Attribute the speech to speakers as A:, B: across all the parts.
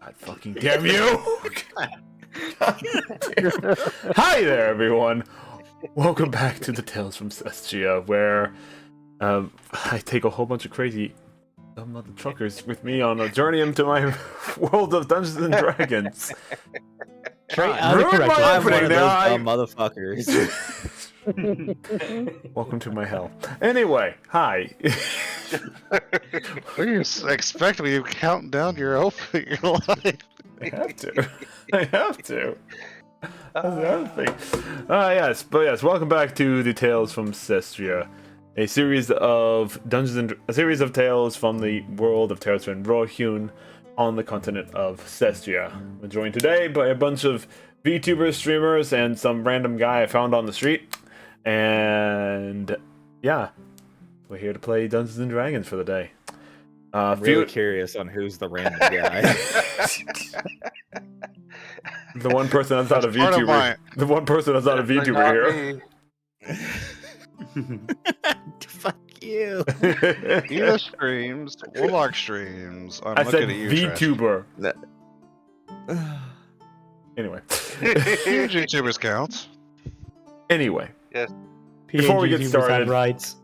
A: God fucking damn you! God damn. Hi there, everyone. Welcome back to the Tales from Cestria, where I take a whole bunch of crazy dumb mother truckers with me on a journey into my world of Dungeons and Dragons. Ruined my opening now.
B: Motherfuckers.
A: Welcome to my hell. Anyway, hi.
C: What do you expect me to count down your life?
A: I have to. I have to. That's the other thing. Yes, welcome back to the Tales from Cestria, a series of a series of tales from the world of Terras Venrohyun on the continent of Cestria. We're joined today by a bunch of VTuber streamers and some random guy I found on the street. And yeah, we're here to play Dungeons and Dragons for the day.
B: I'm really curious on who's the random guy.
A: The one person that's not a VTuber. The one person that's not a VTuber here.
B: Fuck you.
C: Eva streams, Warlock streams. I'm
A: I
C: looking
A: said
C: at you,
A: VTuber. Anyway.
C: YouTubers count.
A: Anyway.
D: Yes.
A: Before we get started,
E: rights.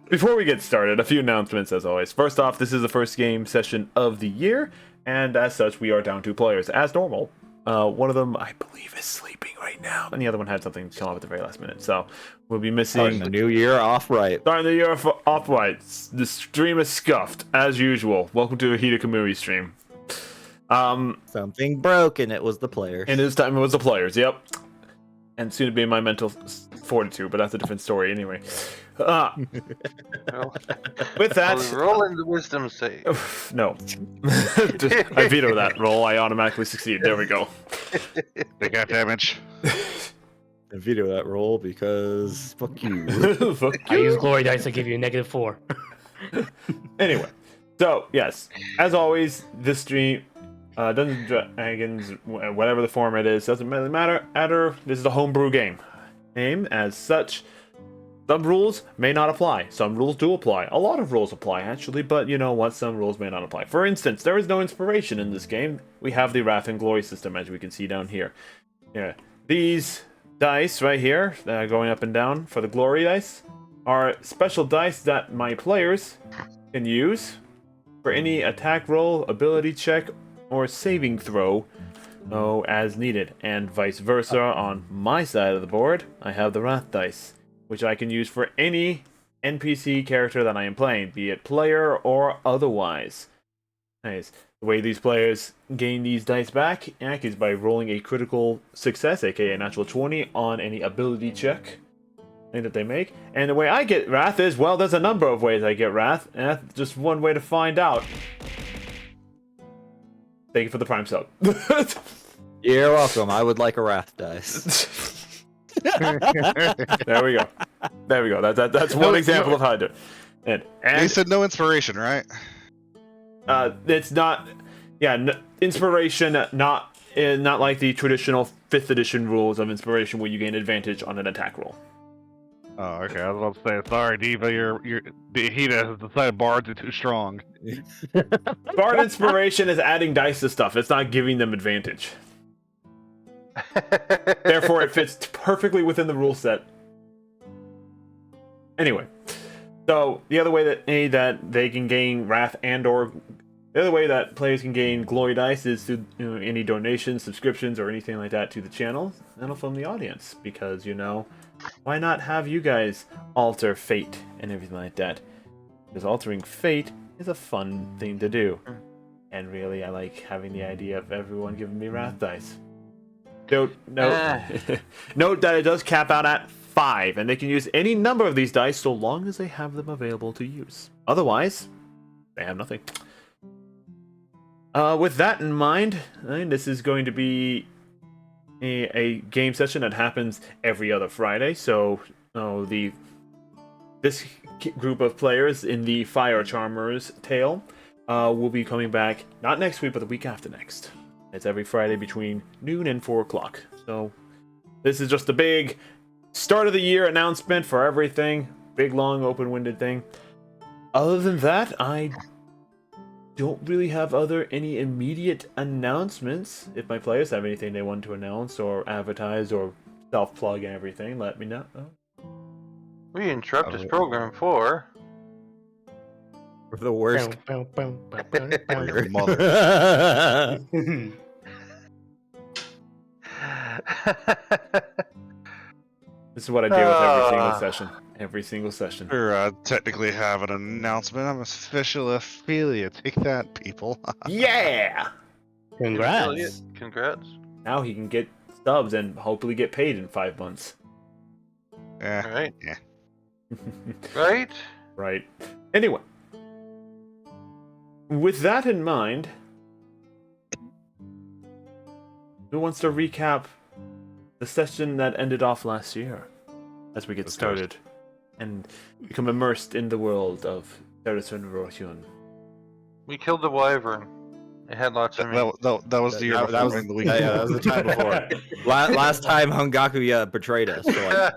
A: Before we get started, a few announcements as always. First off, this is the first game session of the year, and as such, we are down 2 players as normal. One of them, I believe, is sleeping right now, and the other one had something to come up at the very last minute. So we'll be missing
B: Starting the new year off right.
A: Starting the year off right. The stream is scuffed as usual. Welcome to a Hida Kamui stream.
B: Something broke, and it was the players.
A: And this time it was the players. Yep. And soon to be my mental fortitude, but that's a different story anyway.
D: Well,
A: with that,
D: roll in the wisdom save.
A: No. I veto that roll. I automatically succeed. There we go.
C: They got damage.
B: I veto that roll because fuck you.
A: Fuck
E: I
A: you.
E: use glory dice to give you a -4.
A: Anyway, so yes, as always, this stream, Dungeons and Dragons, whatever the format is, doesn't really matter. This is a homebrew game. As such, some rules may not apply. Some rules do apply. A lot of rules apply, actually, but you know what? Some rules may not apply. For instance, there is no inspiration in this game. We have the Wrath and Glory system, as we can see down here. Yeah, these dice right here, going up and down for the Glory dice, are special dice that my players can use for any attack roll, ability check, or saving throw, as needed. And vice versa, on my side of the board, I have the Wrath dice, which I can use for any NPC character that I am playing, be it player or otherwise. Nice. The way these players gain these dice back is by rolling a critical success, aka natural 20, on any ability check that they make. And the way I get Wrath is, well, there's a number of ways I get Wrath, and that's just one way to find out. Thank you for the Prime sub.
B: You're welcome. I would like a Wrath dice.
A: There we go. There we go. That's one example of how I do it. And
C: They said no inspiration, right?
A: it's not. Yeah, inspiration. Not like the traditional 5th edition rules of inspiration, where you gain advantage on an attack roll.
C: Oh, okay. I was about to say, sorry, Diva. The Hida has decided bards are too strong.
A: Bard inspiration is adding dice to stuff. It's not giving them advantage. Therefore, it fits perfectly within the rule set. Anyway, so the other way that they can gain Wrath the other way that players can gain Glory dice is through any donations, subscriptions, or anything like that to the channel, and from the audience. Because why not have you guys alter fate and everything like that? Because altering fate is a fun thing to do, and really, I like having the idea of everyone giving me Wrath dice. Note that it does cap out at 5, and they can use any number of these dice so long as they have them available to use. Otherwise, they have nothing. With that in mind, this is going to be a game session that happens every other Friday. So this group of players in the Fire Charmers tale will be coming back not next week, but the week after next. It's every Friday between noon and 4 o'clock. So this is just a big start of the year announcement for everything. Big, long, open-winded thing. Other than that, I don't really have any immediate announcements. If my players have anything they want to announce or advertise or self-plug and everything, let me know.
D: We interrupt this program for.
B: For the worst.
C: Your mother.
A: This is what I deal with every single session. Every single session.
C: Sure, technically have an announcement. I'm official affiliate. Take that, people.
A: Yeah!
E: Congrats.
D: Congrats.
A: Now he can get subs and hopefully get paid in 5 months.
C: Yeah.
D: Right?
C: Yeah.
D: Right?
A: Right. Anyway. With that in mind, who wants to recap the session that ended off last year as we get started and become immersed in the world of Terras Venrohyun?
D: We killed the wyvern. It had lots of meat.
C: That was the year before.
B: That was,
C: the week
B: that was the time before. Last time Hungaku betrayed us for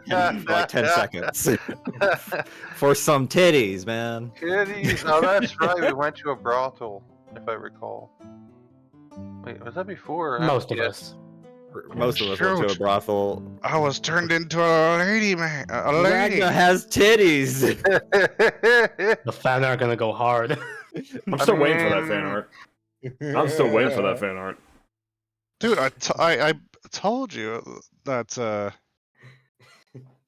B: like 10 seconds. For some titties, man.
D: Kitties. Oh, that's right. We went to a brothel, if I recall. Wait, was that before? Or
E: Most of
D: after?
E: us.
B: Most of us went to a brothel.
C: I was turned into a lady, man. A lady.
B: Ragna has titties.
E: The fan art gonna go hard.
A: I'm still waiting for that fan art. I'm still waiting for that fan art.
C: Dude, I told you that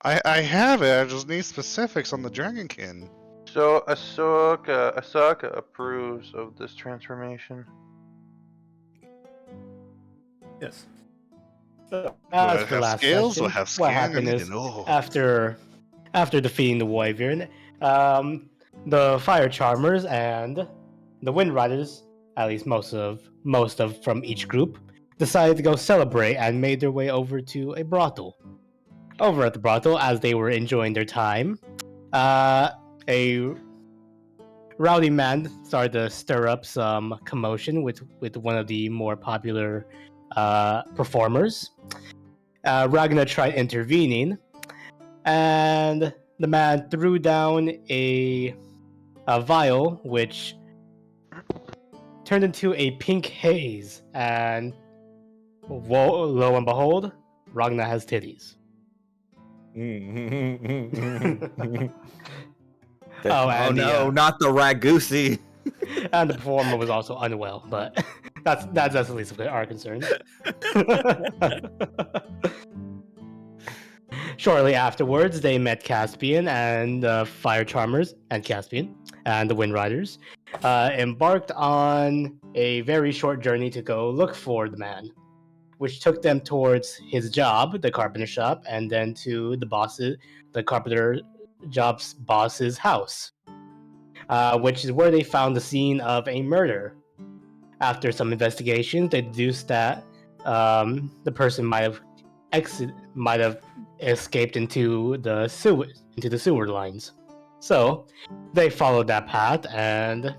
C: I have it. I just need specifics on the Dragonkin.
D: So Asaka approves of this transformation.
A: Yes.
E: As
C: I
E: for
C: have
E: last
C: scales?
E: session,
C: Do I have
E: what
C: skin? I
E: happened
C: need
E: is
C: to know.
E: after defeating the wyvern, the fire charmers and the wind riders, at least most of from each group, decided to go celebrate and made their way over to a brothel. Over at the brothel, as they were enjoying their time, a rowdy man started to stir up some commotion with one of the more popular performers. Ragnar tried intervening, and the man threw down a vial, which turned into a pink haze, and lo and behold, Ragnar has titties.
B: Oh
E: and
B: no, not the Ragusi.
E: And the performer was also unwell, but that's the least of our concern. Shortly afterwards, they met Caspian and Fire Charmers and Caspian and the Wind Riders, embarked on a very short journey to go look for the man, which took them towards his job, the carpenter shop, and then to the carpenter job's boss's house, which is where they found the scene of a murder. After some investigation, they deduced that the person might have escaped into the sewer lines. So they followed that path and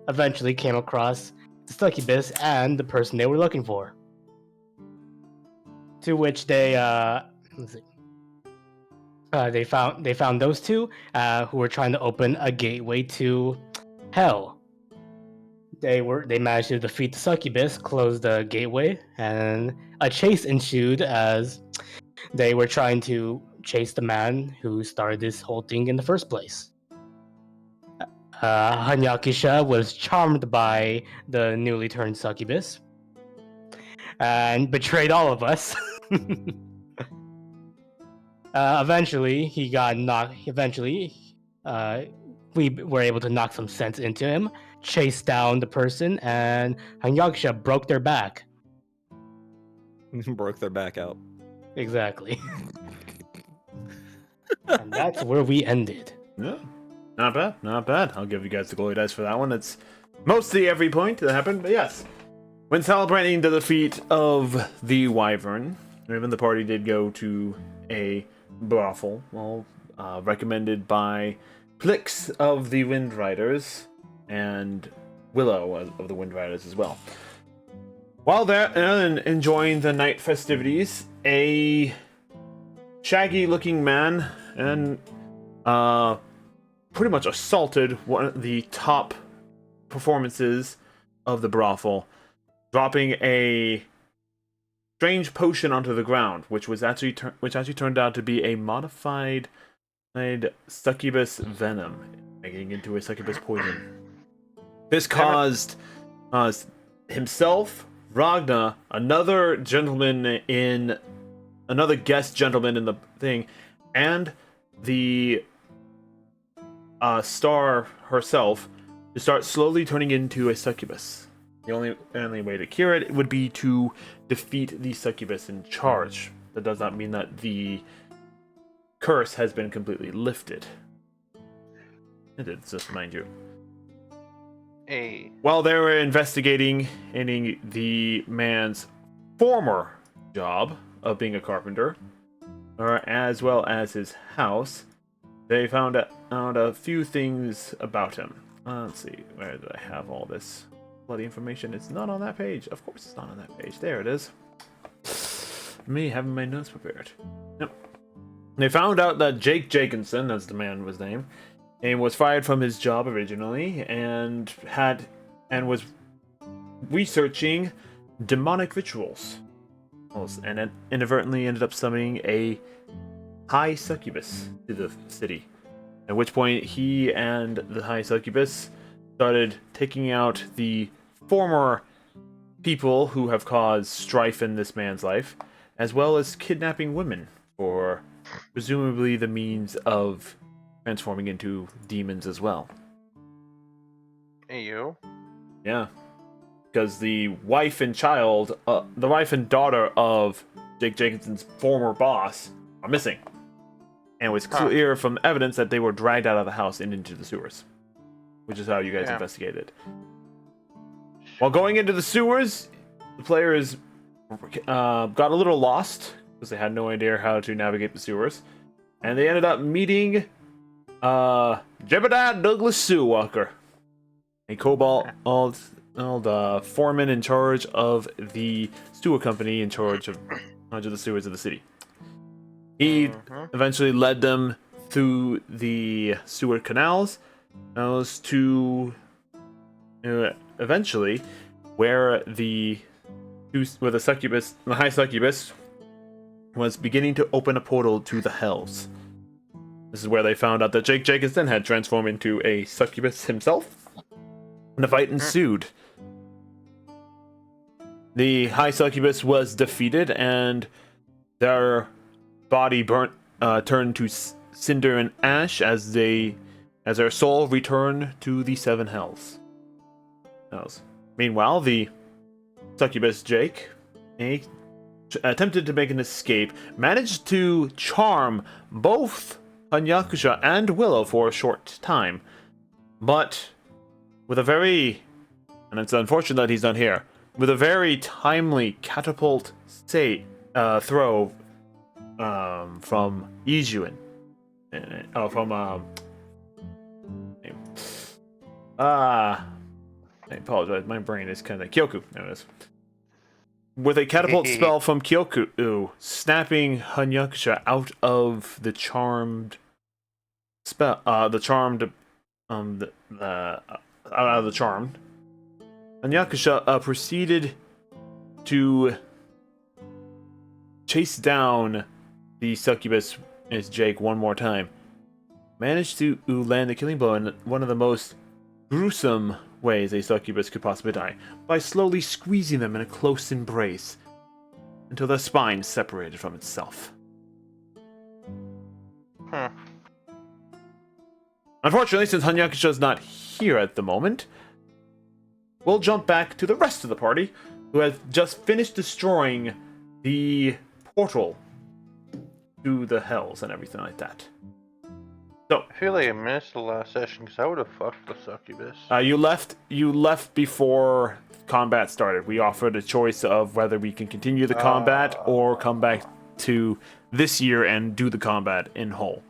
E: eventually came across the succubus and the person they were looking for. To which they found those two who were trying to open a gateway to hell. They managed to defeat the succubus, close the gateway, and a chase ensued as they were trying to chase the man who started this whole thing in the first place. Hanyakisha was charmed by the newly turned succubus and betrayed all of us. Eventually, we were able to knock some sense into him, chase down the person, and Hanyakisha broke their back.
B: Broke their back out.
E: Exactly. And that's where we ended.
A: Yeah. Not bad, not bad. I'll give you guys the glory dice for that one. It's mostly every point that happened, but yes. When celebrating the defeat of the wyvern, even the party did go to a brothel, recommended by Plix of the Wind Riders and Willow of the Wind Riders as well. While there and enjoying the night festivities, a shaggy-looking man and pretty much assaulted one of the top performances of the brothel, dropping a strange potion onto the ground, which actually turned out to be a modified succubus venom, making it into a succubus poison. This caused himself, Ragna, another guest gentleman in the thing, and the star herself to start slowly turning into a succubus. The only way to cure it would be to defeat the succubus in charge. That does not mean that the curse has been completely lifted. It did, just mind you. While they were investigating the man's former job of being a carpenter, as well as his house, they found out a few things about him. Let's see, where did I have all this bloody information? It's not on that page. Of course it's not on that page. There it is. Me having my notes prepared. Yep. They found out that Jake Jenkinson, as the man was named, and was fired from his job originally, and was researching demonic rituals, and it inadvertently ended up summoning a high succubus to the city. At which point, he and the high succubus started taking out the former people who have caused strife in this man's life, as well as kidnapping women for presumably the means of transforming into demons as well.
D: Hey, you?
A: Yeah. Because the wife and daughter of Jake Jenkinson's former boss are missing. And it was clear from evidence that they were dragged out of the house and into the sewers. Which is how you guys investigated. While going into the sewers, the players got a little lost because they had no idea how to navigate the sewers. And they ended up meeting Jebediah Douglas Sewwalker, a cobalt foreman in charge of the sewer company in charge of the sewers of the city. He eventually led them through the sewer canals to eventually where the high succubus was beginning to open a portal to the hells. This is where they found out that Jake Jenkinson had transformed into a succubus himself, and a fight ensued. The high succubus was defeated, and their body turned to cinder and ash as their soul returned to the seven hells. Meanwhile, the succubus Jake attempted to make an escape, managed to charm both Hanyakusha and Willow for a short time, but with a very, and it's unfortunate that he's not here, with a very timely catapult throw from Ijuin. I apologize, my brain is kind of Kyoku. There it is. With a catapult spell from Kyoku, snapping Hanyakusha out of the charmed spell, out of the charmed. Hanyakusha proceeded to chase down the succubus as Jake one more time. Managed to land the killing blow in one of the most gruesome ways a succubus could possibly die, by slowly squeezing them in a close embrace until their spine separated from itself. Unfortunately, since Hanyakusha is not here at the moment, we'll jump back to the rest of the party, who has just finished destroying the portal to the hells and everything like that. So,
D: I feel like I missed the last session because I would have fucked the succubus.
A: You left before combat started. We offered a choice of whether we can continue the combat or come back to this year and do the combat in whole.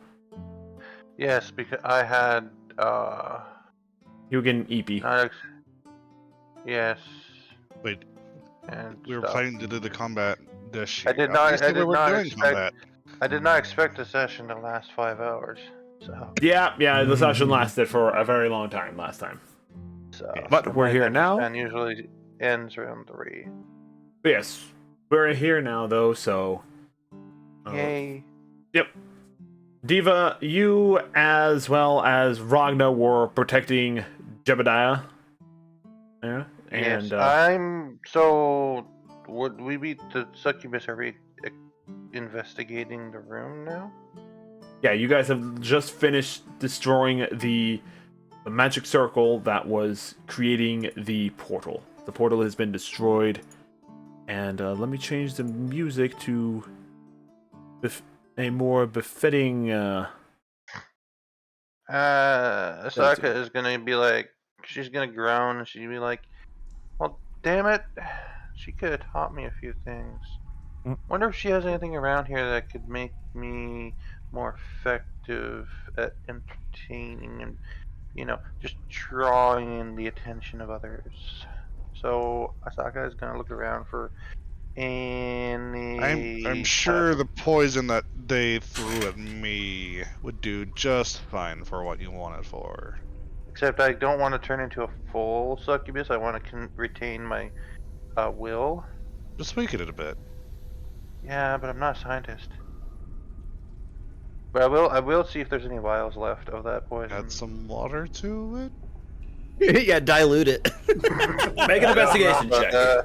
D: Yes, because I had
A: You were getting EP.
D: Yes.
C: Wait,
D: And
C: we were
D: stuff.
C: planning to do the combat this
D: I
C: year.
D: did not. I
C: Obviously,
D: did
C: we were
D: not
C: doing
D: expect.
C: combat.
D: I did not expect the session to last 5 hours. So.
A: Yeah, the session lasted for a very long time last time.
D: So,
A: But we're
D: my
A: here
D: attention
A: now.
D: span usually ends around 3.
A: But yes, we're here now though, so.
D: Yay.
A: Yep. Diva, you as well as Ragna were protecting Jebediah. Yeah. And
D: Yes, I'm. So, would we be the succubus? Are we investigating the room now?
A: yeah, you guys have just finished destroying the magic circle that was creating the portal. The portal has been destroyed. And let me change the music to a more befitting.
D: Asaka is gonna be like, she's gonna groan, and she'd be like, "Well, damn it, she could have taught me a few things. Wonder if she has anything around here that could make me more effective at entertaining and, just drawing in the attention of others." So Asaka is gonna look around for any.
C: I'm sure the poison that they threw at me would do just fine for what you want it for.
D: Except I don't want to turn into a full succubus. I want to retain my will.
C: Just weaken it a bit.
D: Yeah, but I'm not a scientist. But I will see if there's any vials left of that poison.
C: Add some water to
B: Yeah, dilute it.
A: Make an investigation check.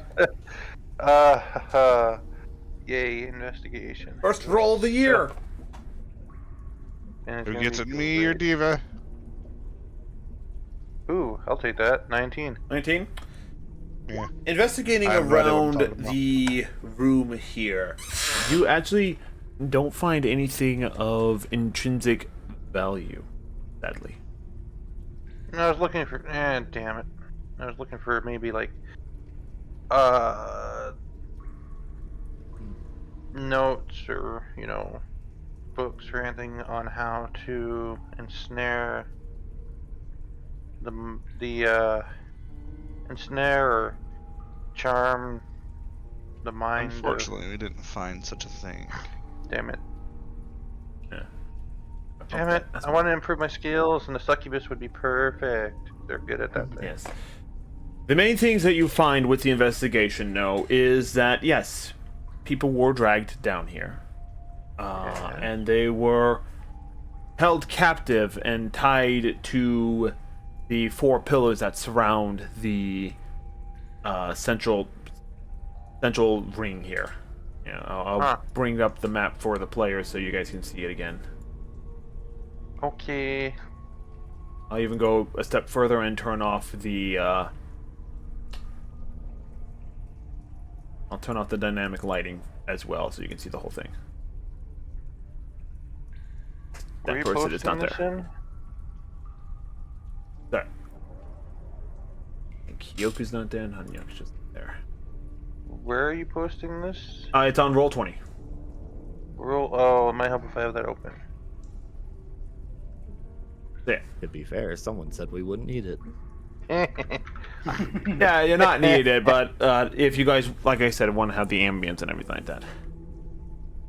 D: Yay, investigation.
A: First roll of the year.
D: And
C: it.
D: it's
C: Who
D: gonna
C: gets
D: be
C: it, me or
D: great.
C: Diva?
D: Ooh, I'll take that. 19.
A: 19.
C: Yeah.
A: Investigating
C: I have no idea what I'm
A: around
C: talking about.
A: the room here, you actually don't find anything of intrinsic value, sadly.
D: I was looking for. Damn it. I was looking for maybe like. Notes or, books or anything on how to ensnare ensnare or charm the mind of.
C: Unfortunately, we didn't find such a thing.
D: Damn it.
A: Yeah.
D: Damn it. I want to improve my skills, and the succubus would be perfect. They're good at that thing.
A: Yes. The main things that you find with the investigation, though, is that, yes, people were dragged down here. And they were held captive and tied to the 4 pillars that surround the central ring here. Yeah, I'll bring up the map for the players so you guys can see it again.
D: Okay.
A: I'll even go a step further and turn off the I'll turn off the dynamic lighting as well so you can see the whole thing.
D: Were you
A: That person is
D: posting
A: not
D: this
A: there.
D: in?
A: There. And Kyoku's not there, and Hanyo's just there.
D: Where are you posting this?
A: It's on Roll20.
D: Oh, it might help if I have that open.
A: Yeah.
B: To be fair, someone said we wouldn't need it.
A: Yeah, you're not needed, but if you guys, like I said, want to have the ambience and everything like that.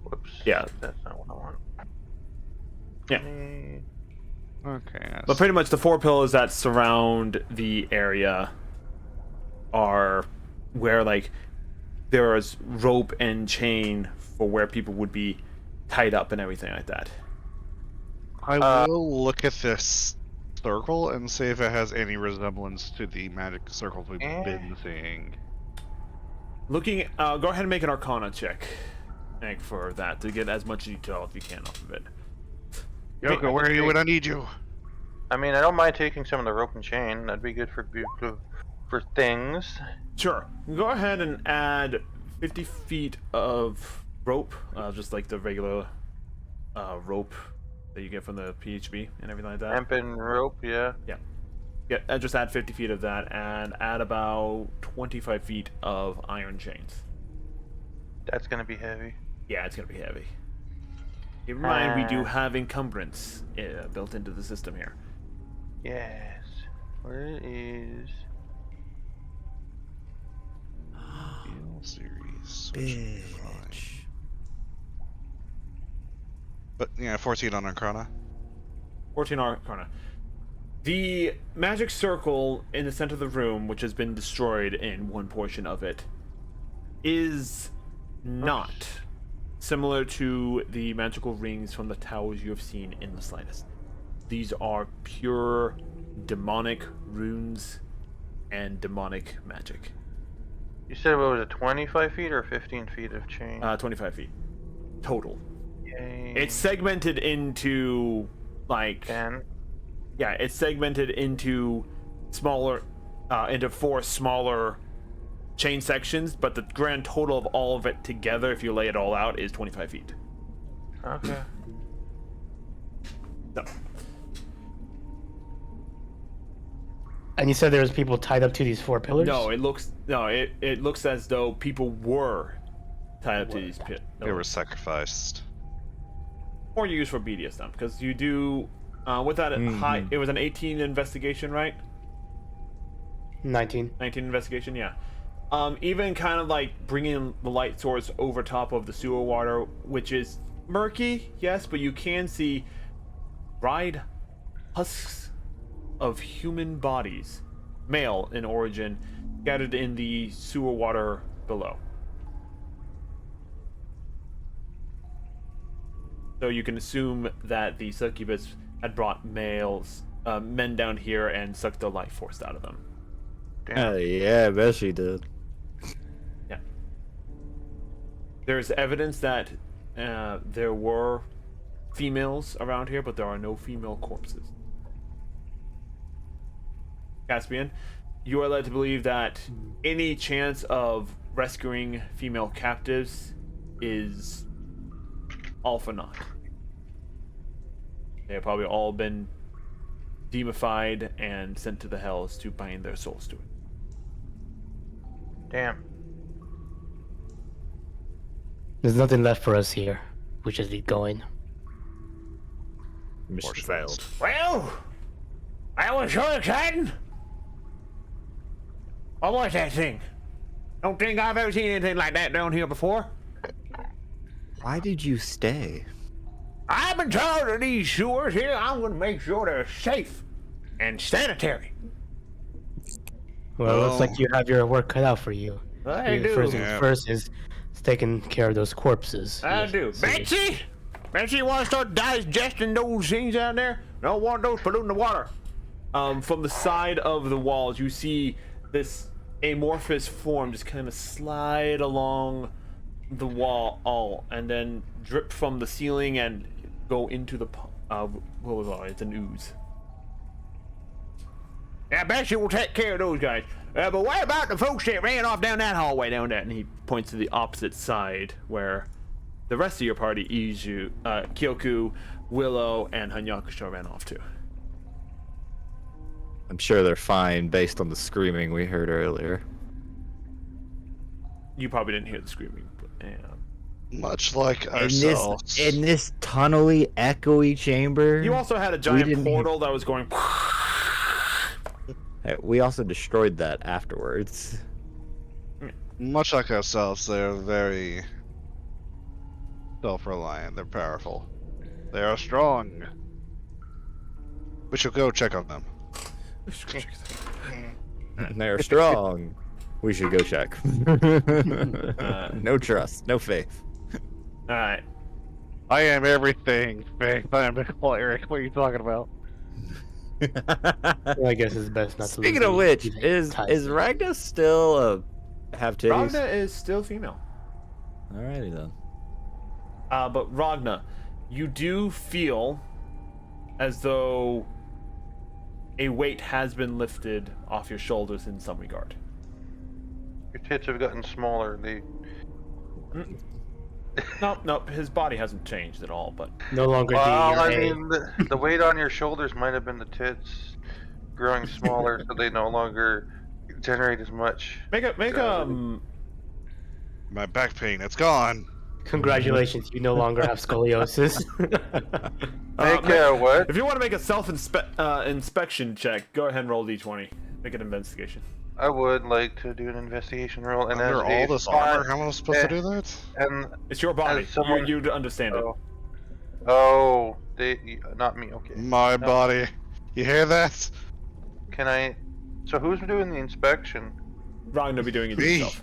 D: Whoops.
A: Yeah.
D: That's not what I want.
A: Yeah.
C: Okay.
A: But pretty much the 4 pillars that surround the area are where, like, there is rope and chain for where people would be tied up and everything like that.
C: I will look at this circle and see if it has any resemblance to the magic circles we've been seeing.
A: Looking, go ahead and make an Arcana check, Hank, for that to get as much detail as you can off of it.
C: Yoko, where are you when I need you?
D: I mean, I don't mind taking some of the rope and chain. That'd be good for things.
A: Sure. Go ahead and add 50 feet of rope, just like the regular rope that you get from the PHB and everything like that.
D: Hempen rope, yeah.
A: Yeah, just add 50 feet of that, and add about 25 feet of iron chains.
D: That's gonna be heavy.
A: Yeah, it's gonna be heavy. Keep in mind, we do have encumbrance built into the system here.
D: Yes. Where is?
C: Series. But yeah, 14 on Arcana.
A: 14 Arcana. The magic circle in the center of the room, which has been destroyed in one portion of it, is not similar to the magical rings from the towers you have seen in the slightest. These are pure demonic runes and demonic magic.
D: You said what was it, 25 feet or 15 feet of chain?
A: 25 feet total.
D: Yay.
A: It's segmented into like
D: 10.
A: yeah, it's segmented into smaller, into 4 smaller chain sections, but the grand total of all of it together, if you lay it all out, is 25 feet.
D: Okay.
A: So,
E: And you said there was people tied up to these 4 pillars?
A: it looks as though people were tied up to these pit.
C: They were sacrificed.
A: Or used for BDSM, because you do with that high. It was an 18 investigation, right?
E: 19.
A: 19 investigation, yeah. Even kind of like bringing the light source over top of the sewer water, which is murky, yes, but you can see dried husks of human bodies, male in origin, scattered in the sewer water below. So you can assume that the succubus had brought men down here and sucked the life force out of them.
D: Damn.
B: Yeah, I bet she did.
A: Yeah. There's evidence that there were females around here, but there are no female corpses. Caspian, you are led to believe that any chance of rescuing female captives is all for naught. They have probably all been demonified and sent to the hells to bind their souls to it.
D: Damn.
E: There's nothing left for us here. We should be going.
B: Mission
C: Portion
B: failed.
A: Well, that was so exciting. What was that thing? Don't think I've ever seen anything like that down here before.
B: Why did you stay?
A: I've been told that these sewers here, I'm going to make sure they're safe and sanitary.
E: Well, looks like you have your work cut out for you.
A: I do.
E: First things
C: Yeah.
E: first is taking care of those corpses.
A: I
E: Yes,
A: do.
E: so-
A: Betsy! Betsy, you want to start digesting those things out there? Don't want those polluting the water. From the side of the walls, you see this amorphous form just kind of slide along the wall, and then drip from the ceiling and go into the what was it? It's an ooze. Yeah, Betsy will take care of those guys. But what about the folks that ran off down that hallway down there? And he points to the opposite side where the rest of your party, Iju, Kyoku, Willow, and Hanyakusho ran off to.
B: I'm sure they're fine based on the screaming we heard earlier.
A: You probably didn't hear the screaming, but yeah.
C: Much like
B: In
C: ourselves.
B: this tunnely, echoey chamber.
A: You also had a giant
B: didn't-
A: portal that was going.
B: Hey, we also destroyed that afterwards.
C: Much like ourselves, they're very self-reliant. They're powerful. They are strong. We should go check on them.
B: They're strong. We should go check. No trust, no faith.
A: All right.
C: I am everything, Faith. I am the cleric. What are you talking about?
E: Well, I guess it's best not to.
B: Speaking
E: lose
B: of which,
E: any
B: is
E: ties.
B: Ragna still have titties?
A: Ragna is still female.
B: Alrighty then.
A: But Ragna, you do feel as though a weight has been lifted off your shoulders in some regard.
D: Your tits have gotten smaller. They.
A: Nope, his body hasn't changed at all, but
E: No longer
D: Well,
E: the
D: I mean, the weight on your shoulders might have been the tits growing smaller, so they no longer generate as much.
A: make
C: My back pain, it's gone.
E: Congratulations, you no longer have scoliosis.
D: What?
A: if you want to make a inspection check, go ahead and roll d20. Make an investigation.
D: I would like to do an investigation roll, and
C: Under
D: as
C: all
D: a
C: this
D: spy-
C: armor, how am I supposed to do that?
D: And
A: It's your body.
D: As someone-
A: You understand it.
D: not me. Okay.
C: My body. You hear that?
D: Can I? So who's doing the inspection?
A: Ragnar be doing it
C: Me.
A: himself.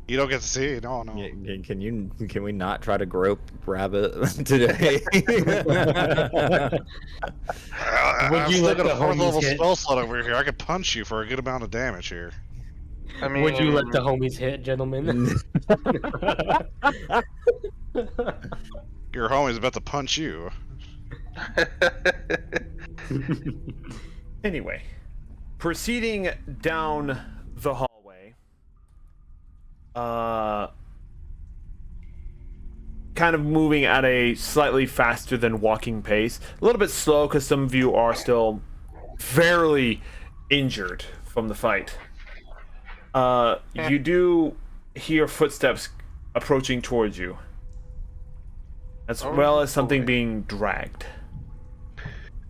C: You don't get to see. No.
B: Can we not try to grope Rabbit today?
C: I'm
E: you
C: still
E: let
C: got a
E: the
C: 4th level
E: homies hit?
C: spell slot over here. I could punch you for a good amount of damage here.
D: I mean,
E: Would you let the homies hit, gentlemen?
C: Your homie's about to punch you.
A: Anyway, proceeding down the hallway, kind of moving at a slightly faster than walking pace. A little bit slow because some of you are still fairly injured from the fight. You do hear footsteps approaching towards you, as well as something being dragged.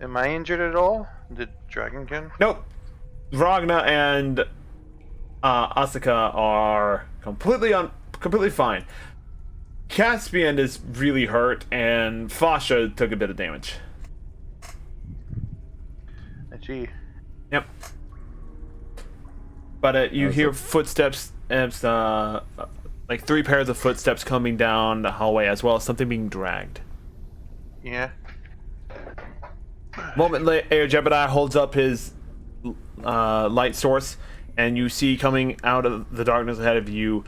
D: Am I injured at all? The dragonkin?
A: Nope. Ragnar and Asuka are completely fine. Caspian is really hurt, and Fasha took a bit of damage.
D: Gee.
A: Yep. But you hear footsteps, like 3 pairs of footsteps coming down the hallway, as well as something being dragged.
D: Yeah.
A: Moment later, Jebediah holds up his light source, and you see coming out of the darkness ahead of you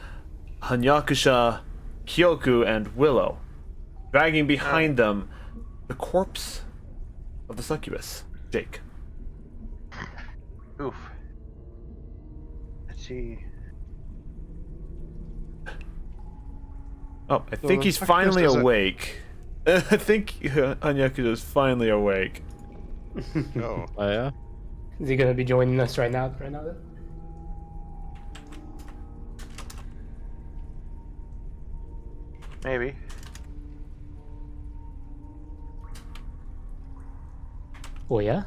A: Hanyakusha, Kyoku, and Willow, dragging behind them the corpse of the succubus, Jake.
D: Oof. Let's see.
A: Oh, I think he's finally awake. I think Hanyakusha is finally awake.
C: Oh.
B: Oh yeah.
E: Is he gonna be joining us right now? Then?
D: Maybe.
E: Oh yeah.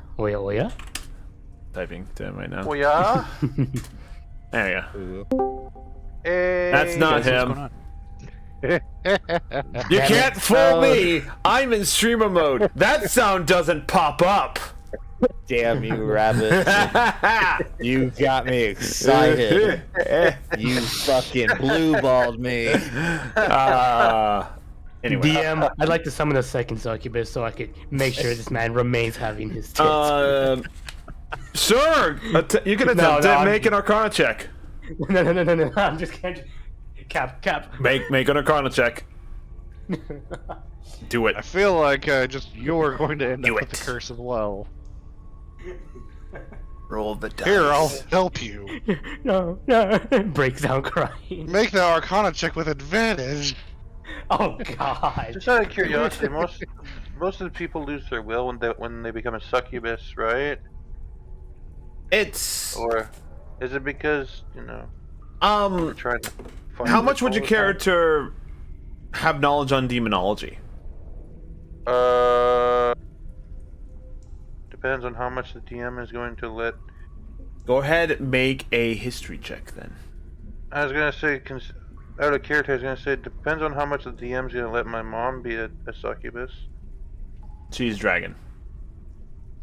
A: Typing to him right now.
D: Oh yeah.
A: There you go.
B: Ooh.
D: Hey.
A: That's not
F: Guys, what's
A: him.
F: going on?
A: You can't fool me! I'm in streamer mode. That sound doesn't pop up.
B: Damn you, Rabbit! You got me excited. You fucking blue-balled me.
A: Anyway.
E: DM, I'd like to summon a second succubus so I could make sure this man remains having his tits.
A: Sure! You can attempt
E: No,
A: to
E: I'm-
A: make an Arcana check.
E: No. I'm just can't. Cap.
A: Make an Arcana check. Do it.
C: I feel like you're going to end
A: Do
C: up with the
A: it.
C: curse as well.
A: Roll the dice.
C: Here, I'll help you.
E: No. Breaks down crying.
C: Make the Arcana check with advantage.
E: Oh God.
D: Just out of curiosity, most of the people lose their will when they become a succubus, right?
A: It's
D: Or is it because they're trying to find
A: how
D: it
A: much would
D: all
A: you
D: the
A: care
D: time?
A: to have knowledge on demonology?
D: Depends on how much the DM is going to let.
A: Go ahead, make a history check then.
D: I was gonna say, out of character, I was gonna say it depends on how much the DM's gonna let my mom be a succubus.
A: She's dragon.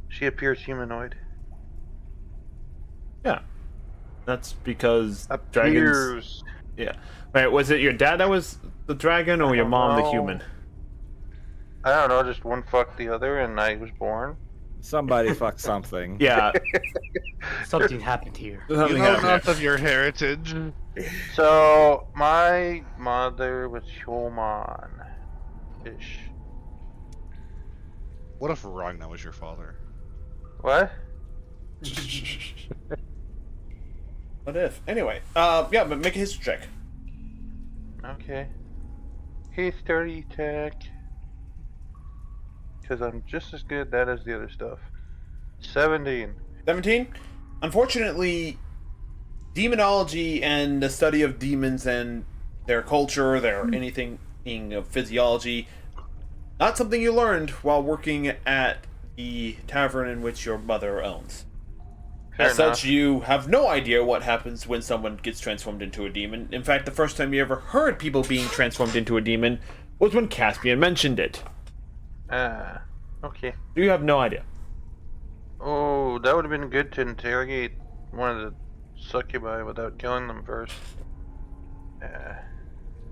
D: She appears humanoid.
A: Yeah. That's because dragons.
D: Appears.
A: Yeah. Wait, was it your dad that was the dragon or your mom the
D: know.
A: human?
D: I don't know, just one fucked the other, and I was born.
B: Somebody fuck something.
A: Yeah.
E: Something happened here.
A: Something
C: You know
A: happened
C: not
A: there.
C: of your heritage.
D: So my mother was human-ish.
C: What if Ragnar was your father?
D: What?
A: What if? Anyway, yeah, but make a history check.
D: Okay. History check. Because I'm just as good at that as the other stuff. 17.
A: 17? Unfortunately, demonology and the study of demons and their culture, their anything of physiology, not something you learned while working at the tavern in which your mother owns.
D: Fair
A: As
D: enough.
A: such, you have no idea what happens when someone gets transformed into a demon. In fact, the first time you ever heard people being transformed into a demon was when Caspian mentioned it.
D: Okay.
A: You have no idea.
D: Oh, that would have been good to interrogate one of the succubi without killing them first.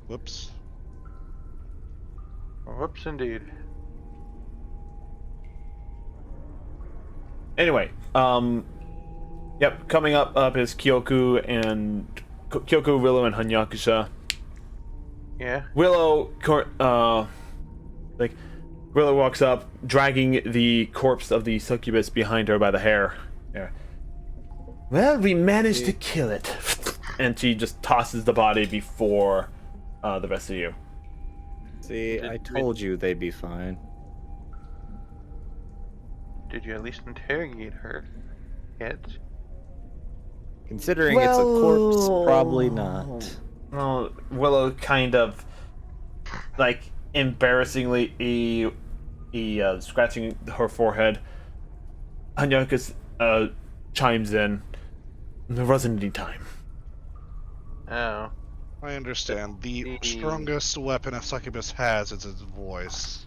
C: Whoops.
D: Whoops, indeed.
A: Anyway, yep. Coming up is Kyoku, Willow, and Hanyakusha.
D: Yeah.
A: Willow walks up, dragging the corpse of the succubus behind her by the hair. Yeah. Well, we managed to kill it. And she just tosses the body before the rest of you.
B: See, I told you they'd be fine.
D: Did you at least interrogate her yet?
B: Considering it's a corpse, probably not.
A: Well, Willow kind of, like, embarrassingly scratching her forehead. Hanyakus chimes in. There wasn't any time.
D: Oh.
C: I understand. The strongest weapon a succubus has is its voice.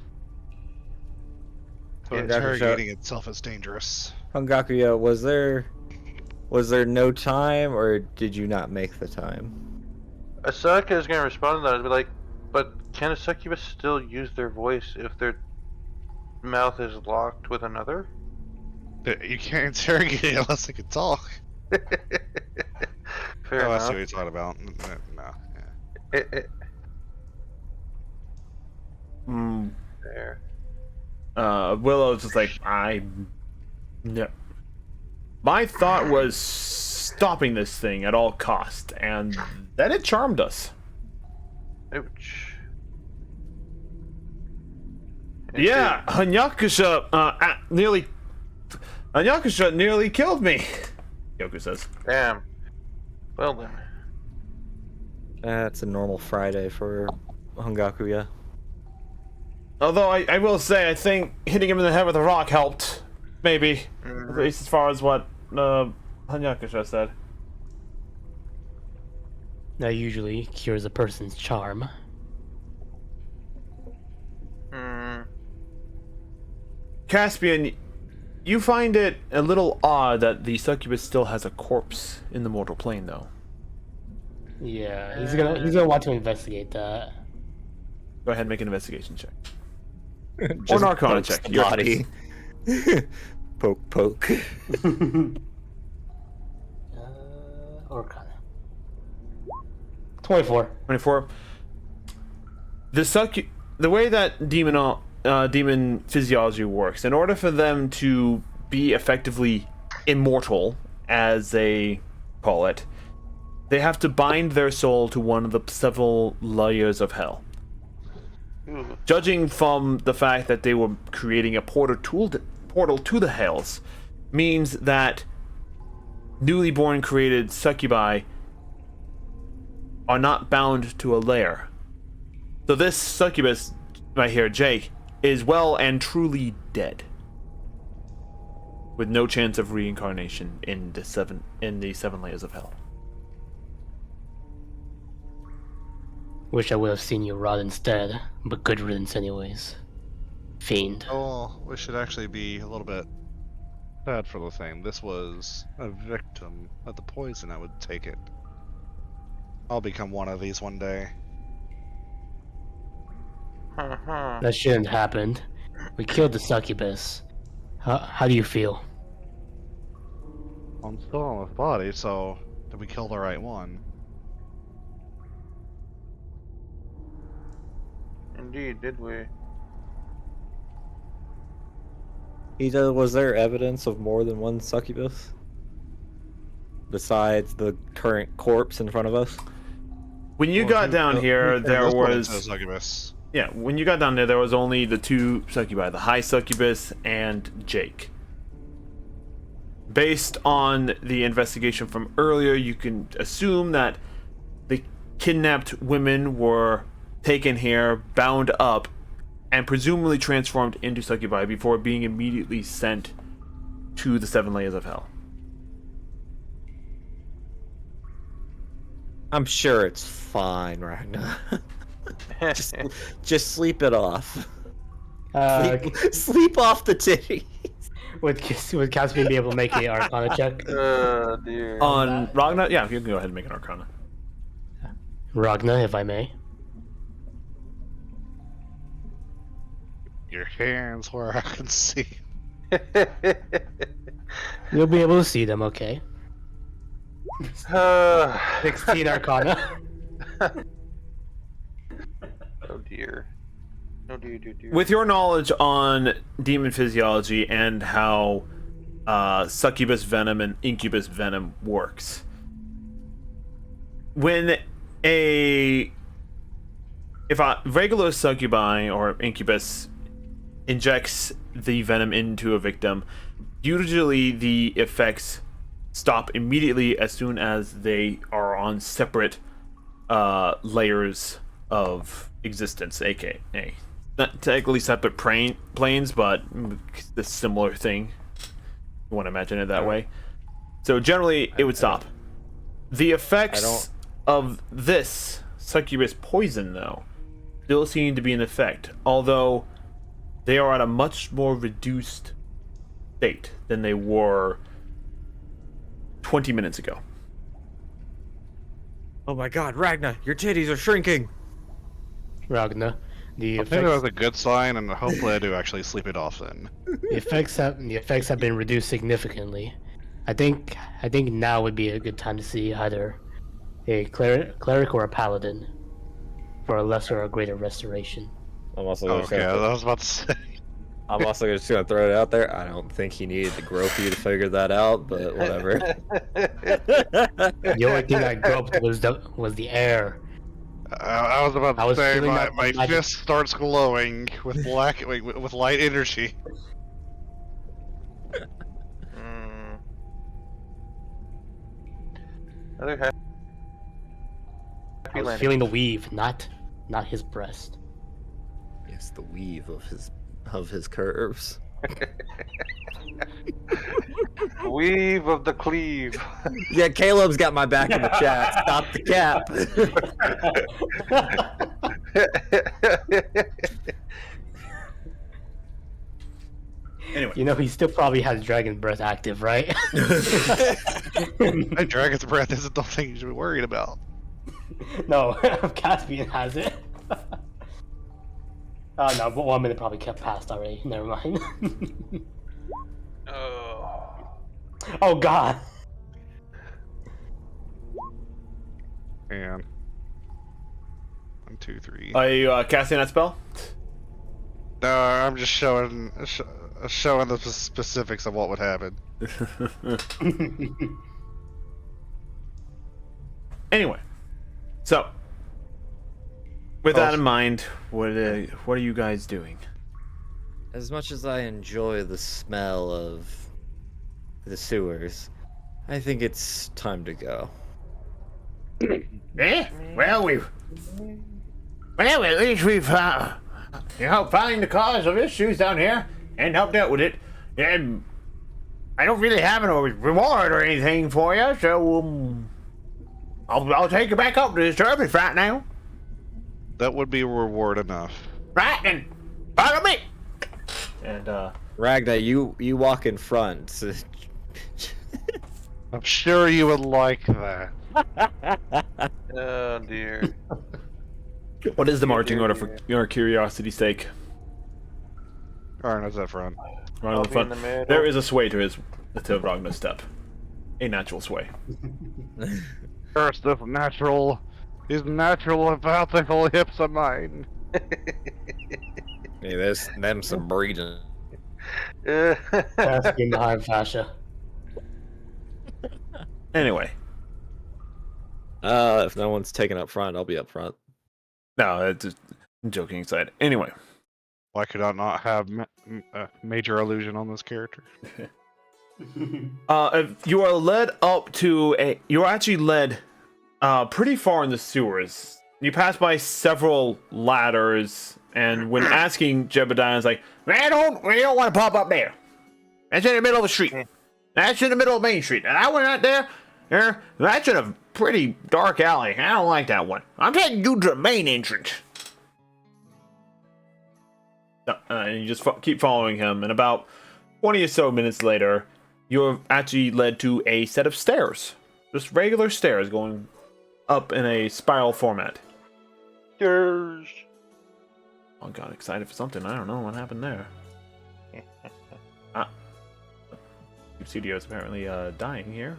C: So interrogating itself is dangerous.
B: Hangakuya, was there no time, or did you not make the time?
D: Asaka is gonna respond to that and be like, but can a succubus still use their voice if their mouth is locked with another?
C: You can't interrogate it unless they can talk.
D: Fair
C: I
D: enough.
C: see what you're talking about. No. Yeah.
D: There.
A: Willow's just like, no. My thought was stopping this thing at all cost, and then it charmed us.
D: Ouch.
A: Yeah, Hanyakusha nearly killed me. Yoku says.
D: Damn. Well then.
B: That's a normal Friday for Hangakuya.
A: Although I will say, I think hitting him in the head with a rock helped. Maybe. At least as far as what Hanyakusha said.
E: That usually cures a person's charm.
A: Caspian, you find it a little odd that the succubus still has a corpse in the mortal plane, though.
E: Yeah, he's gonna want to investigate that.
A: Go ahead and make an investigation check. Or an arcana check.
B: The
A: Your
B: body. Poke.
E: Arcana. 24.
A: 24. The way that demon physiology works, in order for them to be effectively immortal, as they call it, they have to bind their soul to one of the several layers of hell. Judging from the fact that they were creating a portal to the hells, means that newly born created succubi are not bound to a layer. So this succubus right here, Jake, is well and truly dead, with no chance of reincarnation in the seven layers of hell.
E: Wish I would have seen you rot instead, but good riddance anyways. Fiend.
C: Oh, we should actually be a little bit sad for the thing. This was a victim of the poison. I would take it. I'll become one of these one day.
E: That shouldn't have happened. We killed the succubus. How do you feel?
C: I'm still on his body, so did we kill the right one?
D: Indeed, did we?
B: Was there evidence of more than one succubus? Besides the current corpse in front of us?
A: When you got down here, there was...
C: Succubus.
A: Yeah, when you got down there was only the two succubi, the high succubus and Jake. Based on the investigation from earlier, you can assume that the kidnapped women were taken here, bound up, and presumably transformed into succubi before being immediately sent to the 7 layers of hell.
B: I'm sure it's fine right now. just sleep it off. Sleep off the titty.
E: Would Caspian be able to make an Arcana check?
D: Dear.
A: On Ragna, yeah, you can go ahead and make an Arcana.
E: Ragna, if I may.
C: Your hands where I can see.
E: You'll be able to see them, okay? 16 Arcana.
D: Oh dear. Oh dear, dear, dear.
A: With your knowledge on demon physiology and how succubus venom and incubus venom works, if a regular succubi or incubus injects the venom into a victim, usually the effects stop immediately as soon as they are on separate layers of existence, aka not technically separate planes, but the similar thing. You want to imagine it that way. So generally, it would stop. The effects of this succubus poison, though, still seem to be in effect, although they are at a much more reduced state than they were 20 minutes ago.
B: Oh my god, Ragna, your titties are shrinking.
E: Ragna, the
C: I think that was
E: effects,
C: a good sign, and hopefully I do actually sleep it off then.
E: the effects have been reduced significantly. I think now would be a good time to see either a cleric or a paladin for a lesser or greater restoration.
B: I'm also
C: Okay, I was about to say.
B: I'm also just gonna throw it out there. I don't think he needed to grope you to figure that out, but whatever.
E: The only thing I groped was the air.
C: I was about to
E: I was
C: say
E: feeling
C: my
E: that magic.
C: fist starts glowing with with light energy.
D: Other happy
E: I was
D: landing.
E: feeling the weave, not his breast.
B: Yes, the weave of his curves.
D: Weave of the cleave.
B: Yeah, Caleb's got my back in the chat. Stop the cap.
A: Anyway,
E: You know, he still probably has dragon breath active, right?
C: My dragon's breath isn't the thing you should be worried about.
E: No, Caspian has it. No, but 1 minute probably kept passed already. Never mind.
D: Oh.
E: Oh god.
C: And 1, 2, 3.
A: are you casting that spell?
C: No, I'm just showing the specifics of what would happen.
A: Anyway, so with that in mind, what are you guys doing?
B: As much as I enjoy the smell of the sewers, I think it's time to go.
A: Well, at least we've found the cause of issues down here and helped out with it. And I don't really have no reward or anything for you, so I'll take you back up to the surface right now.
C: That would be reward enough.
A: Right, then follow me. And
B: Ragna, you walk in front.
C: I'm sure you would like that.
D: Oh dear.
A: what is the marching order for your curiosity's sake?
C: Arna's up front.
A: Right
D: I'll
A: on the
D: be
A: front.
D: in the middle.
A: There is a sway to Ragnar's step. A natural sway.
C: First, this natural is natural about the whole hips of mine.
B: Hey, there's them some breeding.
E: Caspian behind fascia.
A: Anyway,
B: If no one's taking up front, I'll be up front.
A: no, it's just joking aside. Anyway,
C: Why could I not have major illusion on this character?
A: you are led up to you are actually led pretty far in the sewers. You pass by several ladders, and when asking, Jebediah is like, "Man, we don't want to pop up there. That's in the middle of the street. That's in the middle of Main Street. And I went out there. That's in a pretty dark alley. I don't like that one. I'm taking you to the main entrance." And you just keep following him. And about 20 or so minutes later, you're actually led to a set of stairs. Just regular stairs going up in a spiral format.
D: Stairs.
A: Oh, got excited for something. I don't know what happened there. Studio is apparently dying here.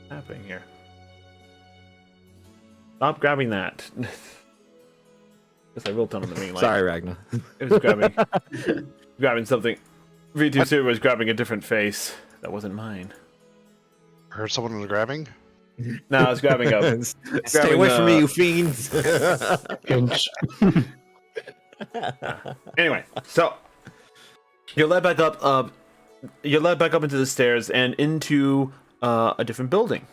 A: What's happening here? Stop grabbing that. Guess I will turn on the ring light.
B: Sorry, Ragnar.
A: It was grabbing something. V2 was grabbing a different face. That wasn't mine.
C: Heard someone was grabbing.
A: No, I was grabbing a.
B: Stay away from me, you fiends.
E: Pinch.
A: Anyway, so you're led back up. You're led back up into the stairs and into a different building.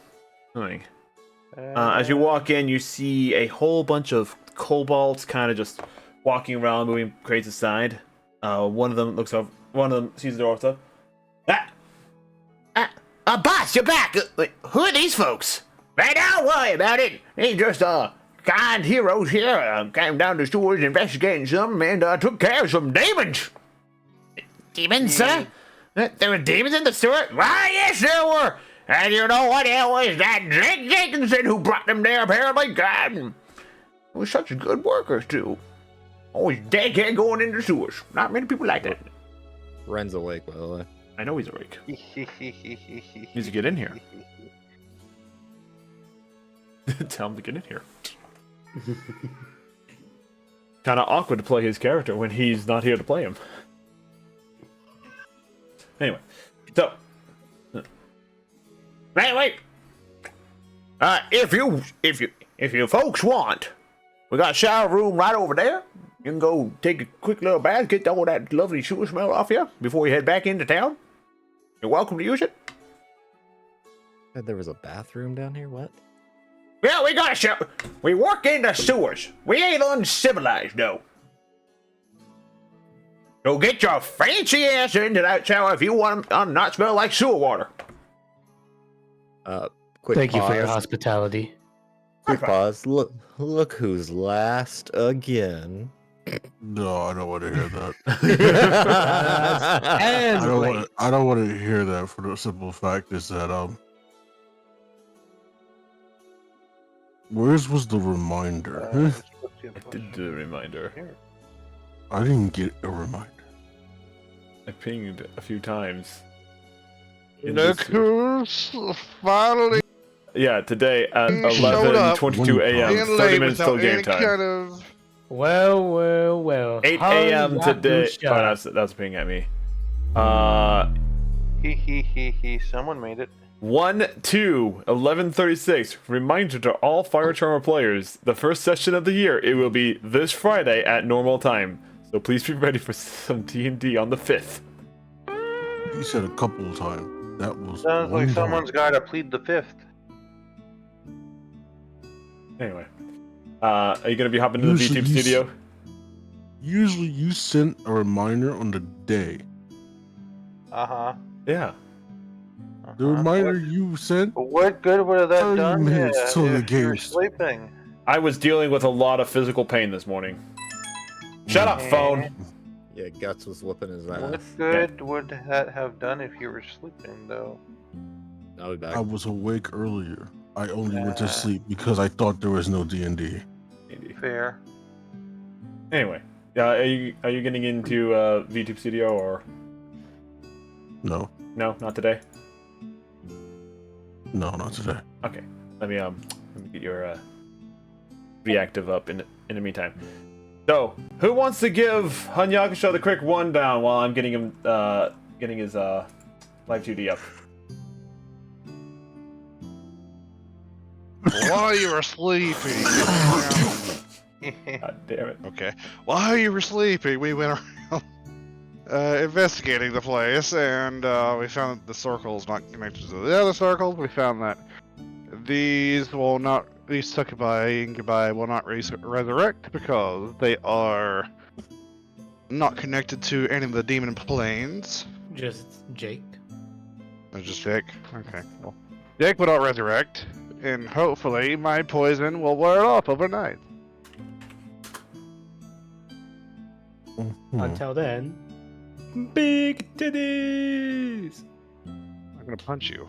A: As you walk in, you see a whole bunch of kobolds kind of just walking around, moving crates aside. One of them looks over. One of them sees the door. Stuff. Boss, you're back. Who are these folks? Hey, don't worry about it. They're just kind heroes here. Came down the sewers investigating some and took care of some demons. Demons, sir? There were demons in the sewer? Why, yes, there were. And you know what? It was that Jake Jenkinson who brought them there, apparently. God, they were such good workers, too. Always dead going into the sewers. Not many people like that.
B: Ren's awake, by the way.
A: I know he's awake. Needs to get in here. Tell him to get in here. Kind of awkward to play his character when he's not here to play him. Anyway, so wait. If you folks want, we got a shower room right over there. You can go take a quick little bath, get all that lovely sewer smell off you before you head back into town. You're welcome to use it.
B: Said there was a bathroom down here. What?
A: Yeah, we got a shower. We work in the sewers. We ain't uncivilized, though. So get your fancy ass into that shower if you want to not smell like sewer water.
B: Quick
E: Thank
B: pause.
E: you for your hospitality.
B: Quick pause. Look who's last again.
F: No, I don't want to hear that.
E: And
F: I don't want to hear that for the simple fact is that where's was the reminder?
A: I did do a reminder.
F: I didn't get a reminder.
A: I pinged a few times.
C: Look who's finally
A: Yeah, today at
C: showed up
A: 11:22 a.m.
C: being
A: 30
C: late
A: minutes till
C: without
A: game
C: any
A: time.
C: kind of...
E: Well.
A: 8 a.m. today. Oh,
E: Shut.
A: that's a ping at me.
D: Someone made it.
A: 11:36. Reminder to all Fire Charmer players: the first session of the year. It will be this Friday at normal time. So please be ready for some D&D on the 5th.
F: You said a couple of times. That was
D: Sounds like
F: one time.
D: someone's got to plead the fifth.
A: Anyway, are you gonna be hopping into the
F: Usually
A: VTube
F: you
A: studio?
F: Usually you sent a reminder on the day.
A: Yeah.
F: The reminder you sent.
D: What good would have that
F: 30
D: done?
F: minutes till the
D: if you were
F: game starts.
D: sleeping.
A: I was dealing with a lot of physical pain this morning. Shut up, phone.
B: Yeah, Guts was whipping his
D: What
B: ass.
D: good would that have done if you were sleeping, though?
B: I'll be back.
F: I was awake earlier. I only went to sleep because I thought there was no D&D.
D: Fair.
A: Anyway, are you getting into VTube Studio or
F: No,
A: no? Not today.
F: no, not today.
A: Okay. Let me get your reactive up in the meantime. So, who wants to give Hanyakusho the quick rundown while I'm getting him getting his live 2D up?
C: While you were sleeping.
A: God damn it.
C: Okay. While you were sleeping, we went around investigating the place, and we found that the circle is not connected to the other circles. We found that these succubi will not resurrect because they are not connected to any of the demon planes.
E: Just Jake.
C: Just Jake. Okay. Well, Jake will not resurrect, and hopefully my poison will wear off overnight.
E: Until then, big titties.
C: I'm gonna punch you.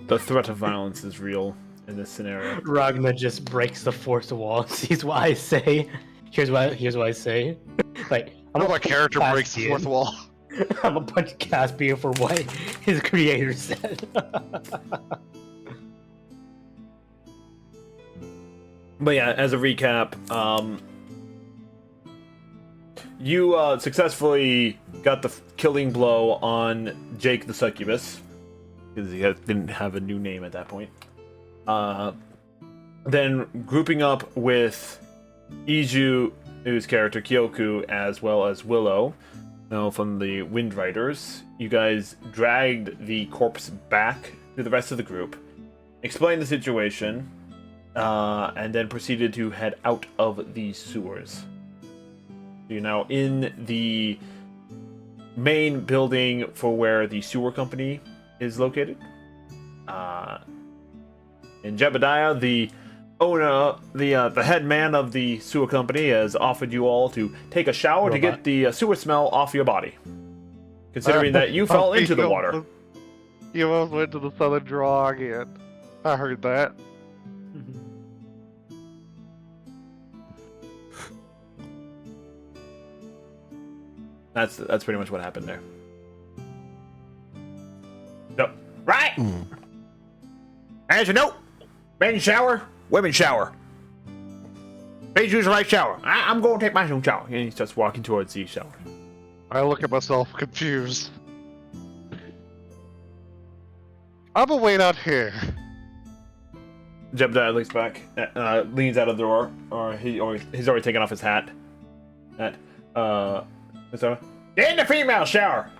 A: The threat of violence is real in this scenario.
E: Ragna just breaks the fourth wall. Sees what I say. Here's what I say. Like,
C: I'm my character breaks the fourth wall.
E: I'm gonna punch Caspian for what his creator said.
A: But yeah, as a recap, you successfully got the killing blow on Jake the Succubus, because he didn't have a new name at that point. Then grouping up with Iju's character Kyoku, as well as Willow, from the Wind Riders, you guys dragged the corpse back to the rest of the group, explained the situation, and then proceeded to head out of the sewers. You're now in the main building for where the sewer company is located. In Jebediah, the owner, the head man of the sewer company, has offered you all to take a shower to get the sewer smell off your body, considering that you fell into the water.
C: You almost went to the Southern Draw again. I heard that.
A: That's pretty much what happened there. So, right. As you know, men shower, women shower. Please use the right shower. I'm going to take my own shower. And he starts walking towards the shower.
C: I look at myself confused. I'm gonna wait out here.
A: Jebediah looks back, leans out of the door, or he's already taken off his hat. So, get in the female shower.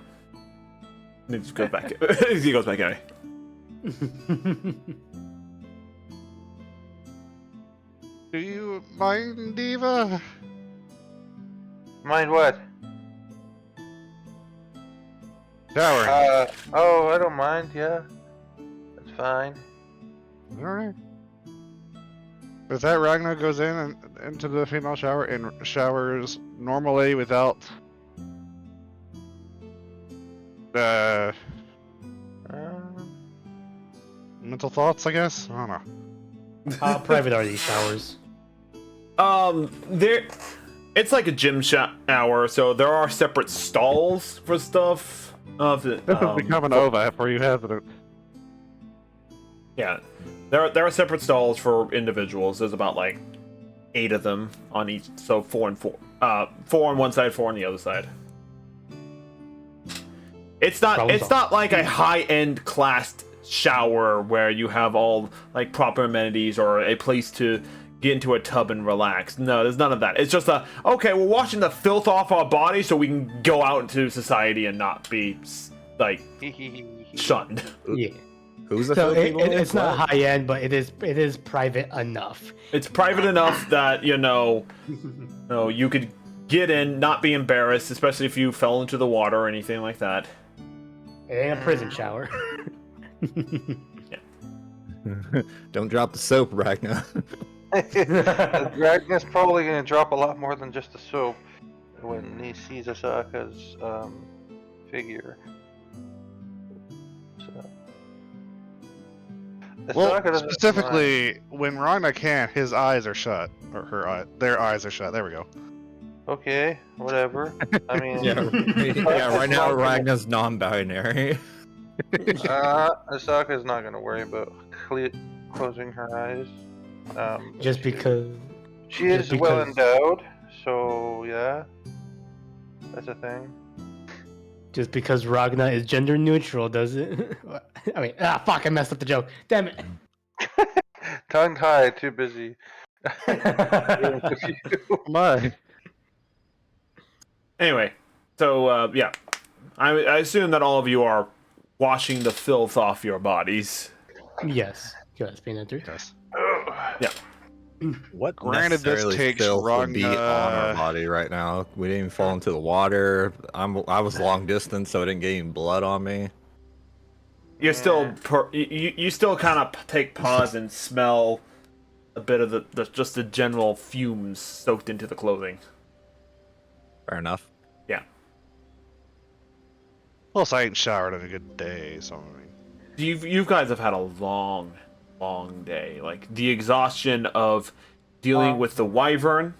A: And he just goes back. He goes back anyway.
C: Do you mind, Diva?
D: Mind what?
C: Shower.
D: Oh, I don't mind, yeah. That's fine.
C: Alright. Is that Ragnar goes in and into the female shower and showers normally without mental thoughts, I guess? I don't know.
E: How private are these showers?
A: It's like a gym shower, so there are separate stalls for stuff.
C: This is becoming over for you, hasn't it?
A: Yeah, there are separate stalls for individuals. There's about like 8 of them on each, so 4 and 4. 4 on one side, 4 on the other side. It's not like a high-end classed shower where you have all like proper amenities or a place to get into a tub and relax. No, there's none of that. It's just okay, we're washing the filth off our bodies so we can go out into society and not be like shunned.
E: Yeah.
B: Who's the
E: So
B: Filipino?
E: it's not high end, but it is private enough.
A: It's private enough that you could get in, not be embarrassed, especially if you fell into the water or anything like that.
E: It ain't a prison shower.
B: Don't drop the soap, Ragnar.
D: Ragnar's probably gonna drop a lot more than just the soap when he sees Asaka's figure. So.
C: Well,
D: Asaka doesn't
C: specifically, when Ragnar can't, his eyes are shut. Or their eyes are shut. There we go.
D: mind. Okay, whatever. I mean,
B: Yeah, right now Ragnar's non-binary.
D: Asaka's not gonna worry about closing her eyes.
E: Just because
D: she is well endowed, so yeah, that's a thing.
E: Just because Ragna is gender neutral, does it? I mean, fuck! I messed up the joke. Damn it.
D: Tongue tied, too busy.
C: My.
A: Anyway, so yeah, I assume that all of you are washing the filth off your bodies.
E: Yes. Yes, being entered.
C: Yes.
A: Yeah.
B: What
C: Granted, this
B: necessarily
C: takes
B: filth would be on our
C: Ragnar-
B: body right now? We didn't even fall into the water. I was long distance, so I didn't get any blood on me.
A: You're still you still kind of take pause and smell a bit of just the general fumes soaked into the clothing.
B: Fair enough.
A: Yeah.
C: Plus, I ain't showered in a good day, so I mean,
A: You guys have had a long day. Like the exhaustion of dealing with the wyvern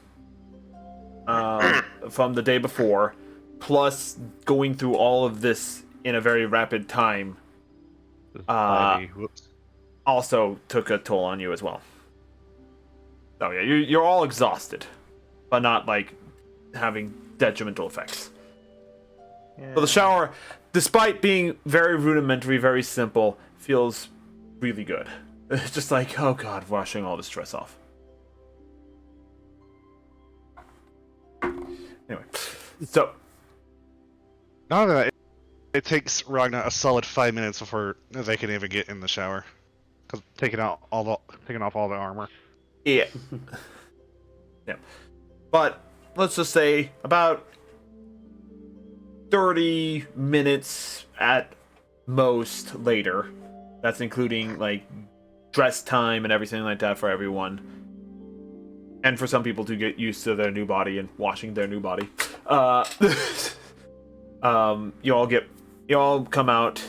A: from the day before, plus going through all of this in a very rapid time,
C: whoops.
A: also took a toll on you as well. So yeah, you're all exhausted, but not like having detrimental effects.
D: Yeah.
A: So the shower, despite being very rudimentary, very simple, feels really good. It's just like, oh god, washing all the stress off. Anyway, so
C: Not only that, it takes Ragnar a solid 5 minutes before they can even get in the shower, because taking off all the armor.
A: yeah, yeah. But let's just say about 30 minutes at most later. That's including like dress time and everything like that for everyone. And for some people to get used to their new body and washing their new body. You all come out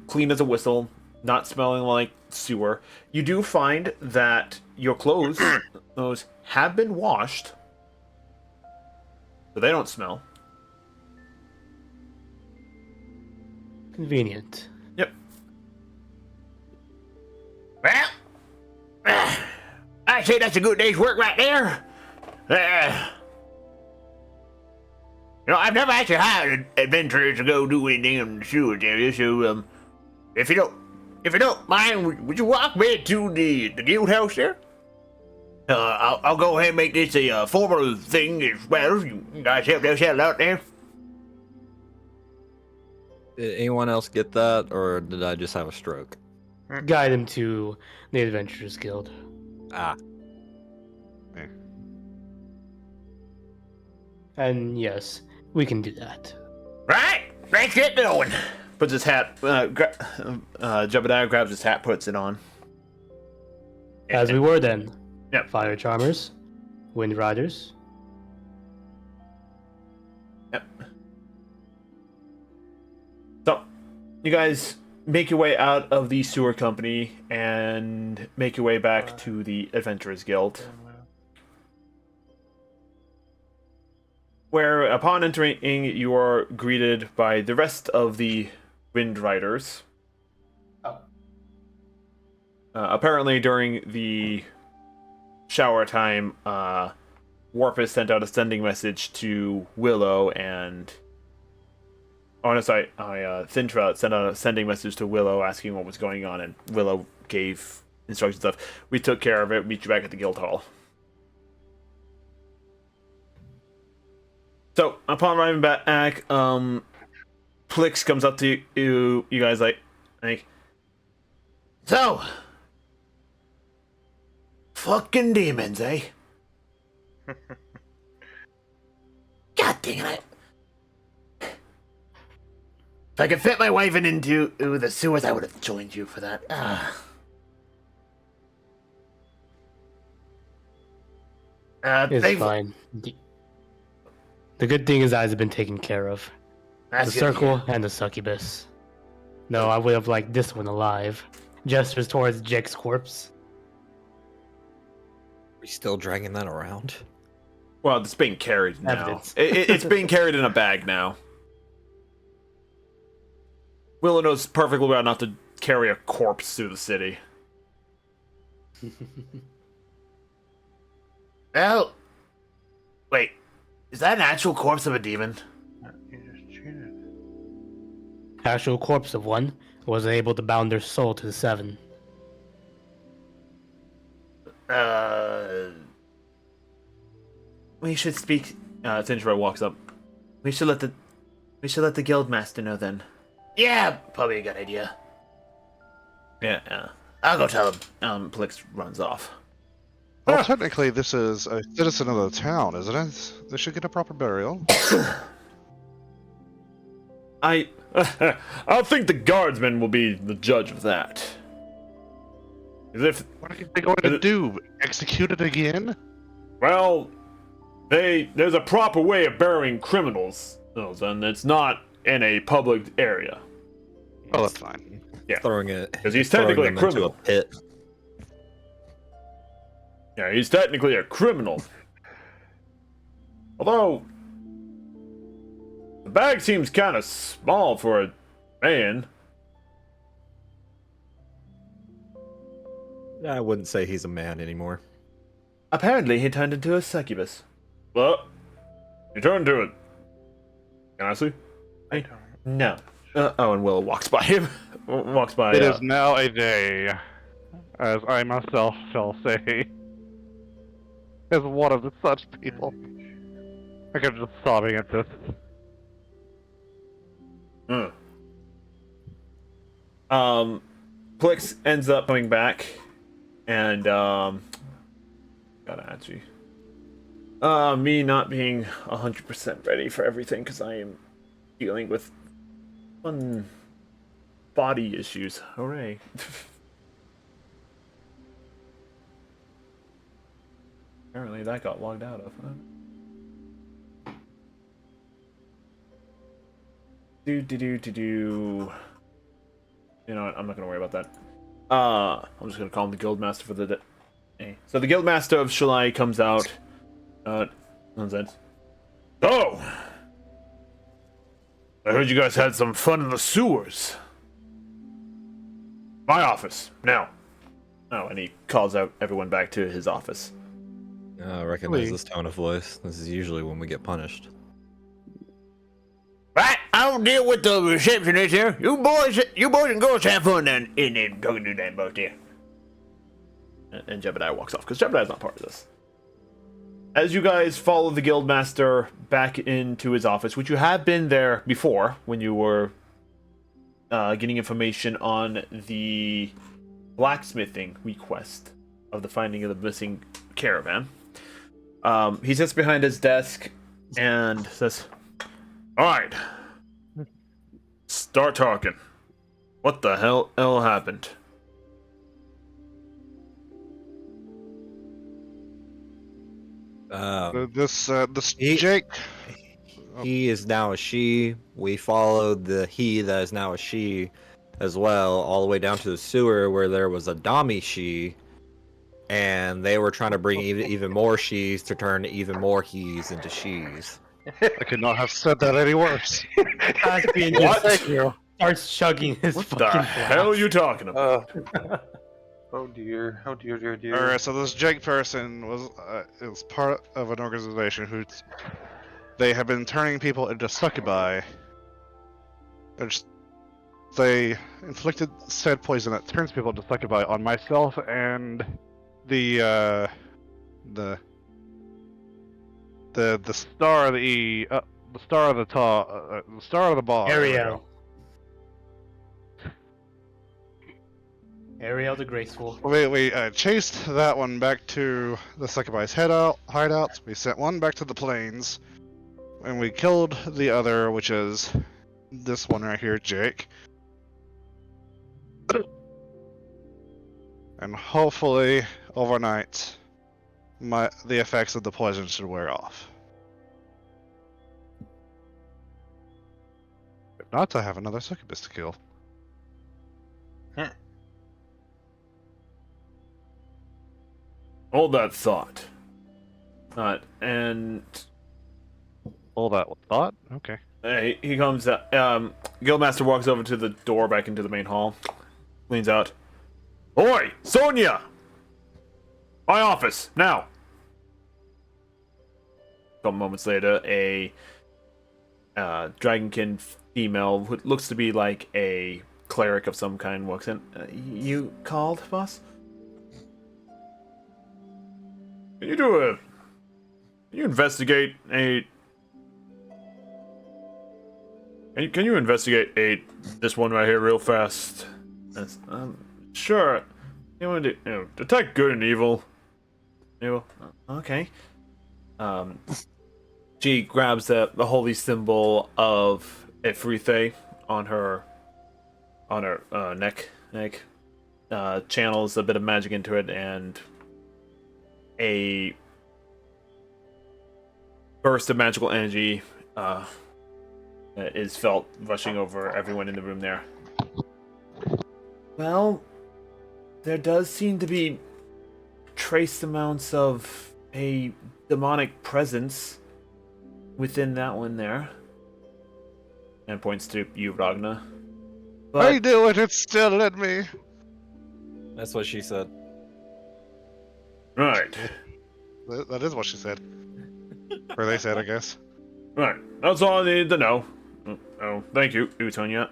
A: clean as a whistle, not smelling like sewer. You do find that your clothes those have been washed, so they don't smell.
E: Convenient.
A: Yep. Well, I say that's a good day's work right there. I've never actually hired adventurers to go do anything in the sewage area, so if you don't mind, would you walk me to the guild house there? I'll go ahead and make this a formal thing as well. You guys help yourself out there.
B: Did anyone else get that, or did I just have a stroke?
E: Guide him to the Adventurers Guild.
B: Ah,
E: And yes, we can do that.
A: Right, let's get going. Puts his hat. Jebediah grabs his hat, puts it on.
E: As we were then.
A: Yep.
E: Fire Charmers, Wind Riders.
A: Yep. So, you guys make your way out of the sewer company and make your way back to the Adventurers Guild, where upon entering you are greeted by the rest of the Wind Riders. Apparently during the shower time, Warpus sent out a sending message to Willow and... Oh, no, sorry. Thintra sent out a sending message to Willow asking what was going on, and Willow gave instructions of, we took care of it, meet you back at the guild hall. So, upon arriving back, Plix comes up to you guys like, so, fucking demons, eh? God dang it. If I could fit my wife into the sewers, I would have joined you for that.
E: It's fine. The good thing is eyes have been taken care of.
A: That's
E: The
A: good to
E: circle
A: hear.
E: and the succubus. No, I would have liked this one alive. Gestures towards Jake's corpse.
B: we still dragging that around?
A: Well, it's being carried now.
E: Evidence.
A: It's being carried in a bag now. Willow knows perfectly well not to carry a corpse through the city. Oh. Wait. Is that an actual corpse of a demon?
D: You just cheated.
E: Actual corpse of one was able to bound their soul to the seven.
A: We should speak. Tinchra walks up. We should let the guild master know then. Yeah, probably a good idea. Yeah. I'll go tell him. Plix runs off.
C: Well, technically, this is a citizen of the town, isn't it? They should get a proper burial.
A: I think the guardsman will be the judge of that. As if,
C: What are they going to do? Execute it again?
A: well, there's a proper way of burying criminals, and it's not in a public area.
C: Oh, that's fine.
A: Yeah.
B: Throwing it.
A: Because he's
B: throwing
A: technically a
B: them into
A: criminal.
B: pit.
A: Yeah, he's technically a criminal. Although, the bag seems kind of small for a man.
B: I wouldn't say he's a man anymore.
A: Apparently, he turned into a succubus. What? He turned into it. Can I see?
D: I don't.
A: No. Oh, and Willow walks by him. walks by.
C: It is now a day, as I myself shall say, as one of the such people. I am just sobbing at this.
A: Plix ends up coming back, and gotta answer you. Me not being 100% ready for everything because I am dealing with fun body issues. Hooray! Apparently that got logged out of. Do. You know what? I'm not gonna worry about that. I'm just gonna call him the Guildmaster for the day. So the Guildmaster of Shalai comes out. Nonsense. Oh! I heard you guys had some fun in the sewers. My office, now. Oh, and he calls out everyone back to his office.
B: I recognize this tone of voice. This is usually when we get punished.
A: Right, I'll deal with the receptionist here. You boys and girls have fun then in talking to that boat there. And Jebediah walks off, because Jebediah's not part of this. As you guys follow the Guildmaster back into his office, which you have been there before, when you were getting information on the blacksmithing request of the finding of the missing caravan. He sits behind his desk and says, "Alright, start talking. What the hell happened?"
C: This
B: He-
C: Jake.
B: He is now a she. We followed the he that is now a she as well, all the way down to the sewer where there was a Dami she, and they were trying to bring even more she's to turn even more he's into she's.
C: I could not have said that any worse.
E: Caspian
A: What?
E: just starts chugging his
A: What the
E: fucking
A: hell are you talking about?
D: Oh dear. Oh dear, dear, dear.
C: Alright, so this Jake person is part of an organization who they have been turning people into succubi. They inflicted said poison that turns people into succubi on myself and the star of the star of the star of the bar.
E: Ariel the Graceful.
C: We chased that one back to the succubi's hideouts. We sent one back to the plains, and we killed the other, which is this one right here, Jake. And hopefully, overnight, the effects of the poison should wear off. If not, I have another succubus to kill.
A: Hold that thought. And
C: All that thought? Okay.
A: he comes out. Guildmaster walks over to the door back into the main hall. Leans out. Oi, Sonia! My office, now! A couple moments later, a dragonkin female, who looks to be like a cleric of some kind, walks in. You called, boss? Can you investigate a... Can you investigate this one right here real fast? Yes, sure. You want to detect good and evil. Evil. Okay. She grabs the holy symbol of Efrithe on her neck. channels a bit of magic into it, and a burst of magical energy is felt rushing over everyone in the room there. Well, there does seem to be trace amounts of a demonic presence within that one there. And points to you, Ragna. But
C: I knew it, it's still in me.
B: That's what she said.
A: right.
C: That is what she said. Or they said, I guess.
A: Right. That's all I needed to know. Oh, thank you, Utonya.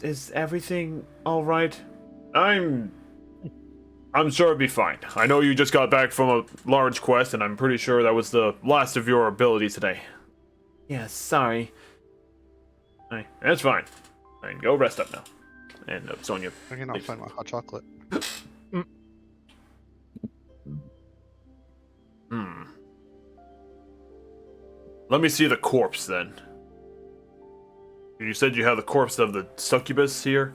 A: Is everything alright? I'm sure it'll be fine. I know you just got back from a large quest, and I'm pretty sure that was the last of your abilities today. Yeah, sorry. Hey, that's fine. Fine, go rest up now. And Sonya.
C: I cannot find my hot chocolate.
A: Let me see the corpse then. You said you have the corpse of the succubus here?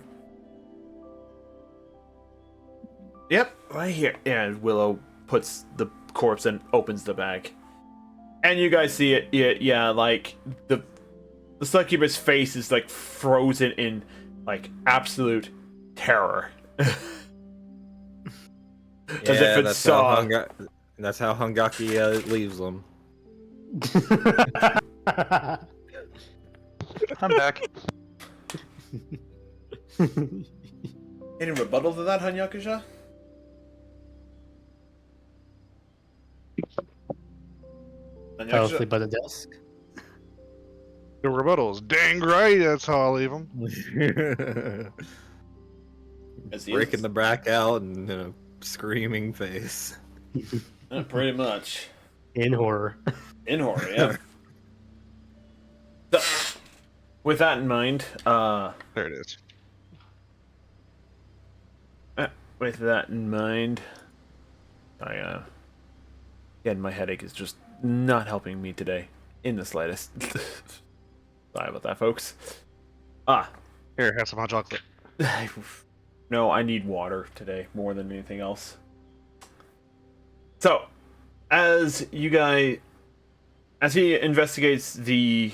A: Yep, right here. And Willow puts the corpse and opens the bag. And you guys see it, yeah, like the succubus face is like frozen in like absolute terror. As if it saw.
B: That's how Hungaki leaves them.
D: I'm back.
A: Any rebuttal to that, Hanyakusha?
E: Fell asleep by the desk.
C: The rebuttals. Dang right, that's how I'll leave them.
B: Breaking the brack out and a screaming face.
A: Pretty much.
E: In horror.
A: In horror, yeah. So, with that in mind,
C: There it is.
A: with that in mind, again, my headache is just not helping me today in the slightest. Sorry about that, folks.
C: Here, have some hot chocolate.
A: No, I need water today more than anything else. So, as he investigates the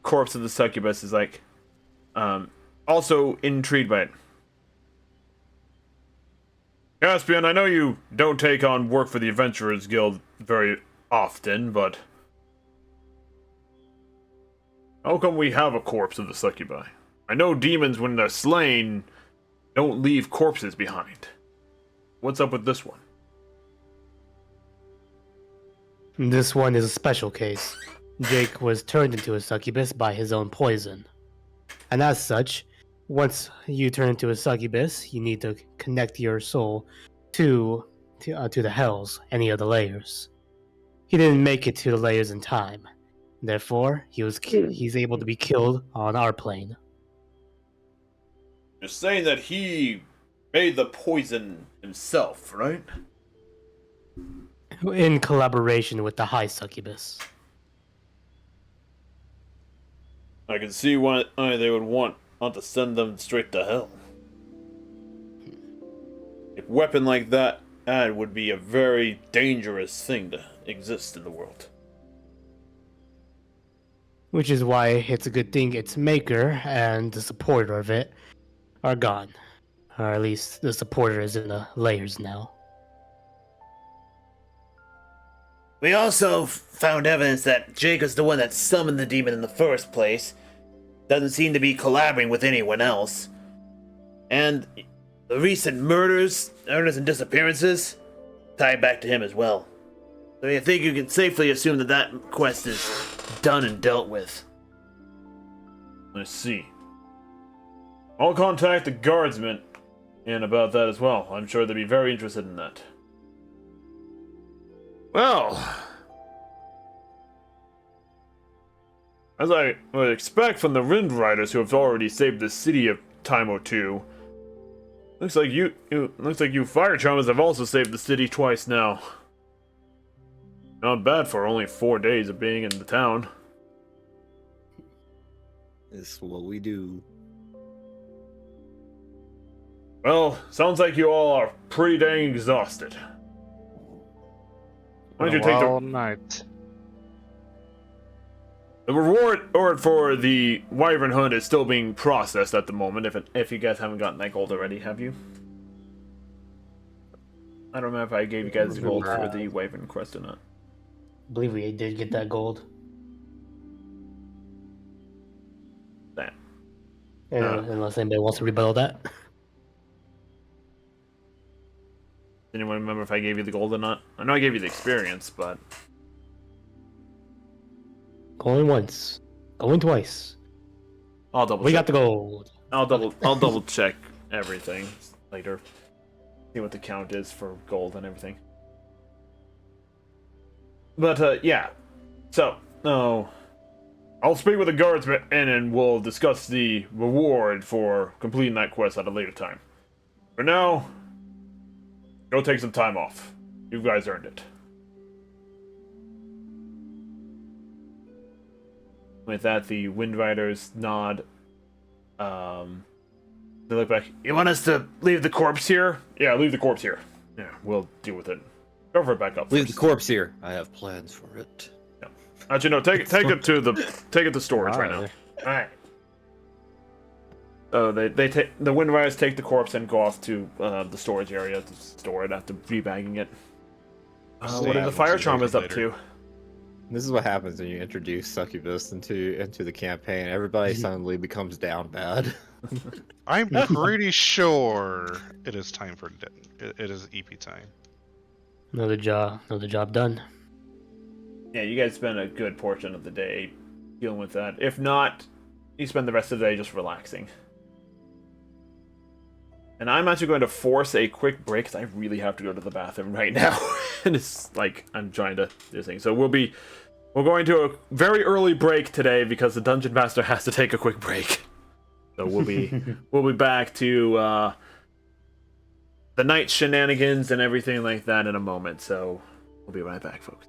A: corpse of the succubus, is like, also intrigued by it. Caspian, I know you don't take on work for the Adventurers Guild very often, but how come we have a corpse of the succubi? I know demons, when they're slain, don't leave corpses behind. What's up with this one?
E: This one is a special case. Jake was turned into a succubus by his own poison. And as such, once you turn into a succubus, you need to connect your soul to the hells, any of the layers. He didn't make it to the layers in time. Therefore, he's able to be killed on our plane.
A: You're saying that he made the poison himself, right?
E: In collaboration with the High Succubus.
A: I can see why they would want to send them straight to hell. A weapon like that would be a very dangerous thing to exist in the world.
E: Which is why it's a good thing its maker and the supporter of it are gone. Or at least the supporter is in the layers now.
G: We also found evidence that Jake is the one that summoned the demon in the first place. Doesn't seem to be collaborating with anyone else. And the recent murders and disappearances tie back to him as well. So I think you can safely assume that that quest is done and dealt with.
A: Let's see. I'll contact the guardsmen and about that as well. I'm sure they'd be very interested in that. Well, as I would expect from the Wind Riders who have already saved the city a time or two, looks like you fire charmers have also saved the city twice now. Not bad for only 4 days of being in the town.
B: It's what we do.
A: Well, sounds like you all are pretty dang exhausted. Why don't you take
C: Wild night.
A: the reward for the wyvern hunt is still being processed at the moment. If you guys haven't gotten that gold already, have you? I don't remember if I gave you guys the gold for the wyvern quest or not.
E: I believe we did get that gold.
A: That.
E: Unless anybody wants to rebuttal that.
A: Anyone remember if I gave you the gold or not? I know I gave you the experience, but
E: Going once. Going twice.
A: I'll double.
E: We
A: check.
E: got the gold.
A: I'll double check everything later. See what the count is for gold and everything. But yeah. So I'll speak with the guardsmen and we'll discuss the reward for completing that quest at a later time. For now, go take some time off. You guys earned it. With that, the Wind Riders nod. They look back. You want us to leave the corpse here? Yeah, leave the corpse here. Yeah, we'll deal with it. Cover it back up.
B: Leave
A: first.
B: the corpse here. I have plans for it.
A: Yeah. Actually, no. Take it to storage right now. All right. So they take the Wind Riders take the corpse and go off to the storage area to store it after rebagging it. What are the fire charmers up to?
B: This is what happens when you introduce Succubus into the campaign. Everybody suddenly becomes down bad.
C: I'm pretty sure it is time for it is EP time.
E: Another job done.
A: Yeah, you guys spend a good portion of the day dealing with that. If not, you spend the rest of the day just relaxing. And I'm actually going to force a quick break because I really have to go to the bathroom right now. And it's like I'm trying to do things. So we're going to a very early break today because the Dungeon Master has to take a quick break. So we'll be back to the night shenanigans and everything like that in a moment. So we'll be right back, folks.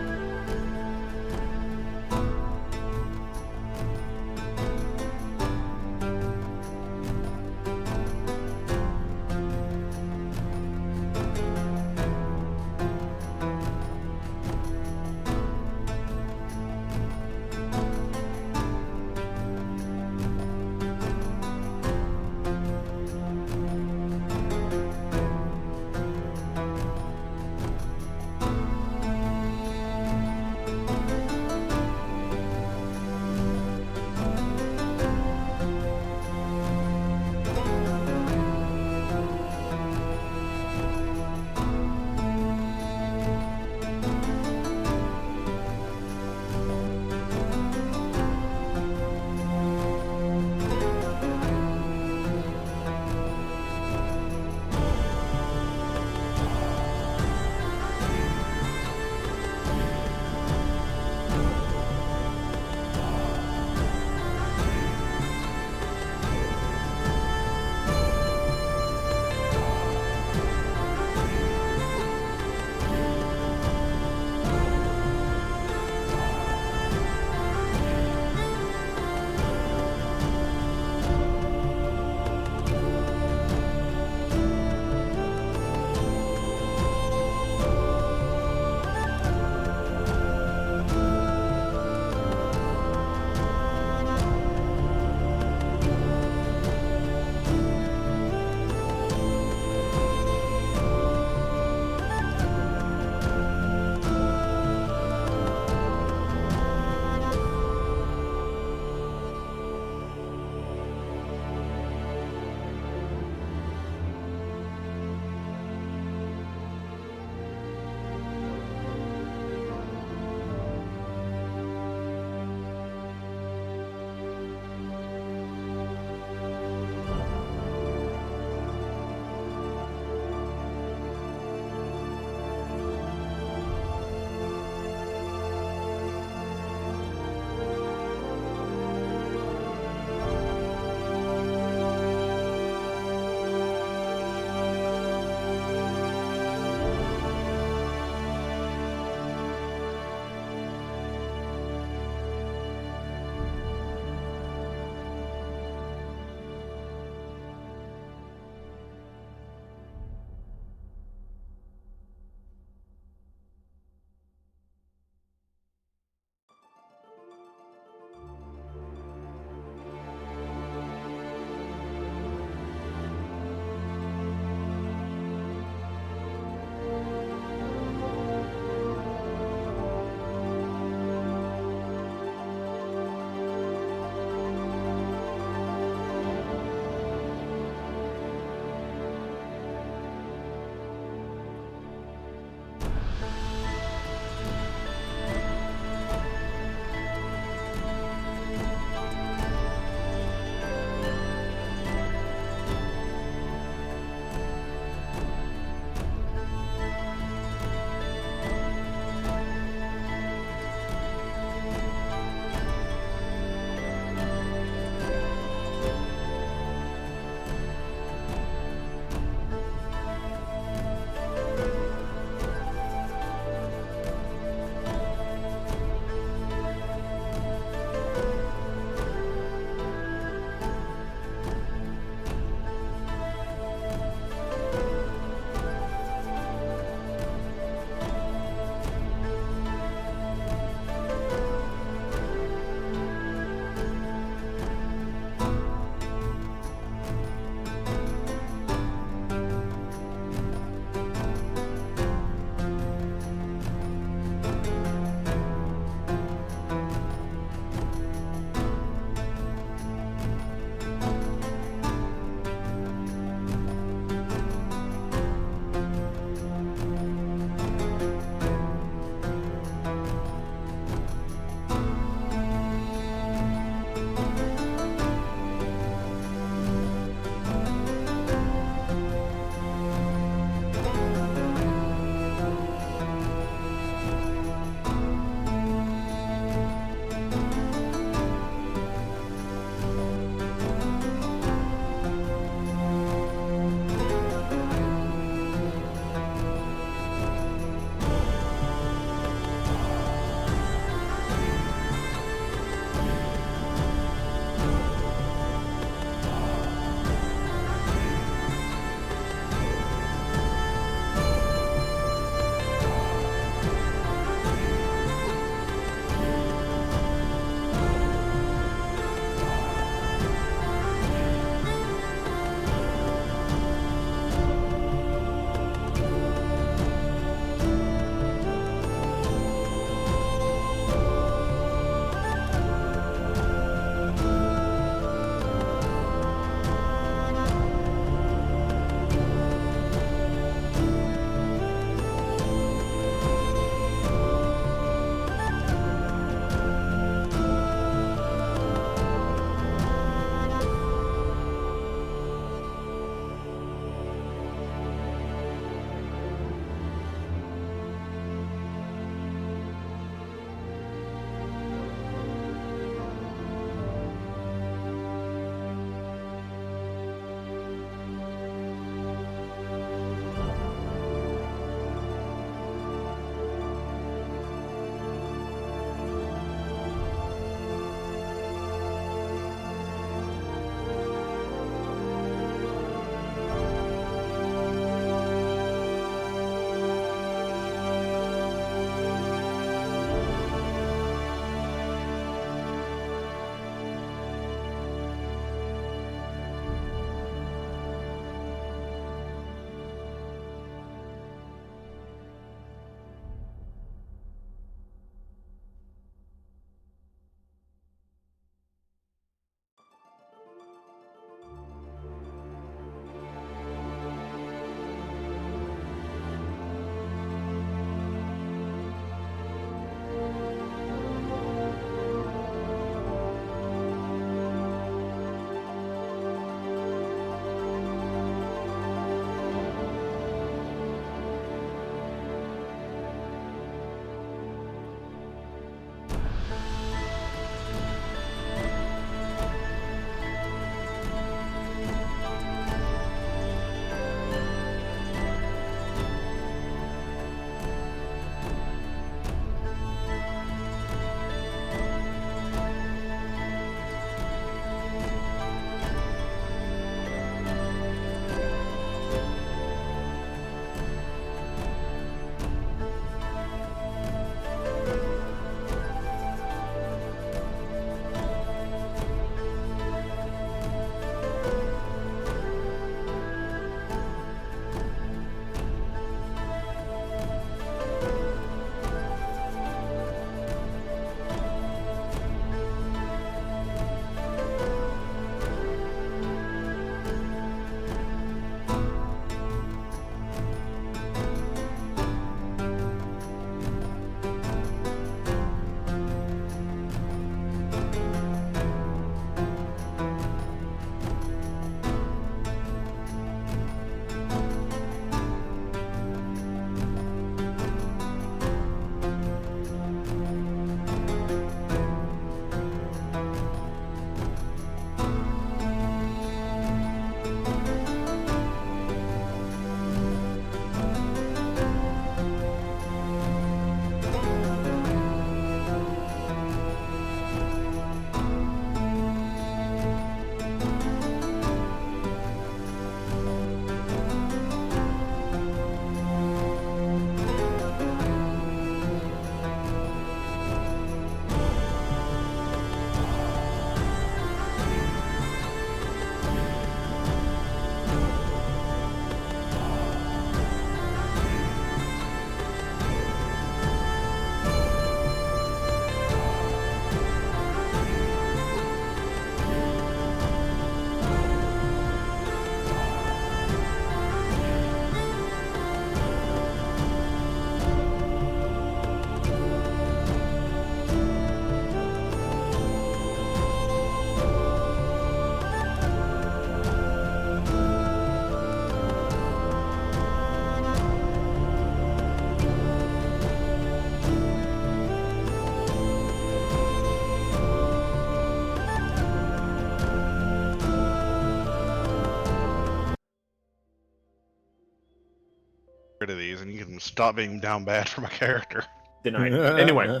C: rid of these, and you can stop being down bad for my character.
A: Denied. Anyway,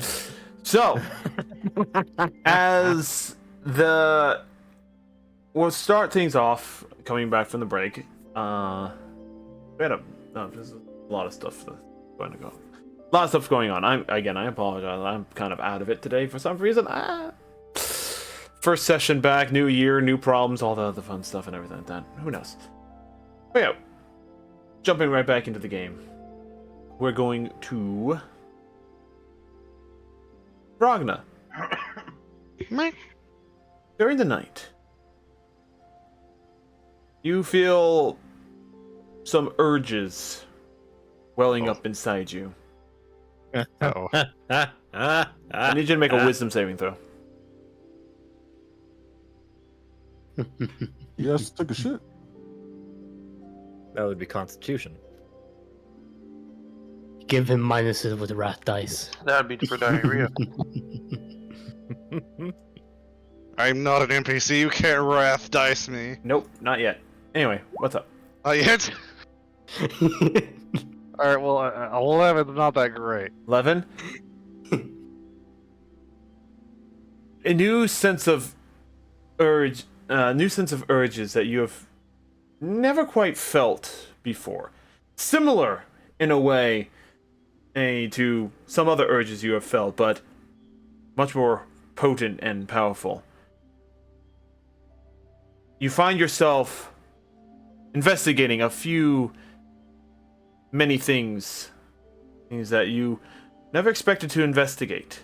A: so as we'll start things off coming back from the break. There's a lot of stuff that's going to go. A lot of stuff going on. I apologize. I'm kind of out of it today for some reason. First session back, new year, new problems, all the other fun stuff and everything like that. Who knows? But yeah, jumping right back into the game. We're going to Ragna. During the night, you feel some urges welling up inside you.
C: Oh,
A: I need you to make a wisdom saving throw.
F: Yes, took a shit.
B: That would be Constitution.
E: Give him minuses with wrath dice.
D: That would be for diarrhea.
C: I'm not an NPC. You can't wrath dice me.
A: Nope, not yet. Anyway, what's up?
C: Not yet. All right. Well, 11's not that great.
A: 11? A new sense of urges that you have never quite felt before. Similar, in a way, to some other urges you have felt, but much more potent and powerful. You find yourself investigating many things that you never expected to investigate.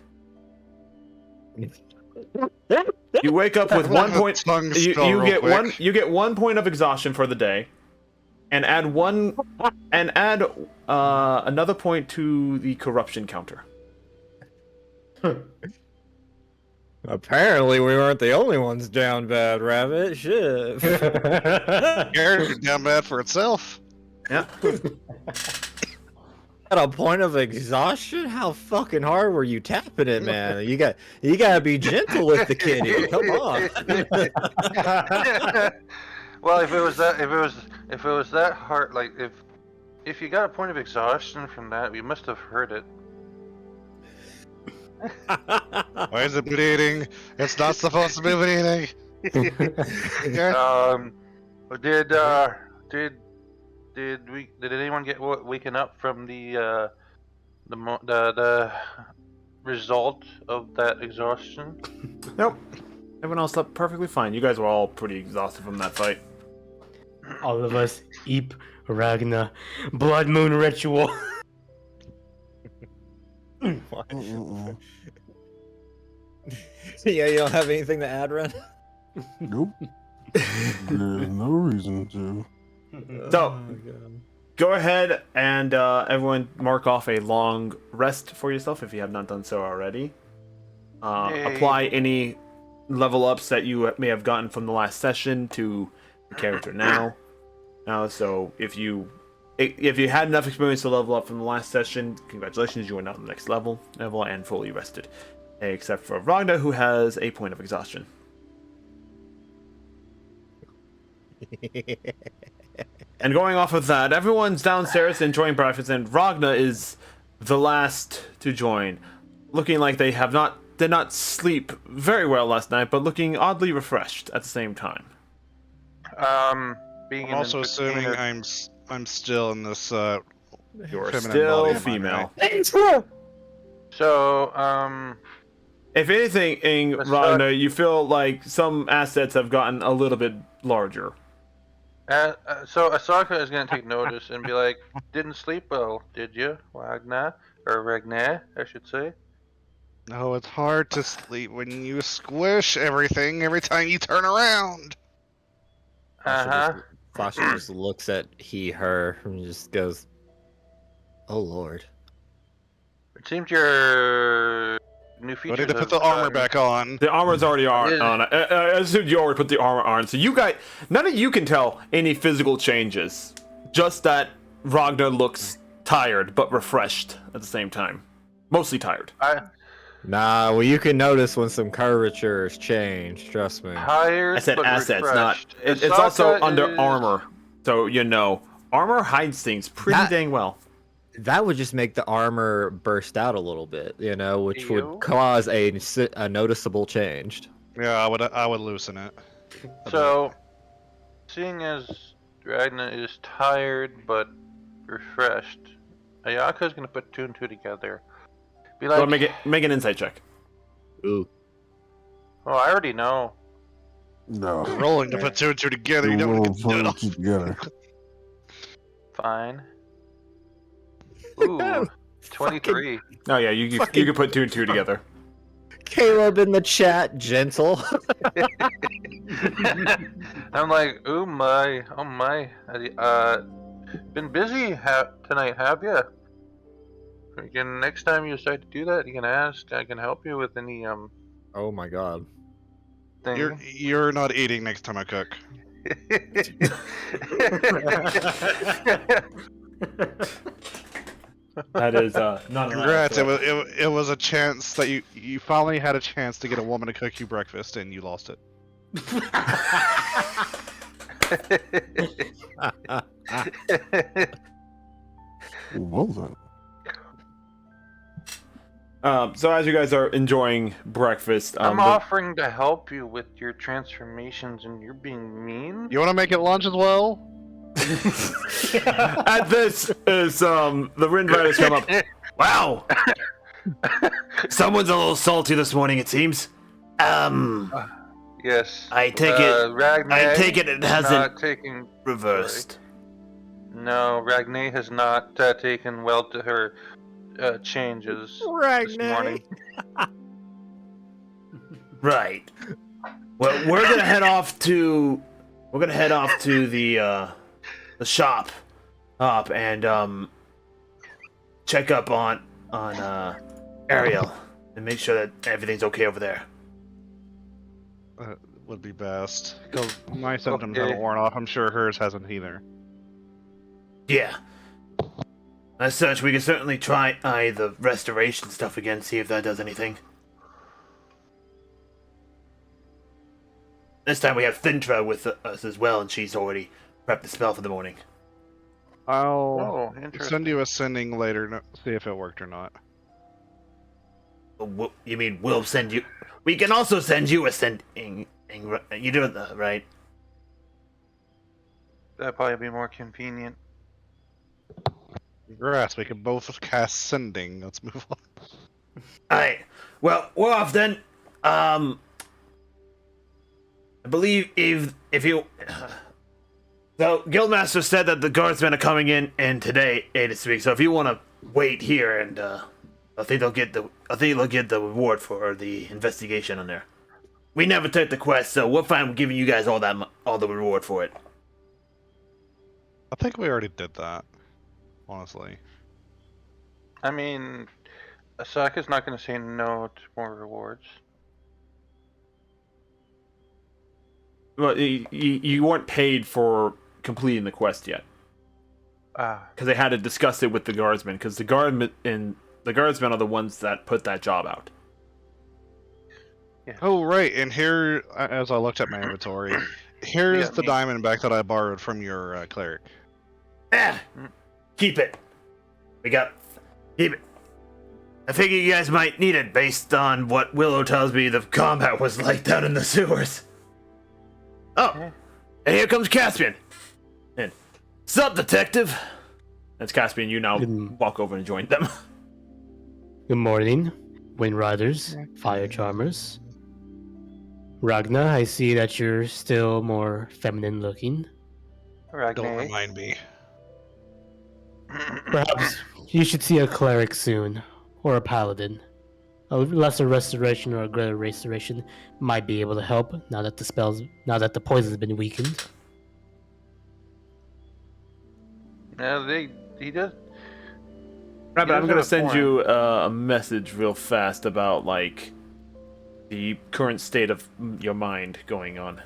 A: You wake up with 1 point. You get 1 point of exhaustion for the day, and add another point to the corruption counter.
B: Apparently, we weren't the only ones down bad, Rabbit. Shit.
C: Character's down bad for itself.
A: Yeah.
B: At a point of exhaustion? How fucking hard were you tapping it, man? You gotta be gentle with the kitty. Come on.
D: Well, if it was that hard, like if you got a point of exhaustion from that, we must have heard it.
C: Why is it bleeding? It's not supposed to be bleeding.
D: Did anyone get waken up from the result of that exhaustion?
A: Nope. Everyone else slept perfectly fine. You guys were all pretty exhausted from that fight.
E: All of us, Eep, Ragna, Blood Moon Ritual.
B: Yeah, you don't have anything to add, Ren?
F: Nope. There's no reason to.
A: So, go ahead and everyone mark off a long rest for yourself if you have not done so already. Apply any level ups that you may have gotten from the last session to your character now. So if you had enough experience to level up from the last session, congratulations, you are now on the next level and fully rested. Except for Ragna, who has a point of exhaustion. And going off of that, everyone's downstairs enjoying breakfast, and Ragna is the last to join, looking like they did not sleep very well last night, but looking oddly refreshed at the same time.
C: I'm also assuming I'm still in this.
A: You're
C: feminine
A: still
C: body of mine,
A: female.
C: right?
D: So,
A: If anything, Ragna, you feel like some assets have gotten a little bit larger.
D: so Asaka is gonna take notice and be like, "Didn't sleep well, did you, Ragna? Or Ragna, I should say."
C: No, it's hard to sleep when you squish everything every time you turn around.
B: Fasha just looks at her, and just goes, "Oh Lord."
D: It seems your new features.
C: I need to put the armor back on.
A: The armor's already on. I assumed you already put the armor on. So you guys, none of you can tell any physical changes. Just that Ragna looks tired, but refreshed at the same time. Mostly tired.
B: Nah, well, you can notice when some curvatures change. Trust me.
D: Tired.
A: I said
D: but
A: assets,
D: refreshed.
A: not. It's
D: Asaka
A: also under
D: is-
A: armor, so you know armor hides things pretty
B: That-
A: dang well.
B: That would just make the armor burst out a little bit, which
D: Ew.
B: would cause a noticeable change.
C: Yeah, I would loosen it.
D: So, seeing as Ragna is tired but refreshed, Ayaka's gonna put two and two together. Be
A: Go
D: like,
A: ahead, make an insight check.
B: Ooh.
D: oh, I already know.
F: No.
C: rolling to put two and two together. You
F: You
C: don't
F: roll
C: get to do it all.
F: two together.
D: Fine. Ooh, 23.
A: Oh yeah, you can put two and two together.
B: Caleb in the chat, gentle.
D: I'm like, oh my. Been busy tonight, have you? Again, next time you decide to do that, you can ask. I can help you with any
B: Oh my god.
D: thing.
C: You're not eating next time I cook.
A: That is not an
C: Congrats!
A: honest
C: It was a chance that you finally had a chance to get a woman to cook you breakfast, and you lost it.
F: Well then.
A: So as you guys are enjoying breakfast,
D: I'm offering to help you with your transformations, and you're being mean.
C: You want to make it lunch as well?
A: at this is the Wind Riders come up. Wow, someone's a little salty this morning. It seems.
D: Yes.
G: I take it.
D: Ragnay
G: I take it hasn't
D: not taken.
G: reversed.
D: No, Ragnay has not taken well to her changes this morning.
G: Right. Well, we're gonna head off to the shop and check up on Ariel and make sure that everything's okay over there.
C: Would be best. Because my symptoms
D: Okay.
C: haven't worn off. I'm sure hers hasn't either.
G: Yeah. As such, we can certainly try the restoration stuff again, see if that does anything. This time we have Thintra with us as well, and she's already prepped the spell for the morning.
C: I'll
D: Oh, interesting.
C: send you a sending later to see if it worked or not.
G: You mean we'll send you? We can also send you a sending. You do that, right?
D: That'd probably be more convenient.
C: Congrats, we can both cast sending. Let's move on.
G: Alright. Well, we're off then. I believe if you. So, Guildmaster said that the guardsmen are coming in today, this week. So if you want to wait here, and I think they'll get the reward for the investigation on there. We never took the quest, so we're fine with giving you guys all the reward for it.
C: I think we already did that. Honestly.
D: I mean, Asaka's not going to say no to more rewards.
A: Well, you weren't paid for completing the quest yet
D: Ah,
A: because they had to discuss it with the guardsmen because the guardsmen are the ones that put that job out.
C: Oh, right. And here, as I looked at my inventory, here's
D: Yeah,
C: the
D: me.
C: diamondback that I borrowed from your cleric.
G: Keep it. Keep it. I figure you guys might need it based on what Willow tells me the combat was like down in the sewers. Oh, and here comes Caspian. And, sup, detective?
A: That's Caspian. You now
E: Good.
A: walk over and join them.
E: Good morning, Wind Riders, Fire Charmers. Ragna, I see that you're still more feminine looking.
C: Don't
D: Ragnay.
C: remind me.
E: Perhaps you should see a cleric soon, or a paladin. A lesser restoration or a greater restoration might be able to help now that the poison's been weakened.
D: Yeah, he does.
A: Right, but
D: He
A: I'm
D: does
A: gonna
D: have a
A: send
D: point.
A: you a message real fast about like the current state of your mind going on,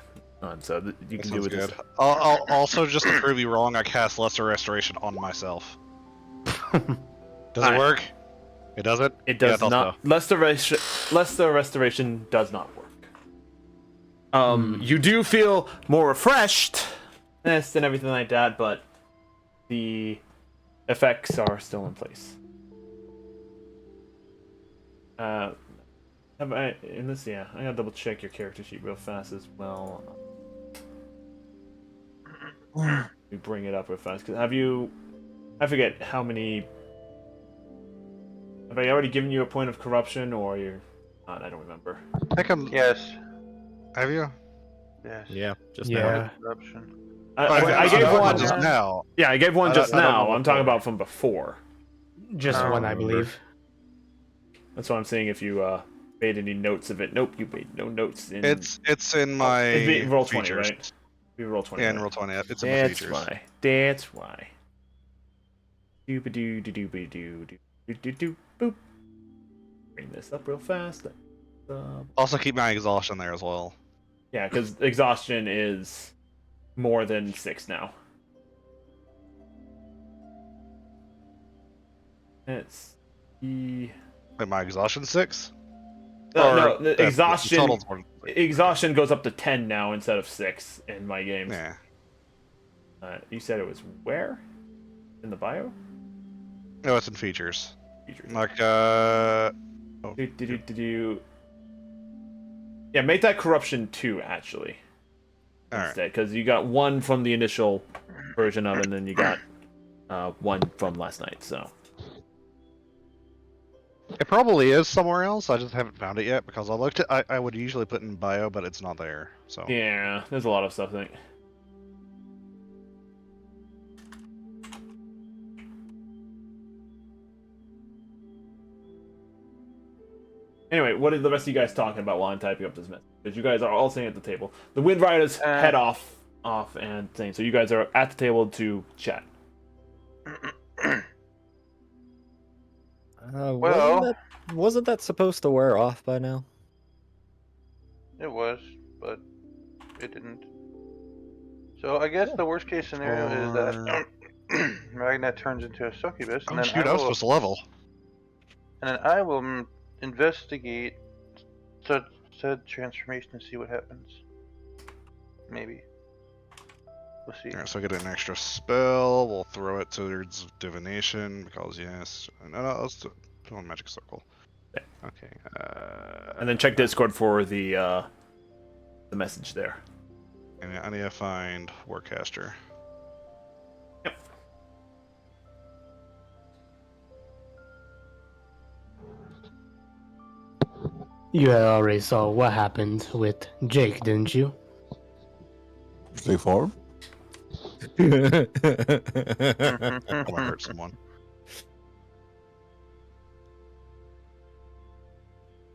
A: so that you
C: That
A: can do
C: sounds
A: with
C: good.
A: this.
C: I'll also, just to prove you wrong, I cast Lesser Restoration on myself. Does
A: Alright.
C: it work? It doesn't?
A: It does
C: Yeah, I thought
A: not. Lesser restoration does not work. You do feel more refreshed, and everything like that, but the effects are still in place. I gotta double check your character sheet real fast as well. We bring it up real fast. Cause I forget how many. Have I already given you a point of corruption, or you're not? I don't remember.
C: I think I'm.
D: Yes.
C: Have you?
D: Yes.
B: Yeah, just
E: Yeah.
D: Corruption.
A: I gave one
C: just now.
A: Yeah, I gave one
C: I
A: just
C: don't know
A: now. I'm talking
C: before.
A: about from before.
E: Just one, I
B: remember.
E: believe.
A: That's why I'm saying if you made any notes of it. Nope, you made no notes in.
C: It's in my
A: it'd be roll 20,
C: features.
A: right? We roll 20.
C: Yeah, in
A: right?
C: roll 20. It's in my
A: That's
C: features.
A: why. That's why. Doobadoo doo doo doo doo doo doo boop. Bring this up real fast.
C: Also keep my exhaustion there as well.
A: Yeah, because exhaustion is more than 6 now. It's
C: Wait, my exhaustion 6?
A: no,
C: Or
A: the
C: the
A: exhaustion.
C: total's more than 6.
A: Exhaustion goes up to 10 now instead of 6 in my games.
C: Yeah.
A: You said it was where? In the bio?
C: No, it's in features.
A: Features.
C: Like
A: Yeah, make that corruption 2 actually.
C: Alright.
A: Instead, because you got 1 from the initial version of it, and then you got 1 from last night. So
C: It probably is somewhere else. I just haven't found it yet because I looked at. I would usually put in bio, but it's not there. So
A: yeah, there's a lot of stuff. I think. Anyway, what are the rest of you guys talking about while I'm typing up this message? Because you guys are all sitting at the table. The Wind Riders head off and saying, so you guys are at the table to chat.
D: Well-
B: wasn't that supposed to wear off by now?
D: It was, but it didn't. So I guess the worst case scenario is that Ragnar turns into a succubus, and
C: oh
D: then
C: shoot, I
D: I
C: was
D: will,
C: supposed to level.
D: and then I will investigate said transformation and see what happens. Maybe. We'll see.
C: Alright, so I get an extra spell. We'll throw it towards divination because yes. No, let's do it on magic circle. Okay.
A: And then check Discord for the message there.
C: And I need to find Warcaster.
A: Yep.
E: You had already saw what happened with Jake, didn't you?
F: Stay farm.
C: I might hurt someone.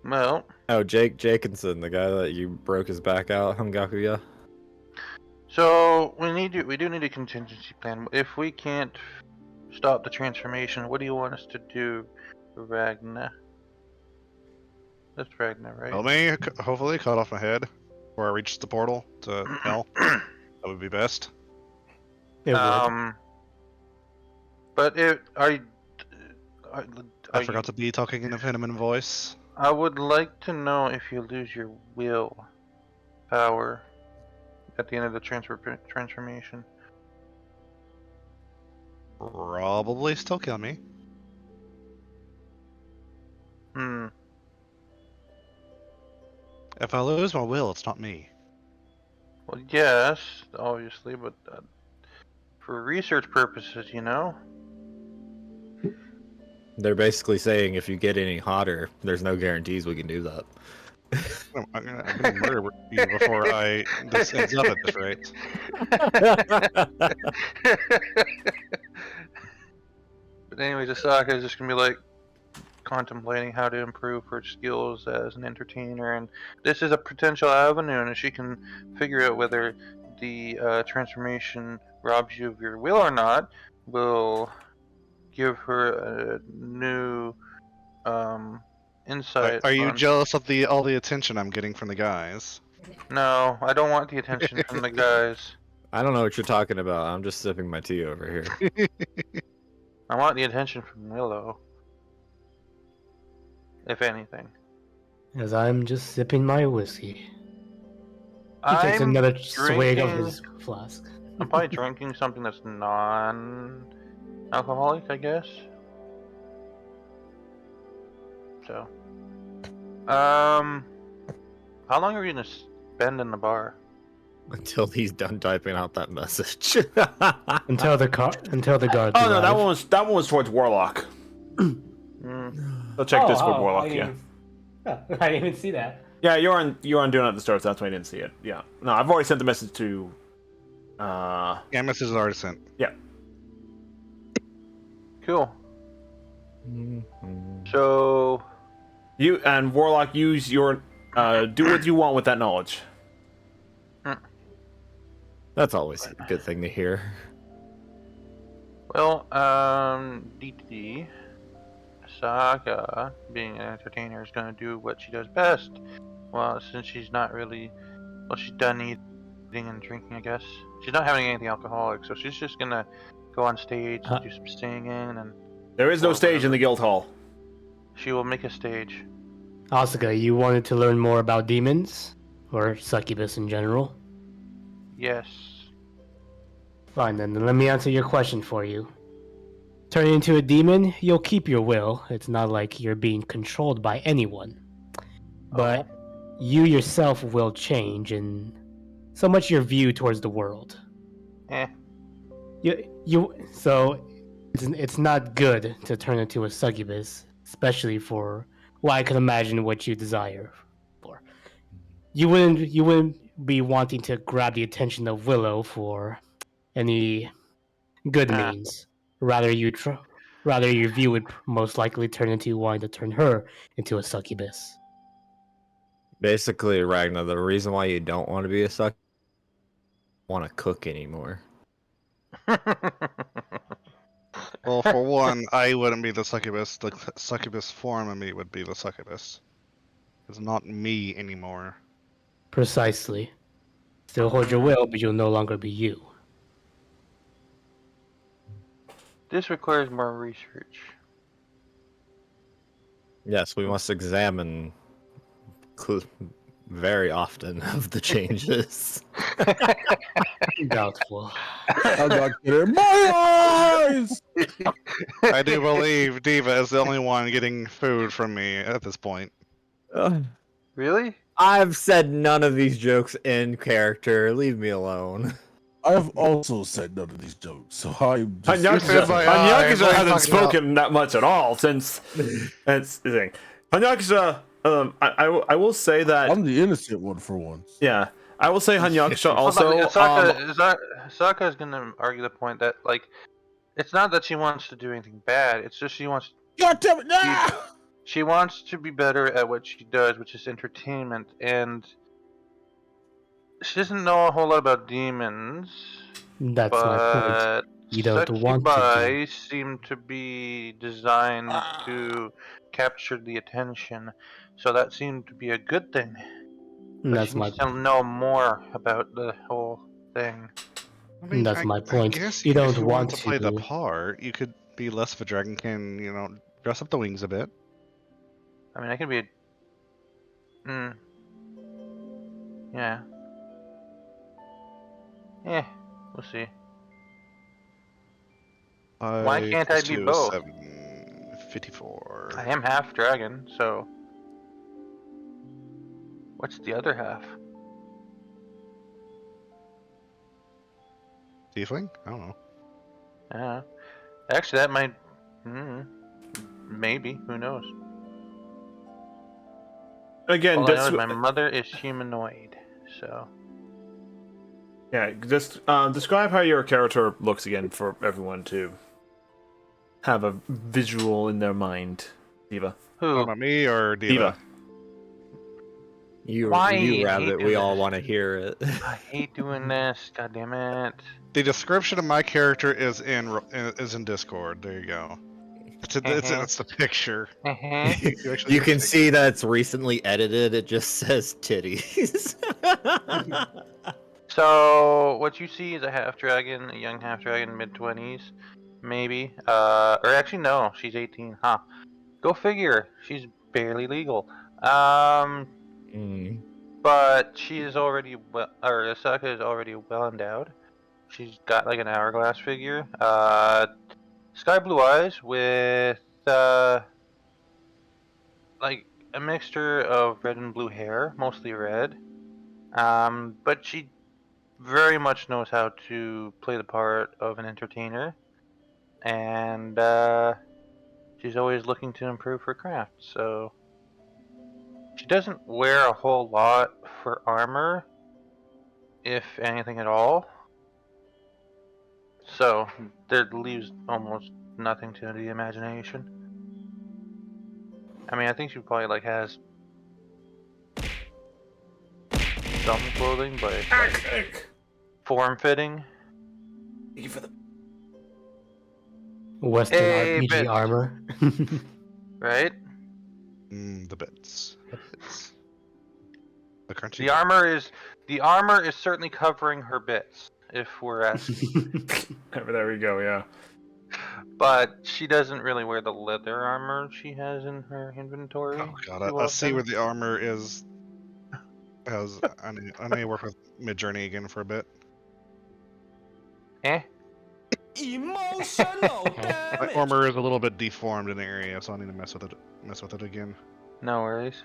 D: Well,
B: Oh, Jake Jenkinson, the guy that you broke his back out, Hungakuya.
D: so we do need a contingency plan. If we can't stop the transformation, what do you want us to do, Ragnar? That's Ragnar, right?
C: Help me, hopefully, cut off my head before I reach the portal to hell. That would be best.
E: It would.
D: But
C: I forgot to be talking in a feminine voice.
D: I would like to know if you lose your will power at the end of the transformation.
C: Probably still kill me.
D: Hmm.
C: If I lose my will, it's not me.
D: Well, yes, obviously, but for research purposes, you know.
B: They're basically saying if you get any hotter, there's no guarantees we can do that.
C: I'm gonna murder you before this ends up at this rate.
D: But anyways, Asaka is just gonna be like contemplating how to improve her skills as an entertainer, and this is a potential avenue, and if she can figure out whether the transformation robs you of your will or not, will give her a new insight.
C: Are you
D: on...
C: jealous of all the attention I'm getting from the guys?
D: No, I don't want the attention from the guys.
B: I don't know what you're talking about. I'm just sipping my tea over here.
D: I want the attention from Willow. If anything.
E: As I'm just sipping my whiskey. He takes
D: I'm
E: another swig of
D: drinking-
E: his flask.
D: I'm probably drinking something that's non-alcoholic, I guess. So, how long are you gonna spend in the bar?
B: Until he's done typing out that message.
E: Until the guards
A: Oh no,
E: arrive.
A: that one was towards Warlock.
D: Mm.
A: So check Discord
E: I
A: Warlock.
E: didn't
A: Yeah.
E: even- I didn't even see that.
A: Yeah, you're on Do Not Disturb, so that's why I didn't see it. Yeah. No, I've already sent the message to.
C: Yeah, message is already sent.
A: Yeah.
D: Cool. So,
A: You and Warlock use your do what you want with that knowledge.
B: That's always a good thing to hear.
D: well, DTD, Saga, being an entertainer, is gonna do what she does best. Well, since she's not really, well, she's done eating and drinking, I guess. She's not having anything alcoholic, so she's just gonna go on stage and do some singing, and
A: There is no
D: Or
A: stage in
D: whatever.
A: the guild hall.
D: she will make a stage.
E: Asuka, you wanted to learn more about demons? Or succubus in general?
D: Yes.
E: Fine then, let me answer your question for you. Turning into a demon, you'll keep your will. It's not like you're being controlled by anyone. But you yourself will change in so much your view towards the world.
D: Eh.
E: So it's not good to turn into a succubus, especially for I can imagine what you desire for. You wouldn't be wanting to grab the attention of Willow for any good
D: Ah.
E: means. Rather you view would most likely turn into wanting to turn her into a succubus.
B: Basically, Ragnar, the reason why you don't want to be a suck want to cook anymore.
C: Well, for one, I wouldn't be the succubus. The succubus form of me would be the succubus. It's not me anymore.
E: Precisely. Still hold your will, but you'll no longer be you.
D: This requires more research.
B: Yes, we must examine very often of the changes.
E: Doubtful.
F: I'm not kidding. My eyes!
C: I do believe Diva is the only one getting food from me at this point.
D: Really?
B: I've said none of these jokes in character. Leave me alone.
F: I've also said none of these jokes, so I'm just.
C: said my eyes,
A: Hanyakuza
C: what are you
A: hasn't
C: talking about?
A: spoken that much at all since. That's the thing. Hanyakuza, I will say that.
F: I'm the innocent one for once.
A: Yeah, I will say Hanyakuza also.
D: Saka is gonna argue the point that like, it's not that she wants to do anything bad. It's just she wants
F: God damn it! No!
D: she wants to be better at what she does, which is entertainment, and she doesn't know a whole lot about demons.
E: That's my point.
D: But
E: You don't want to
D: succubi seem to be designed to capture the attention, so that seemed to be a good thing. But
E: That's
D: she
E: my
D: needs to know more about the whole thing.
C: I mean,
E: That's my point.
C: I guess
E: You don't
C: if you
E: want
C: to play the
E: to.
C: part, you could be less of a dragonkin, dress up the wings a bit.
D: I mean, I could be yeah. We'll see. Why can't I be both?
C: 54.
D: I am half dragon, so what's the other half?
C: Tiefling? I don't know.
D: Actually, that might. Maybe. Who knows?
A: Again,
D: All I know is my mother is humanoid, so.
A: yeah, just describe how your character looks again for everyone to have a visual in their mind, Diva.
D: Who?
C: Talking about me or Diva?
B: You
D: Why?
B: rabbit,
D: Hate
B: we all
D: this.
B: want to hear it.
D: I hate doing this. God damn it.
C: The description of my character is in Discord. There you go. It's the picture.
B: You can see that it's recently edited. It just says titties.
D: So what you see is a half dragon, a young half dragon, mid-20s, maybe. Or actually no, she's 18. Huh? Go figure. She's barely legal. But she is already Asaka is already well endowed. She's got like an hourglass figure. Sky blue eyes with like a mixture of red and blue hair, mostly red. But she very much knows how to play the part of an entertainer, and she's always looking to improve her craft. So she doesn't wear a whole lot for armor, if anything at all. So that leaves almost nothing to the imagination. I mean, I think she probably like has some clothing, but it's like form-fitting.
A: Thank you for the.
E: Western
D: Hey,
E: RPG
D: bitch.
E: armor.
D: Right?
C: The bits. The crunchy.
D: The armor is certainly covering her bits, if we're asking.
A: There we go. Yeah.
D: But she doesn't really wear the leather armor she has in her inventory.
C: Oh god,
D: too
C: I see
D: often.
C: where the armor is. I need to work with Midjourney again for a bit.
D: Eh?
H: Emotional
C: My
H: damage.
C: armor is a little bit deformed in the area, so I need to mess with it again.
D: No worries.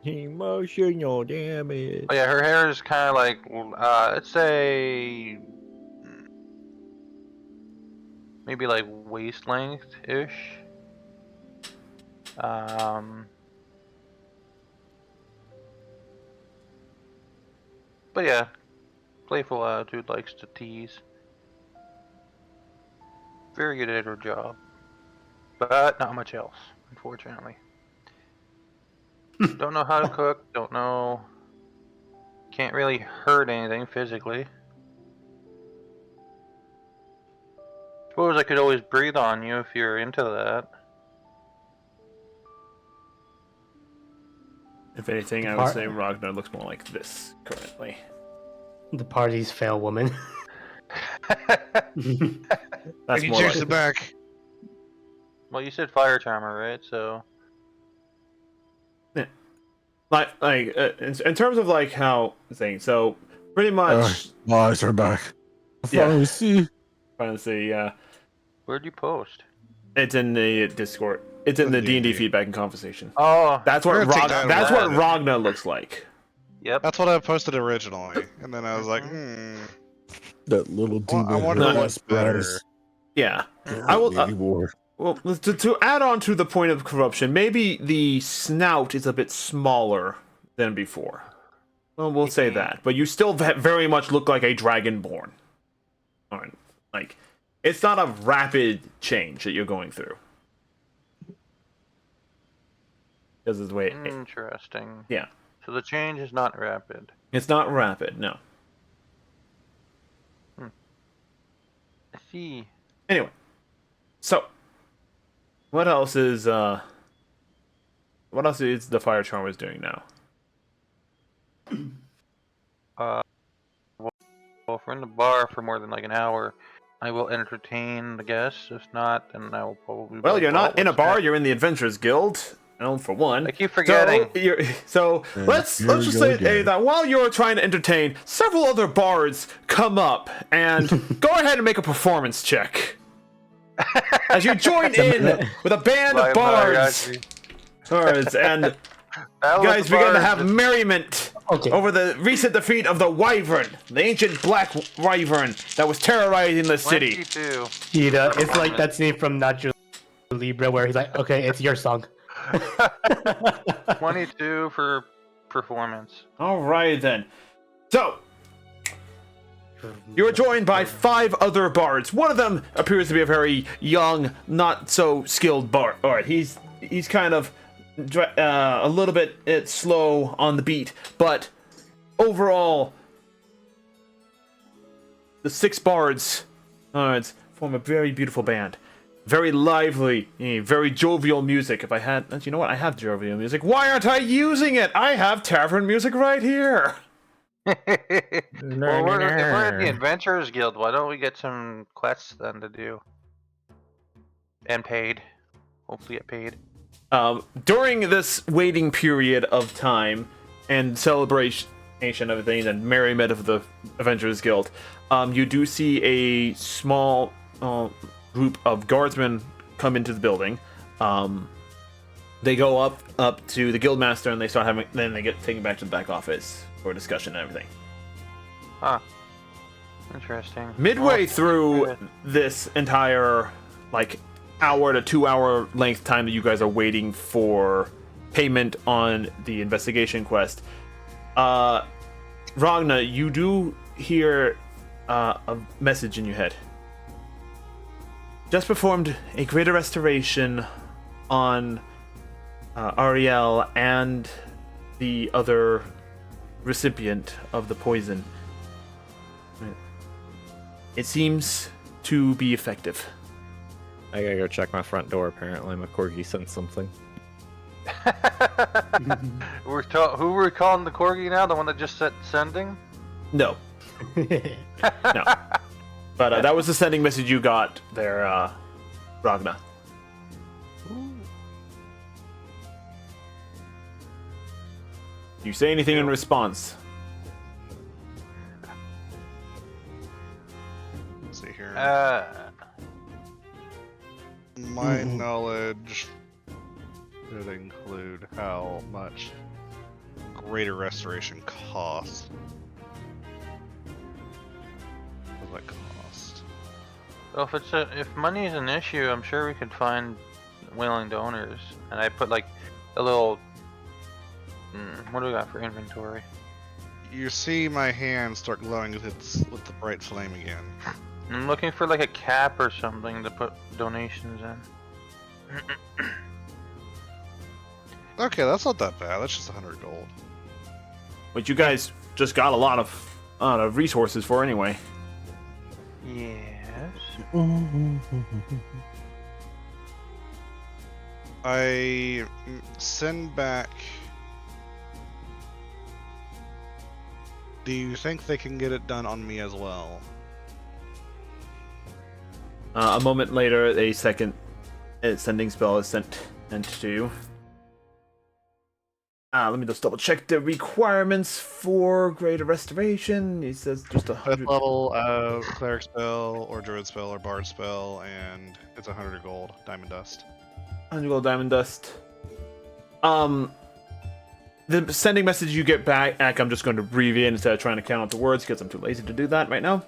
B: Emotional damage.
D: Oh yeah, her hair is kind of like, let's say, maybe like waist length ish. But yeah, playful attitude, likes to tease. Very good at her job, but not much else, unfortunately. Don't know how to cook. Don't know. Can't really hurt anything physically. Suppose I could always breathe on you if you're into that.
A: If anything, I would say Ragnar looks more like this currently.
E: The party's fail woman.
A: That's
C: You
A: more
C: changed
A: like
C: it back.
D: Well, you said fire charmer, right? So
A: in terms of like how thing. So pretty much
F: My eyes are back. I
A: Yeah.
F: finally see.
A: trying to see.
D: where'd you post?
A: It's in the Discord. It's in the D&D
C: D&D.
A: feedback and conversation.
D: Oh,
A: That's what
C: We're gonna take that
A: That's what
C: away.
A: Ragnar looks like.
D: yep.
C: That's what I posted originally, and then I was like,
F: That little
C: Well, I
F: demon.
C: wonder
F: her
C: what's
F: eyes.
A: Yeah.
F: Can't
A: I will.
F: hurt me anymore.
A: Well, to add on to the point of corruption, maybe the snout is a bit smaller than before. Well, we'll say that, but you still very much look like a dragonborn. Alright, like it's not a rapid change that you're going through. Because of the way
D: Interesting.
A: yeah,
D: So the change is not rapid.
A: it's not rapid. No.
D: I see.
A: Anyway, so what else is the fire charmers doing now?
D: Well, if we're in the bar for more than like an hour, I will entertain the guests. If not, then I will probably.
A: Well,
D: be
A: you're
D: like,
A: not in a
D: what's
A: bar.
D: next?
A: You're in the Adventurers Guild. For one.
D: I keep forgetting.
A: So
F: Yeah,
A: let's
F: here
A: just
F: we go
A: say
F: again.
A: that while you're trying to entertain, several other bards come up and go ahead and make a performance check. As you join in with a band of
D: Right,
A: bards, and
D: That was
A: guys
D: the
A: begin to
D: bar.
A: have merriment
E: Okay.
A: over the recent defeat of the Wyvern, the ancient black Wyvern that was terrorizing the city.
D: 22.
E: It's like that scene from Nacho Libre where he's like, okay, it's your song.
D: 22 for performance.
A: All right then. So you are joined by 5 other bards. One of them appears to be a very young, not so skilled bard. All right, he's kind of a little bit slow on the beat, but overall, the 6 bards form a very beautiful band. Very lively, very jovial music. If I had, you know what? I have jovial music. Why aren't I using it? I have tavern music right here.
D: Well, if we're at the Adventurers Guild, why don't we get some quests then to do? And paid. Hopefully get paid.
A: During this waiting period of time and celebration, Nation of things and merriment of the Adventurers Guild, you do see a small group of guardsmen come into the building. They go up to the guildmaster and they start having. Then they get taken back to the back office for discussion and everything.
D: Huh. Interesting.
A: Midway through this entire hour to 2 hour length time that you guys are waiting for payment on the investigation quest, Ragna, you do hear a message in your head. Just performed a greater restoration on Ariel and the other recipient of the poison. It seems to be effective.
B: I gotta go check my front door. Apparently, my corgi sent something.
D: Who are we calling the corgi now? The one that just said sending?
A: No. No. But that was the sending message you got there, Ragna. Do you say anything in response?
C: Let's see here. My knowledge would include how much greater restoration costs. What does that cost?
D: Well, if money is an issue, I'm sure we could find willing donors. And I put like a little. What do we got for inventory?
C: You see my hand start glowing with the bright flame again.
D: I'm looking for like a cap or something to put donations in.
C: Okay, that's not that bad. That's just 100 gold.
A: But you guys just got a lot of resources for anyway.
D: Yes.
C: I send back. Do you think they can get it done on me as well?
A: A moment later, a second sending spell is sent to you. Let me just double check the requirements for greater restoration. He says just 100.
C: Fifth level cleric spell or druid spell or bard spell, and it's 100 gold diamond dust.
A: 100 gold diamond dust. The sending message you get back, I'm just going to abbreviate instead of trying to count out the words because I'm too lazy to do that right now.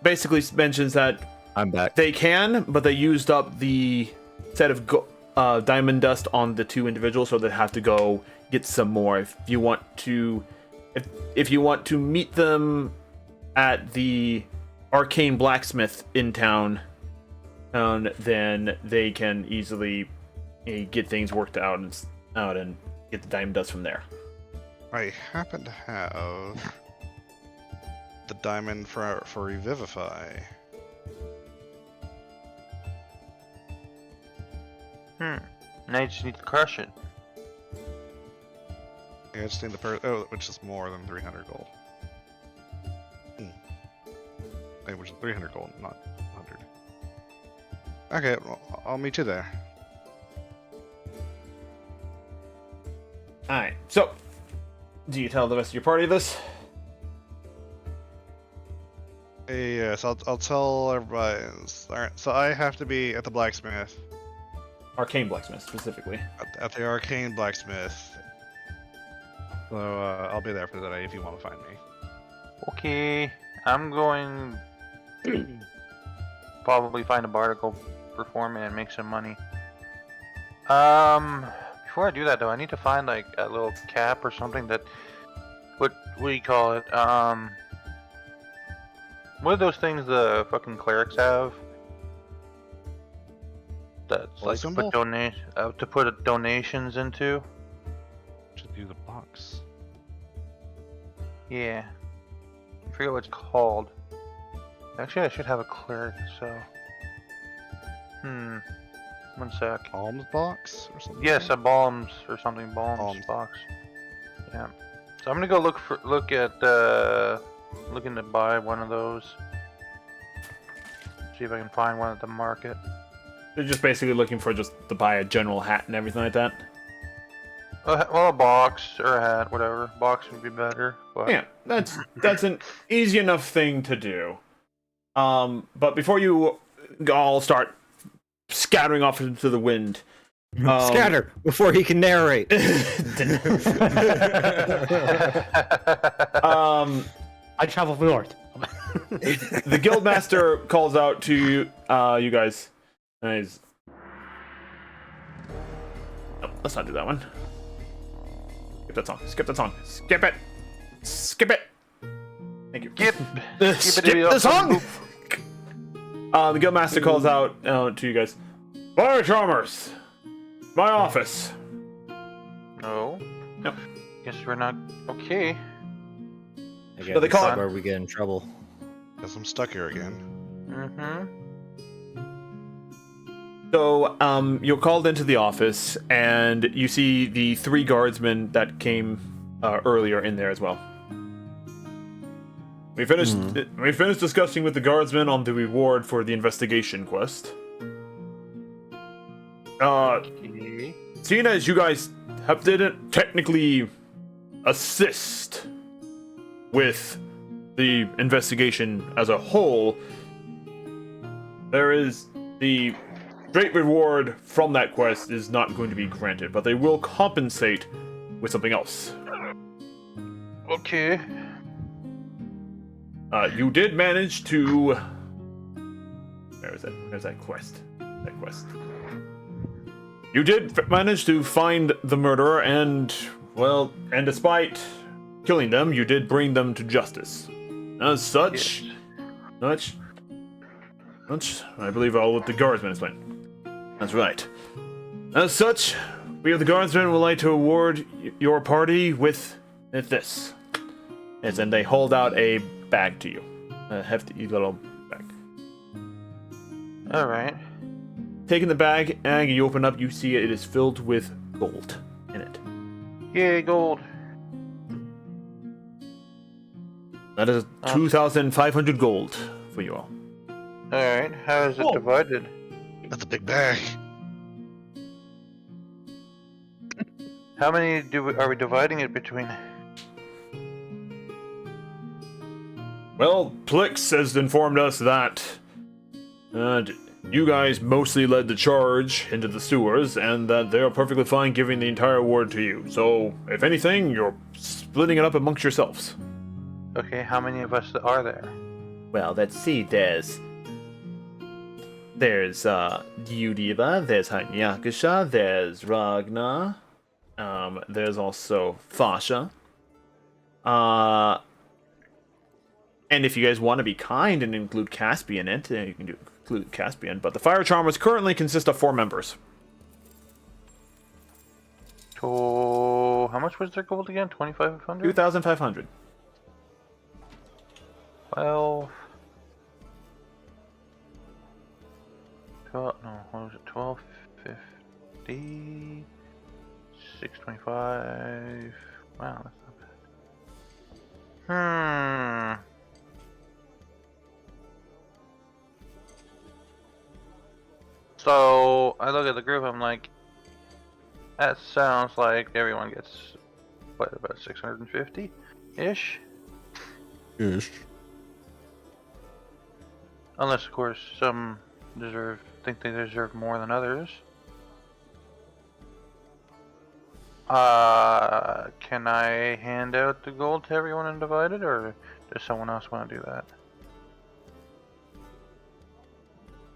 A: Basically mentions that
B: I'm back.
A: they can, but they used up the set of diamond dust on the two individuals, so they have to go get some more. If you want to meet them at the arcane blacksmith in town, then they can easily get things worked out and get the diamond dust from there.
C: I happen to have the diamond for revivify.
D: Now you just need to crush it.
C: Yeah, I just need which is more than 300 gold. Wait, which is 300 gold, not 100. Okay, well, I'll meet you there.
A: Alright, so do you tell the rest of your party this?
C: Yes, I'll tell everybody. Alright, so I have to be at the blacksmith.
A: Arcane blacksmith, specifically.
C: At the arcane blacksmith. So I'll be there for the day if you want to find me.
D: Okay, I'm going probably find a bar to go perform in and make some money. Before I do that though, I need to find like a little cap or something that what do you call it? What are those things the fucking clerics have? That's like to put donations into.
C: Should use a box.
D: Yeah, I forget what it's called. Actually, I should have a cleric. So, one sec.
C: Alms box or something?
D: Yes, a balms or something. Balms box. Yeah. So I'm gonna go looking to buy one of those. See if I can find one at the market.
A: They're just basically looking for just to buy a general hat and everything like that.
D: Well, a box or a hat, whatever. Box would be better. But...
A: Yeah, that's an easy enough thing to do. But before you all start scattering off into the wind,
B: Scatter before he can narrate.
E: I travel north.
A: the guildmaster calls out to you guys. And let's not do that one. Skip that song. Skip that song. Skip it. Skip it. Thank you.
D: Skip.
A: Skip the song. The guildmaster calls out to you guys. Fire charmers, my office.
D: No.
A: Nope.
D: Guess we're not okay.
B: Again,
A: So they
B: this
A: call
B: is
A: it-
B: where we get in trouble.
C: Guess I'm stuck here again.
D: Mm-hmm.
A: So, you're called into the office, and you see the 3 guardsmen that came earlier in there as well. We finished discussing with the guardsmen on the reward for the investigation quest.
D: Okay.
A: Seeing as you guys didn't technically assist with the investigation as a whole, there is the straight reward from that quest is not going to be granted, but they will compensate with something else.
D: Okay.
A: You did manage to... Where is it? Where's that quest? That quest. You did manage to find the murderer, and, well, and despite killing them, you did bring them to justice. As such,
D: Yes.
A: I believe I'll let the guardsmen explain. That's right. As such, we of the guardsmen would like to award your party with this. Yes, and they hold out a bag to you. A hefty little bag.
D: Alright.
A: Taking the bag, and you open up, you see it is filled with gold in it.
D: Yay, gold.
A: That is 2,500 gold for you all.
D: Alright, how is it
A: Oh.
D: divided?
C: That's a big bag.
D: How many are we dividing it between?
A: Well, Plix has informed us that you guys mostly led the charge into the sewers, and that they're perfectly fine giving the entire award to you. So, if anything, you're splitting it up amongst yourselves.
D: Okay, how many of us are there?
A: Well, let's see. There's Yudiva, there's Hanyakusha, there's Ragna, there's also Fasha. And if you guys want to be kind and include Caspian in it, you can include Caspian. But the Fire Charmers currently consist of 4 members.
D: So, how much was their gold again? 2,500?
A: 2,500.
D: 12. No, what was it? 1250. 625. Wow, that's not bad. So, I look at the group, I'm like, that sounds like everyone gets, what, about 650-ish?
F: Ish.
D: Unless, of course, some think they deserve more than others. Can I hand out the gold to everyone and divide it, or does someone else want to do that?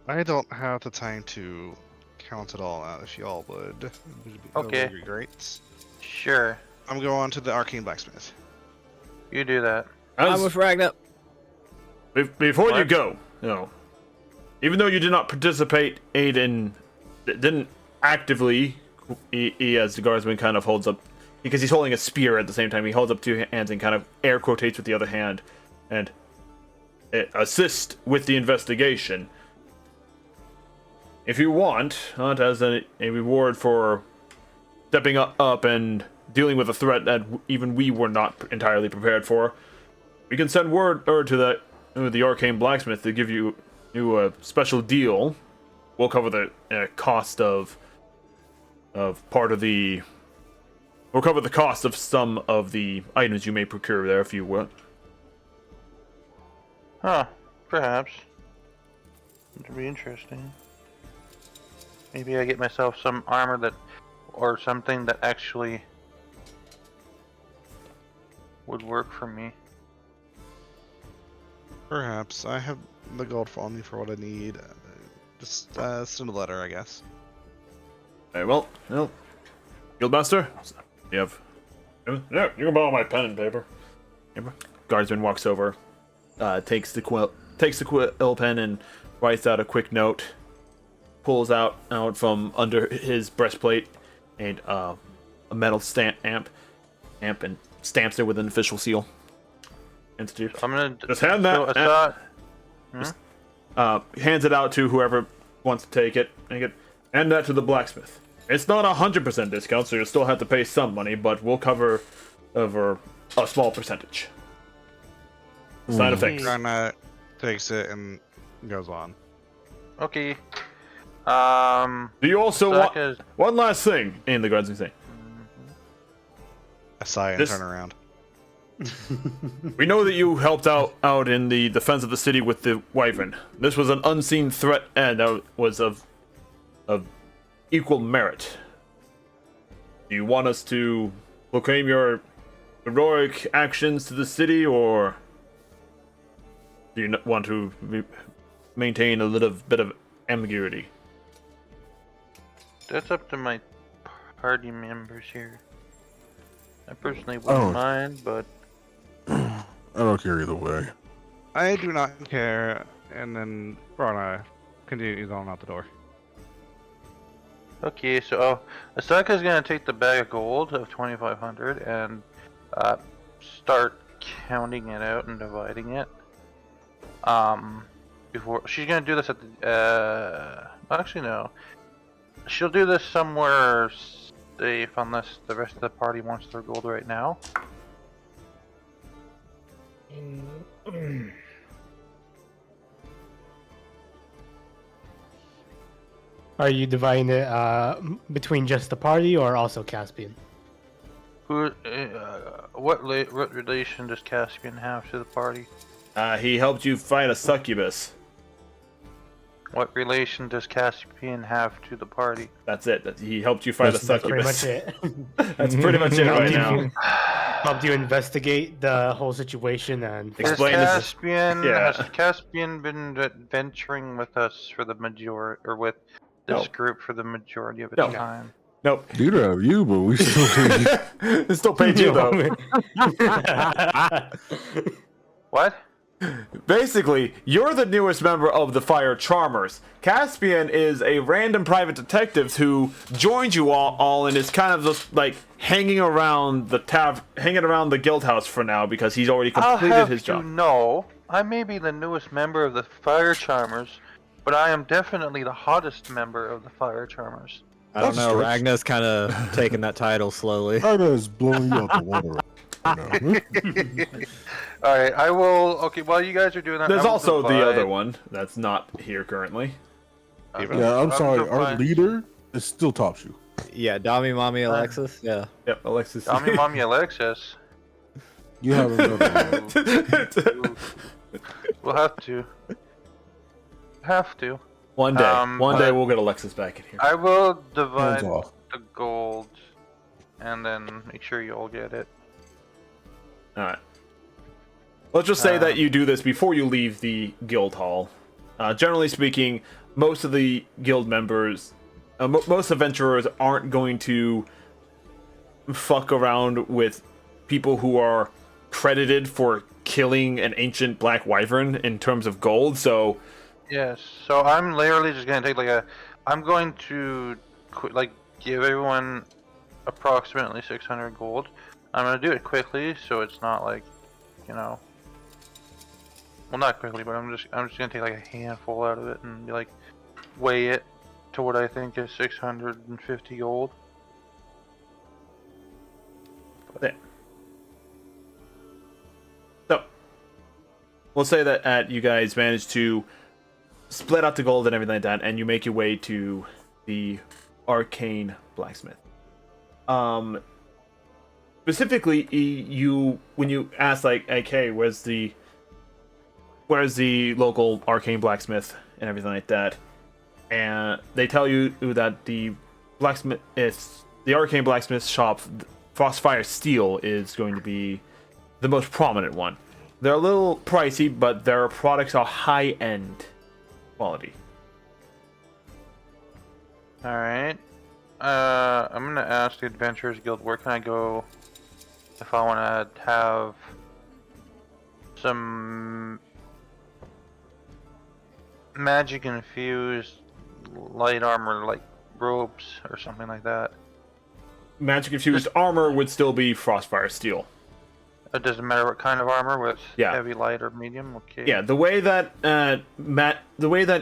C: I don't have the time to count it all out. If y'all would, that
D: Okay.
C: would be great.
D: Sure,
C: I'm going to the arcane blacksmith.
D: you do that.
B: I'm with Ragnar.
A: Before you
D: What?
A: go, even though you did not participate, didn't actively, he as the guardsman kind of holds up, because he's holding a spear at the same time, he holds up 2 hands and kind of air quotates with the other hand, and assist with the investigation. If you want, as a reward for stepping up and dealing with a threat that even we were not entirely prepared for, we can send word to the arcane blacksmith to give you a special deal. We'll cover the cost of part of the We'll cover the cost of some of the items you may procure there if you want.
D: Huh. Perhaps. It'd be interesting. Maybe I get myself some armor that, or something that actually would work for me.
C: Perhaps. I have the gold on me for what I need. Just send a letter, I guess.
A: Very well. Guildmaster, you have. Yeah, you can borrow my pen and paper. Guardsman walks over, takes the quill pen and writes out a quick note. Pulls out from under his breastplate a metal stamp and stamps it with an official seal. Institute.
D: I'm gonna
A: just hand that. Hands it out to whoever wants to take it. Hand that to the blacksmith. It's not 100% discount, so you'll still have to pay some money, but we'll cover over a small percentage. Sign of things.
C: Grana takes it and goes on.
D: Okay.
A: Do you also want one last thing? In the guardsman say.
C: I sigh and turn around.
A: We know that you helped out in the defense of the city with the wyvern. This was an unseen threat and was of equal merit. Do you want us to proclaim your heroic actions to the city, or do you want to maintain a little bit of ambiguity?
D: That's up to my party members here. I personally wouldn't mind, but
F: I don't care either way.
C: I do not care. And then Grana continues on out the door.
D: okay. So Asaka's gonna take the bag of gold of 2,500 and start counting it out and dividing it. Before she's gonna do this at the actually no. She'll do this somewhere safe unless the rest of the party wants their gold right now.
E: Are you dividing it between just the party or also Caspian?
D: Who? What relation does Caspian have to the party?
A: He helped you fight a succubus.
D: What relation does Caspian have to the party?
A: That's it. He helped you fight a succubus.
E: That's pretty much it.
A: That's pretty much it right now.
E: Helped you investigate the whole situation and
A: Explain
D: has Caspian been venturing with us for the majority, or with this group for the majority of its time?
A: Nope.
F: Neither of you, but we still pay you.
A: Still paid you though.
D: What?
A: Basically, you're the newest member of the Fire Charmers. Caspian is a random private detective who joined you all and is kind of just like hanging around the guild house for now because he's already completed his job.
D: No, I may be the newest member of the Fire Charmers, but I am definitely the hottest member of the Fire Charmers.
B: I don't know. Ragna's kind of taking that title slowly.
F: Ragna is blowing you out the water right now.
D: Alright, I will. Okay, while you guys are doing that,
A: There's also the other one that's not here currently.
F: Yeah, I'm sorry. Our leader is still tops you.
B: Yeah, Dami, Mommy, Alexis. Yeah.
A: Yep, Alexis.
D: Dami, Mommy, Alexis.
F: You have another one.
D: We'll have to.
A: One day we'll get Alexis back in here.
D: I will divide
F: Hands off.
D: the gold, and then make sure you all get it.
A: Alright. Let's just say that you do this before you leave the guild hall. Generally speaking, most of the guild members, most adventurers aren't going to fuck around with people who are credited for killing an ancient black wyvern in terms of gold, so...
D: Yes, so I'm literally just gonna take I'm going to give everyone approximately 600 gold. I'm gonna do it quickly, so it's not like, well, not quickly, but I'm just gonna take like a handful out of it and weigh it to what I think is 650 gold.
A: So, we'll say that you guys managed to split out the gold and everything like that, and you make your way to the arcane blacksmith. specifically, you when you ask like, hey, where's the local arcane blacksmith and everything like that, and they tell you that the arcane blacksmith shop, Frostfire Steel, is going to be the most prominent one. They're a little pricey, but their products are high-end quality.
D: All right. I'm gonna ask the Adventurers Guild, where can I go if I want to have some magic infused light armor, like robes or something like that.
A: Magic infused armor would still be Frostfire Steel.
D: It doesn't matter what kind of armor, with
A: Yeah.
D: heavy, light, or medium. Okay.
A: Yeah, the way that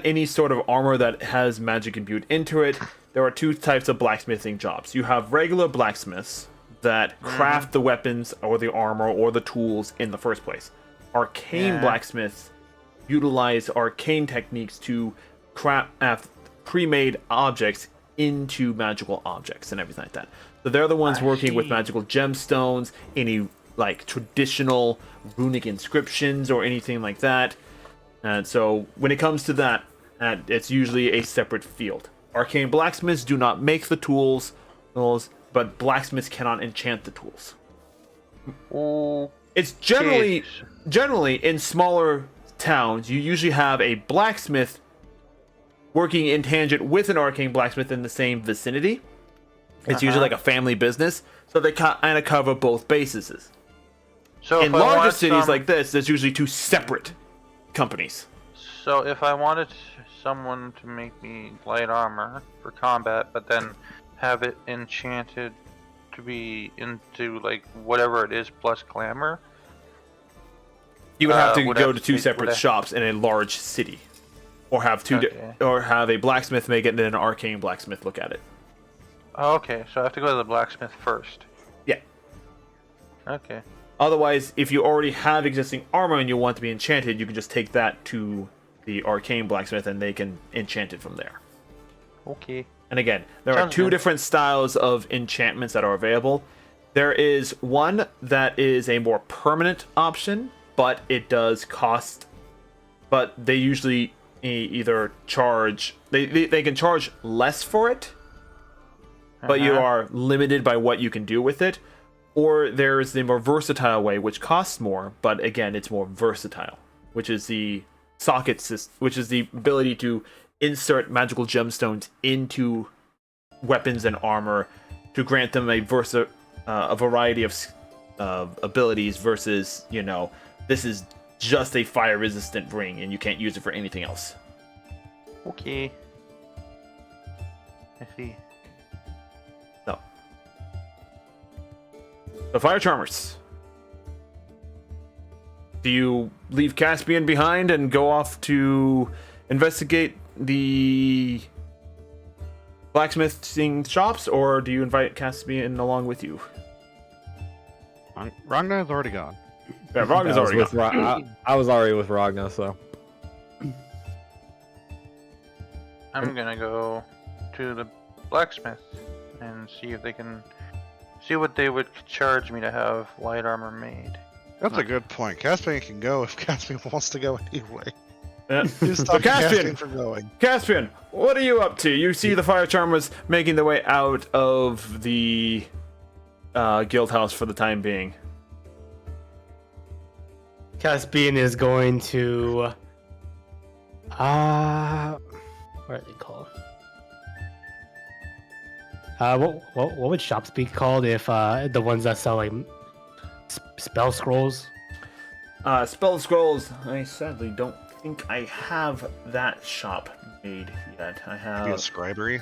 A: any sort of armor that has magic imbued into it, there are two types of blacksmithing jobs. You have regular blacksmiths that craft the weapons or the armor or the tools in the first place. Arcane blacksmiths utilize arcane techniques to craft pre-made objects into magical objects and everything like that. So they're the ones working with magical gemstones, any like traditional runic inscriptions or anything like that. And so when it comes to that, it's usually a separate field. Arcane blacksmiths do not make the tools, but blacksmiths cannot enchant the tools. It's generally in smaller towns, you usually have a blacksmith working in tangent with an arcane blacksmith in the same vicinity. It's usually like a family business, so they kind of cover both bases.
D: So
A: in larger cities like this, there's usually two separate companies.
D: So if I wanted someone to make me light armor for combat, but then have it enchanted to be into like whatever it is plus glamour,
A: you would have to
D: would
A: go
D: have
A: to
D: to
A: two
D: speak
A: separate
D: with a-
A: shops in a large city, or have
D: Okay.
A: or have a blacksmith make it and then an arcane blacksmith look at it.
D: Oh, okay, so I have to go to the blacksmith first.
A: Yeah.
D: Okay.
A: Otherwise, if you already have existing armor and you want to be enchanted, you can just take that to the arcane blacksmith and they can enchant it from there.
D: Okay.
A: And again, there are
D: Sounds
A: two
D: good.
A: different styles of enchantments that are available. There is one that is a more permanent option, but it does cost. But they usually either charge. They can charge less for it, but you are limited by what you can do with it. Or there's the more versatile way, which costs more, but again, it's more versatile, which is the socket system, which is the ability to insert magical gemstones into weapons and armor to grant them a variety of abilities versus, this is just a fire resistant ring and you can't use it for anything else.
D: Okay. I see.
A: No. The fire charmers. Do you leave Caspian behind and go off to investigate the blacksmithing shops, or do you invite Caspian along with you?
C: Ragna's already gone.
A: Yeah, Ragna's already gone.
B: I was already with Ragna, so.
D: I'm gonna go to the blacksmith and see if they can see what they would charge me to have light armor made.
C: That's a good point. Caspian can go if Caspian wants to go anyway.
A: Yeah.
C: Who's
A: So
C: stopping
A: Caspian,
C: Caspian from going?
A: Caspian, what are you up to? You see the fire charmers making their way out of the guild house for the time being.
E: Caspian is going to. What are they called? What would shops be called if the ones that sell like spell scrolls?
A: Spell scrolls. I sadly don't think I have that shop made yet. I have.
C: Be a scribery.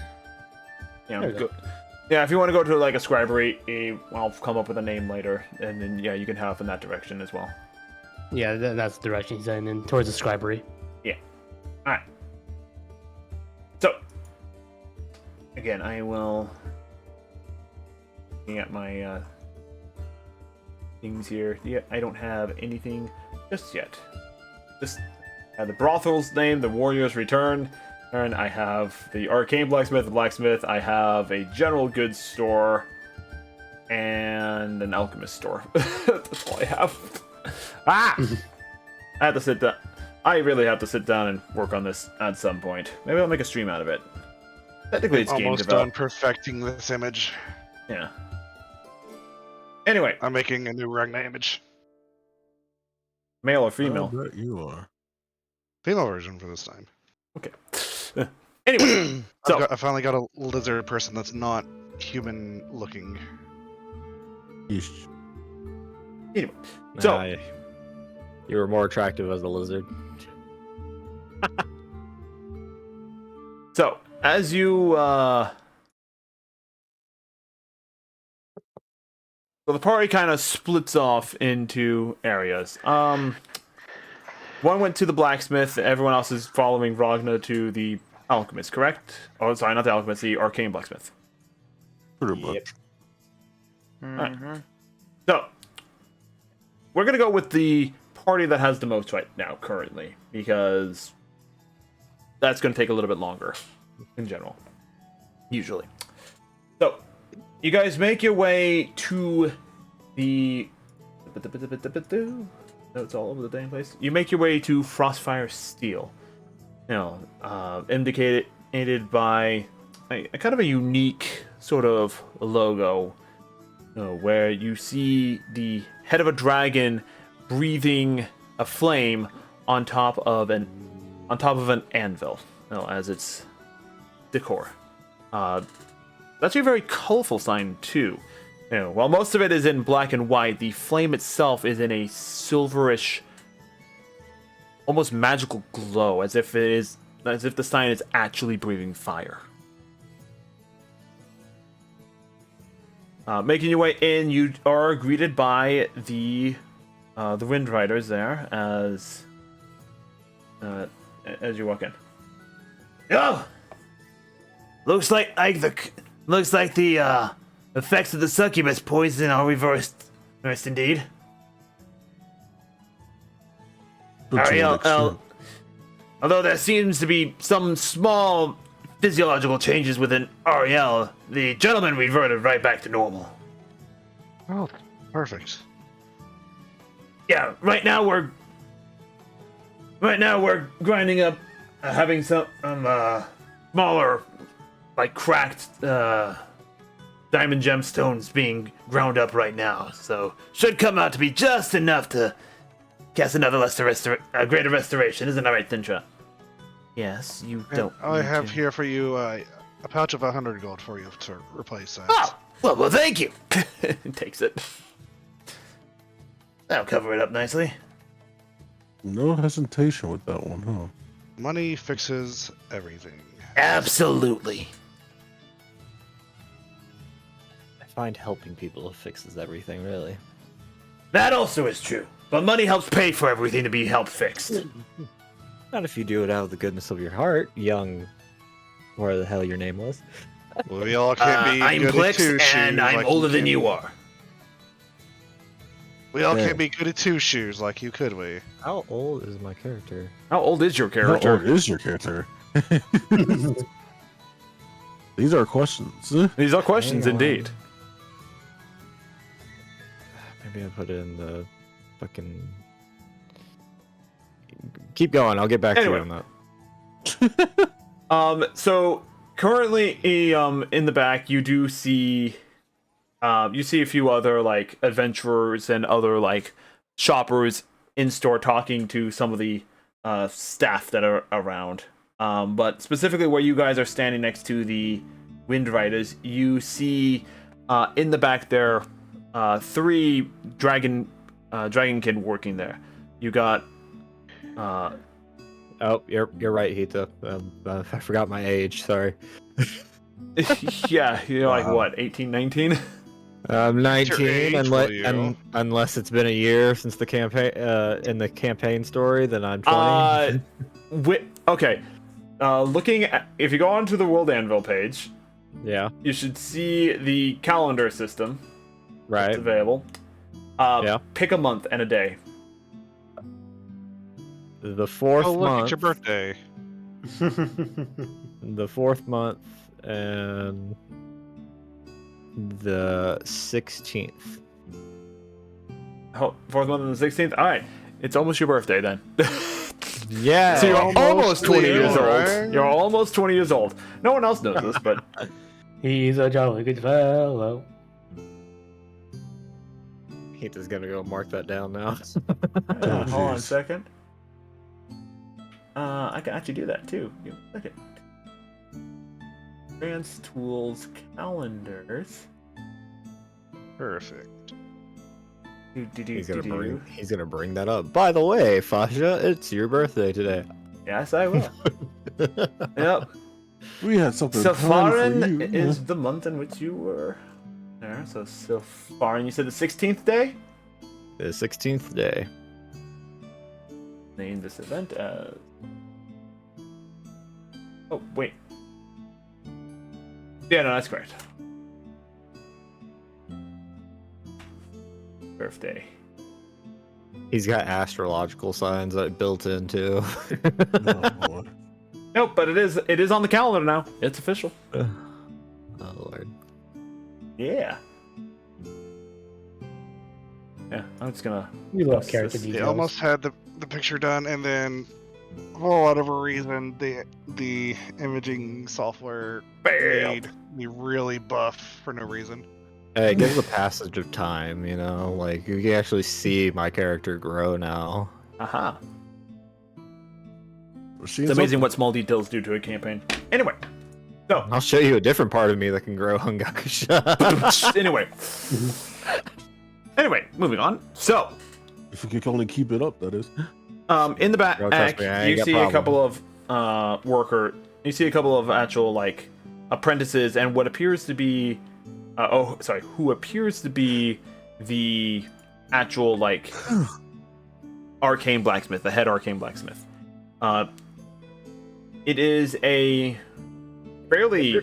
A: Yeah,
E: There you go.
A: yeah. If you want to go to like a scribery, I'll come up with a name later, and then yeah, you can have in that direction as well.
E: Yeah, that's the direction he's in towards the scribery.
A: All right. So again, I will looking at my things here. Yeah, I don't have anything just yet. Just the brothel's name, the warrior's return, and I have the arcane blacksmith, the blacksmith. I have a general goods store, and an alchemist store. That's all I have. I have to sit down. I really have to sit down and work on this at some point. Maybe I'll make a stream out of it. Technically, it's game
C: Almost done
A: development.
C: perfecting this image.
A: Yeah. Anyway,
C: I'm making a new Ragna image.
A: male or
F: I
A: female?
F: bet you are.
C: Female version for this time.
A: Okay. Anyway, so
C: I finally got a lizard person that's not human looking.
F: Yeesh.
A: anyway, so
B: Nah, you were more attractive as a lizard.
A: so as you so the party kind of splits off into areas. One went to the blacksmith. Everyone else is following Ragna to the alchemist, correct? Oh, sorry, not the alchemist, the arcane blacksmith.
F: Pretty much.
D: Mhm.
A: So, we're gonna go with the party that has the most right now, currently, because that's gonna take a little bit longer, in general. Usually. So, you guys make your way to the... No, it's all over the dang place. You make your way to Frostfire Steel. You know, indicated by a kind of a unique sort of logo, where you see the head of a dragon breathing a flame on top of an anvil, as its decor. That's actually a very colorful sign too. While most of it is in black and white, the flame itself is in a silverish, almost magical glow, as if the sign is actually breathing fire. Making your way in, you are greeted by the Wind Riders there as you walk in.
G: Oh! Looks like the effects of the succubus poison are reversed. Reversed indeed.
F: Good to
G: Ariel,
F: an extent.
G: although there seems to be some small physiological changes within Ariel, the gentleman reverted right back to normal.
C: Oh, perfect.
G: Yeah, right now we're grinding up, having some smaller, like cracked diamond gemstones being ground up right now. So should come out to be just enough to cast another greater restoration. Isn't that right, Thintra? Yes, you don't.
C: I
G: need
C: have
G: to-
C: here for you a pouch of 100 gold for you to replace that.
G: Oh, well, thank you.
A: Takes it.
G: That'll cover it up nicely.
F: No hesitation with that one, huh?
C: Money fixes everything.
G: Absolutely.
B: I find helping people fixes everything, really.
G: That also is true. But money helps pay for everything to be helped fixed.
B: Not if you do it out of the goodness of your heart, young... whatever the hell your name was.
C: Well, we all can't be
G: I'm
C: goody
G: Blix,
C: two-shoes
G: and I'm
C: like
G: older
C: you
G: than
C: can.
G: you are.
C: We all
F: Yeah.
C: can't be goody two-shoes like you, could we?
B: How old is my character?
A: How old is your
F: How
A: character?
F: old is your character? These are questions.
A: These are questions
B: Hang on.
A: indeed.
B: Maybe I put it in the fucking... Keep going, I'll get back to you
A: Anyway.
B: on that.
A: So currently, in the back, you do see, you see a few other like adventurers and other like shoppers in store talking to some of the staff that are around. But specifically, where you guys are standing next to the Wind Riders, you see in the back there 3 dragonkin working there. You got.
B: Oh, you're right, Hita. I forgot my age, sorry.
A: Yeah, you're like
F: Wow.
A: what, 18, 19?
C: What's
B: 19,
C: your age, will you?
B: unless it's been a year since the campaign, in the campaign story, then I'm 20.
A: Okay. Looking at, if you go onto the World Anvil page,
B: Yeah,
A: you should see the calendar system that's
B: right.
A: available.
B: Yeah.
A: Pick a month and a day.
B: The 4th
C: Oh, look,
B: month.
C: it's your birthday.
B: The 4th month, and the 16th.
A: Fourth month on the 16th. All right, it's almost your birthday then.
B: Yeah.
A: So you're almost 20 years old.
C: right?
A: You're almost 20 years old. No one else knows this, but
E: He's a jolly good fellow.
B: Heath is gonna go mark that down now.
A: hold on a
F: jeez.
A: second. I can actually do that too. Give me a second. Advanced tools, calendars.
C: Perfect.
B: He's gonna bring that up. By the way, Fasha, it's your birthday today.
A: Yes, I will. Yep.
F: We had something planned for you.
A: Safaran is the month in which you were there. So Safaran, you said the 16th day?
B: The 16th day.
A: Name this event as. Oh, wait. Yeah, no, that's correct. Birthday.
B: He's got astrological signs that built into.
F: Oh, boy.
A: Nope, but it is on the calendar now. It's official.
B: Oh lord.
A: Yeah. Yeah, I'm just gonna.
E: We love
A: post
E: character
A: this.
E: details.
C: They almost had the picture done, and then for whatever reason, the imaging software made me really buff for no reason.
B: Hey, it gives a passage of time, you know? Like, you can actually see my character grow now.
A: Aha.
F: We're seeing
A: It's amazing
F: something.
A: what small details do to a campaign. Anyway. So,
B: I'll show you a different part of me that can grow Hungakusha.
A: anyway, moving on. So,
F: If we could only keep it up, that is.
A: in the back,
B: Bro, trust me, I ain't
A: you
B: got
A: see
B: problem.
A: a couple of you see a couple of actual like apprentices and what appears to be who appears to be the actual like arcane blacksmith, the head arcane blacksmith. It is a fairly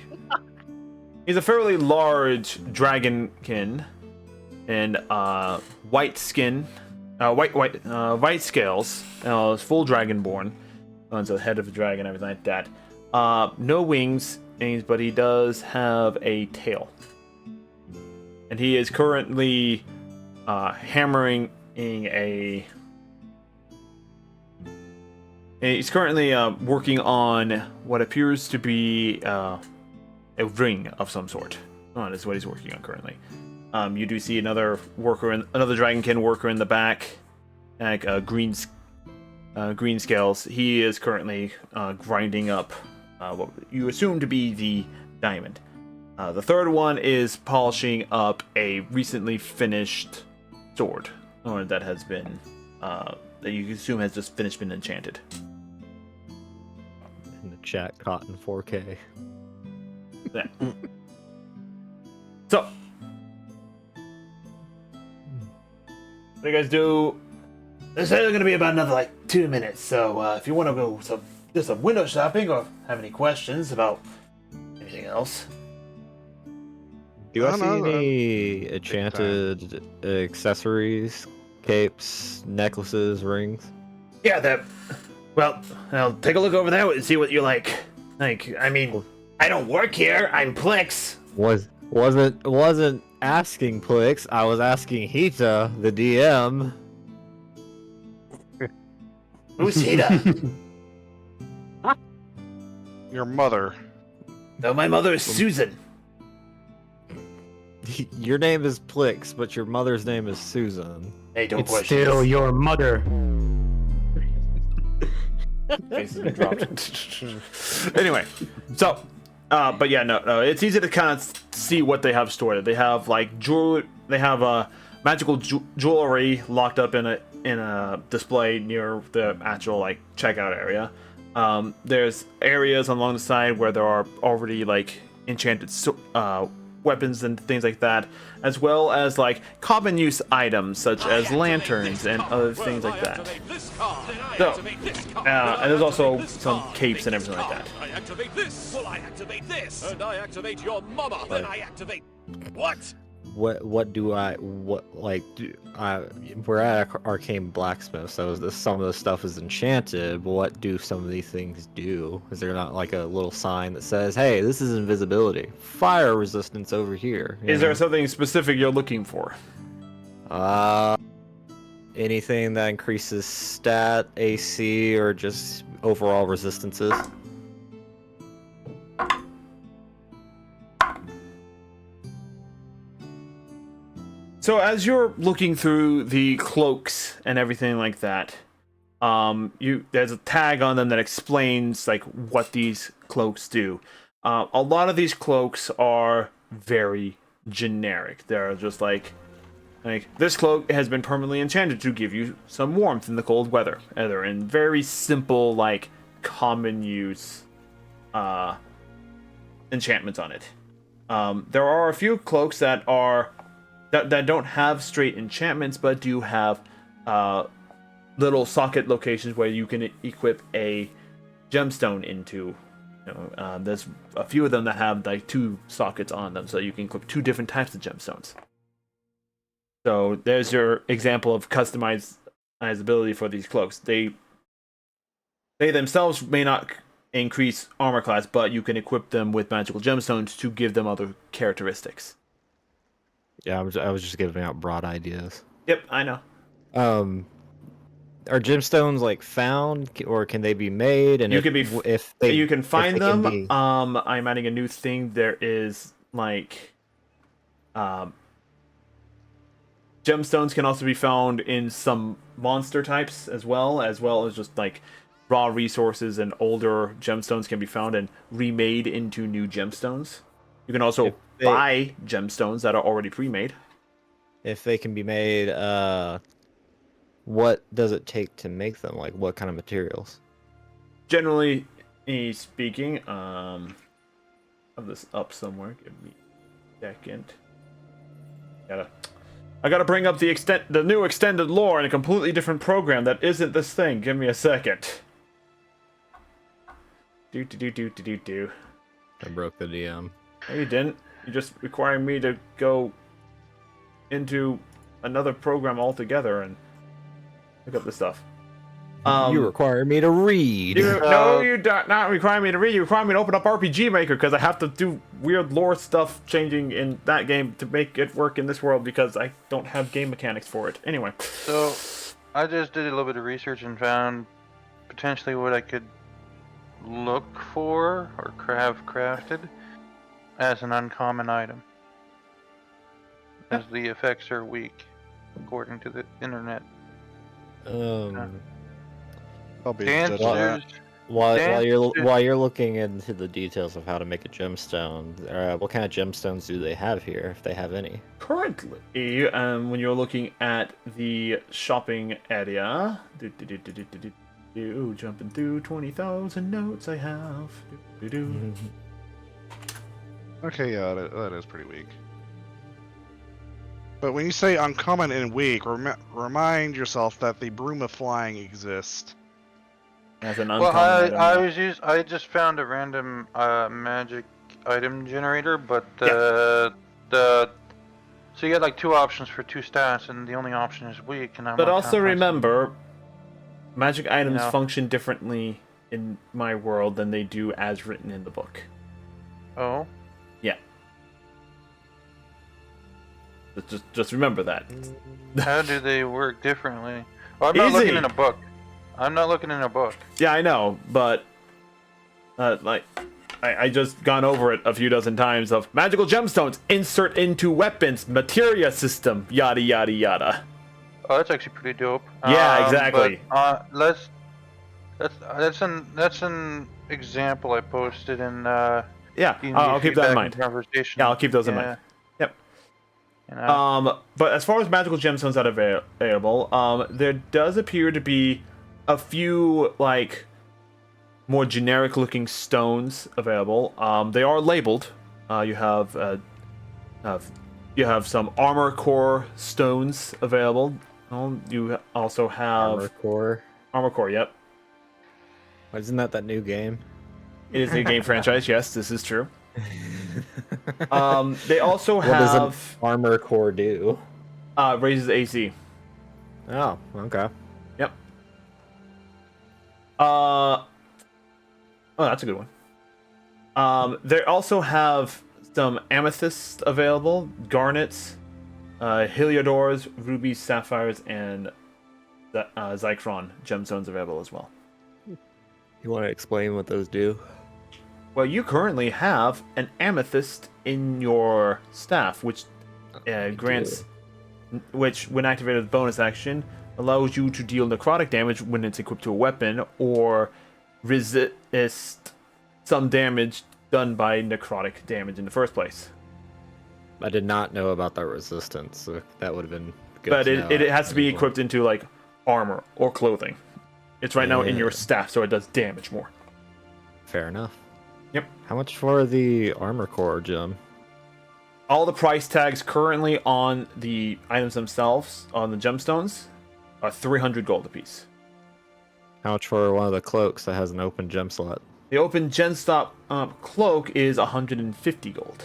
A: he's a fairly large dragonkin and white skin, white scales, is full dragonborn, owns the head of a dragon, everything like that. No wings, but he does have a tail, and he is currently hammering a. He's currently working on what appears to be a ring of some sort. That is what he's working on currently. You do see another dragonkin worker in the back, like green scales. He is currently grinding up what you assume to be the diamond. The third one is polishing up a recently finished sword, or that has been that you assume has just been enchanted.
B: In the chat, caught in 4K.
A: Yeah. So, what do you guys do?
G: This is going to be about another, 2 minutes, so if you want to go do some window shopping or have any questions about anything else.
B: Do I
C: I
B: see
C: don't know,
B: any enchanted accessories, capes, necklaces, rings?
G: Yeah, well, I'll take a look over there and see what you like. I mean, I don't work here, I'm Plix.
B: Wasn't asking Plix, I was asking Hita, the DM.
G: Who's Hita?
C: Your mother.
G: No, my mother is Susan.
B: Your name is Plix, but your mother's name is Susan.
G: Hey, don't
E: It's
G: question
E: still
G: this.
E: your mother.
A: Face has been dropped. Anyway, so, but yeah, no, it's easy to kind of see what they have stored. They have magical jewelry locked up in a display near the actual checkout area. There's areas along the side where there are already enchanted weapons and things like that, as well as common use items such as lanterns and other things like that. So, and there's also some capes and everything like that.
H: I activate this. Well, I activate this. And I activate your mama. Then I activate. What?
B: what do I what like do I we're at Arcane Blacksmith, so some of the stuff is enchanted, but what do some of these things do? Is there not like a little sign that says, hey, this is invisibility, fire resistance over here?
A: Is there something specific you're looking for?
B: Anything that increases stat, AC, or just overall resistances?
A: So as you're looking through the cloaks and everything like that, there's a tag on them that explains like what these cloaks do. A lot of these cloaks are very generic. They're just like this cloak has been permanently enchanted to give you some warmth in the cold weather. And they're in very simple, like common use enchantments on it. There are a few cloaks that don't have straight enchantments, but do have little socket locations where you can equip a gemstone into. There's a few of them that have like 2 sockets on them, so you can equip 2 different types of gemstones. So there's your example of customizability for these cloaks. They themselves may not increase armor class, but you can equip them with magical gemstones to give them other characteristics.
B: Yeah, I was just giving out broad ideas.
A: Yep, I know.
B: Are gemstones like found, or can they be made? And
A: you can find them. I'm adding a new thing. There is like, gemstones can also be found in some monster types as well as just like raw resources, and older gemstones can be found and remade into new gemstones. You can also buy gemstones that are already pre-made.
B: If they can be made, what does it take to make them? Like, what kind of materials?
A: Generally speaking, I have this up somewhere. Give me a second. I gotta bring up the new extended lore in a completely different program that isn't this thing. Give me a second. Do.
B: I broke the DM.
A: No, you didn't. You just requiring me to go into another program altogether and look up this stuff.
B: You require me to read.
A: No, you don't not require me to read. You require me to open up RPG Maker because I have to do weird lore stuff changing in that game to make it work in this world because I don't have game mechanics for it. Anyway.
D: So, I just did a little bit of research and found potentially what I could look for or have crafted as an uncommon item. As the effects are weak, according to the internet.
C: I'll be
D: Dancers.
B: While you're looking into the details of how to make a gemstone, what kind of gemstones do they have here, if they have any?
A: Currently, when you're looking at the shopping area, jumping through 20,000 notes I have.
C: Okay, yeah, that is pretty weak. But when you say uncommon and weak, remind yourself that the Broom of Flying exists.
A: As an uncommon item.
D: I just found a random magic item generator, but so you get like 2 options for 2 stats, and the only option is weak. And
A: but also remember, magic items function differently in my world than they do as written in the book.
D: Oh.
A: Yeah. Just remember that.
D: How do they work differently? Well, I'm not looking in a book. I'm not looking in a book.
A: Yeah, I know, but I just gone over it a few dozen times of magical gemstones insert into weapons, materia system, yada yada yada.
D: Oh, that's actually pretty dope.
A: Yeah, exactly.
D: But, that's an example I posted in
A: I'll keep that in mind.
D: Conversation.
A: Yeah, I'll keep those in mind. Yep. But as far as magical gemstones that are available, there does appear to be a few like more generic looking stones available. They are labeled. You have some armor core stones available. You also have Armor core, yep.
B: Isn't that new game?
A: It is a game franchise. Yes, this is true. They also
B: What does an
A: have
B: armor core do?
A: raises AC.
B: Oh, okay.
A: Yep. Oh, that's a good one. They also have some amethysts available, garnets, heliodors, rubies, sapphires, and Zychron gemstones available as well.
B: You want to explain what those do?
A: Well, you currently have an amethyst in your staff, which grants, which when activated with bonus action, allows you to deal necrotic damage when it's equipped to a weapon, or resist some damage done by necrotic damage in the first place.
B: I did not know about that resistance, so that would have been good.
A: But
B: to know
A: it has
B: at
A: to be
B: any point.
A: equipped into like armor or clothing. It's right now in your
B: Yeah.
A: staff, so it does damage more.
B: Fair enough.
A: Yep.
B: How much for the armor core gem?
A: All the price tags currently on the items themselves, on the gemstones, are 300 gold apiece.
B: How much for one of the cloaks that has an open gem slot?
A: The open gen stop cloak is 150 gold.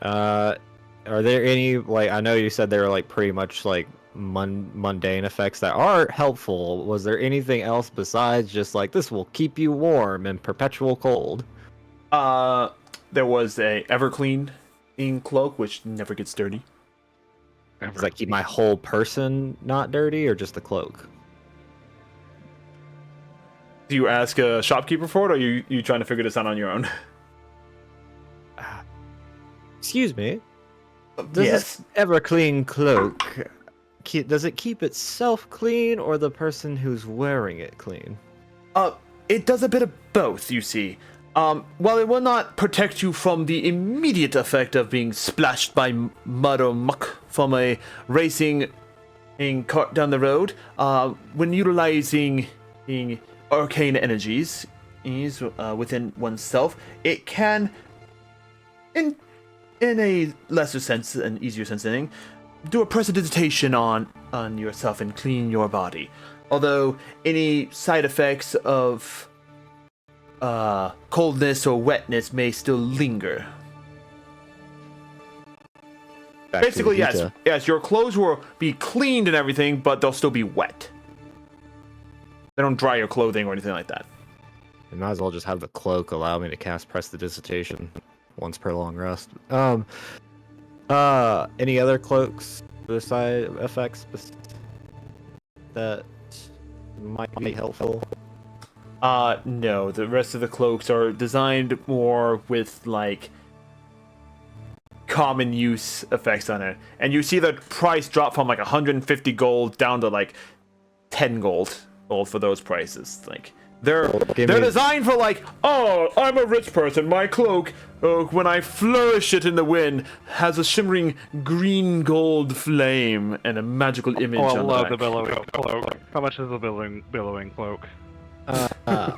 B: Are there any, like, I know you said they were like pretty much like mundane effects that are helpful. Was there anything else besides just like this will keep you warm in perpetual cold?
A: There was a Everclean cloak, which never gets dirty.
B: Does that keep my whole person not dirty, or just the cloak?
A: Do you ask a shopkeeper for it, or are you trying to figure this out on your own?
B: Excuse me. Does
A: Yes.
B: this Everclean cloak, does it keep itself clean, or the person who's wearing it clean?
A: It does a bit of both, you see. While it will not protect you from the immediate effect of being splashed by mud or muck from a racing cart down the road, when utilizing arcane energies within oneself, it can, in a lesser sense and easier sense than do a prestidigitation on yourself and clean your body. Although any side effects of coldness or wetness may still linger. Basically, yes, your clothes will be cleaned and everything, but they'll still be wet. They don't dry your clothing or anything like that.
B: I might as well just have the cloak allow me to cast prestidigitation once per long rest. Any other cloaks side effects that might be helpful?
A: No, the rest of the cloaks are designed more with like common use effects on it. And you see the price drop from like 150 gold down to like 10 gold for those prices. Like they're designed for like, oh, I'm a rich person. My cloak, when I flourish it in the wind, has a shimmering green gold flame and a magical image
C: Oh, I
A: on the
C: love
A: back.
C: the billowing cloak. How much is the billowing cloak?
A: The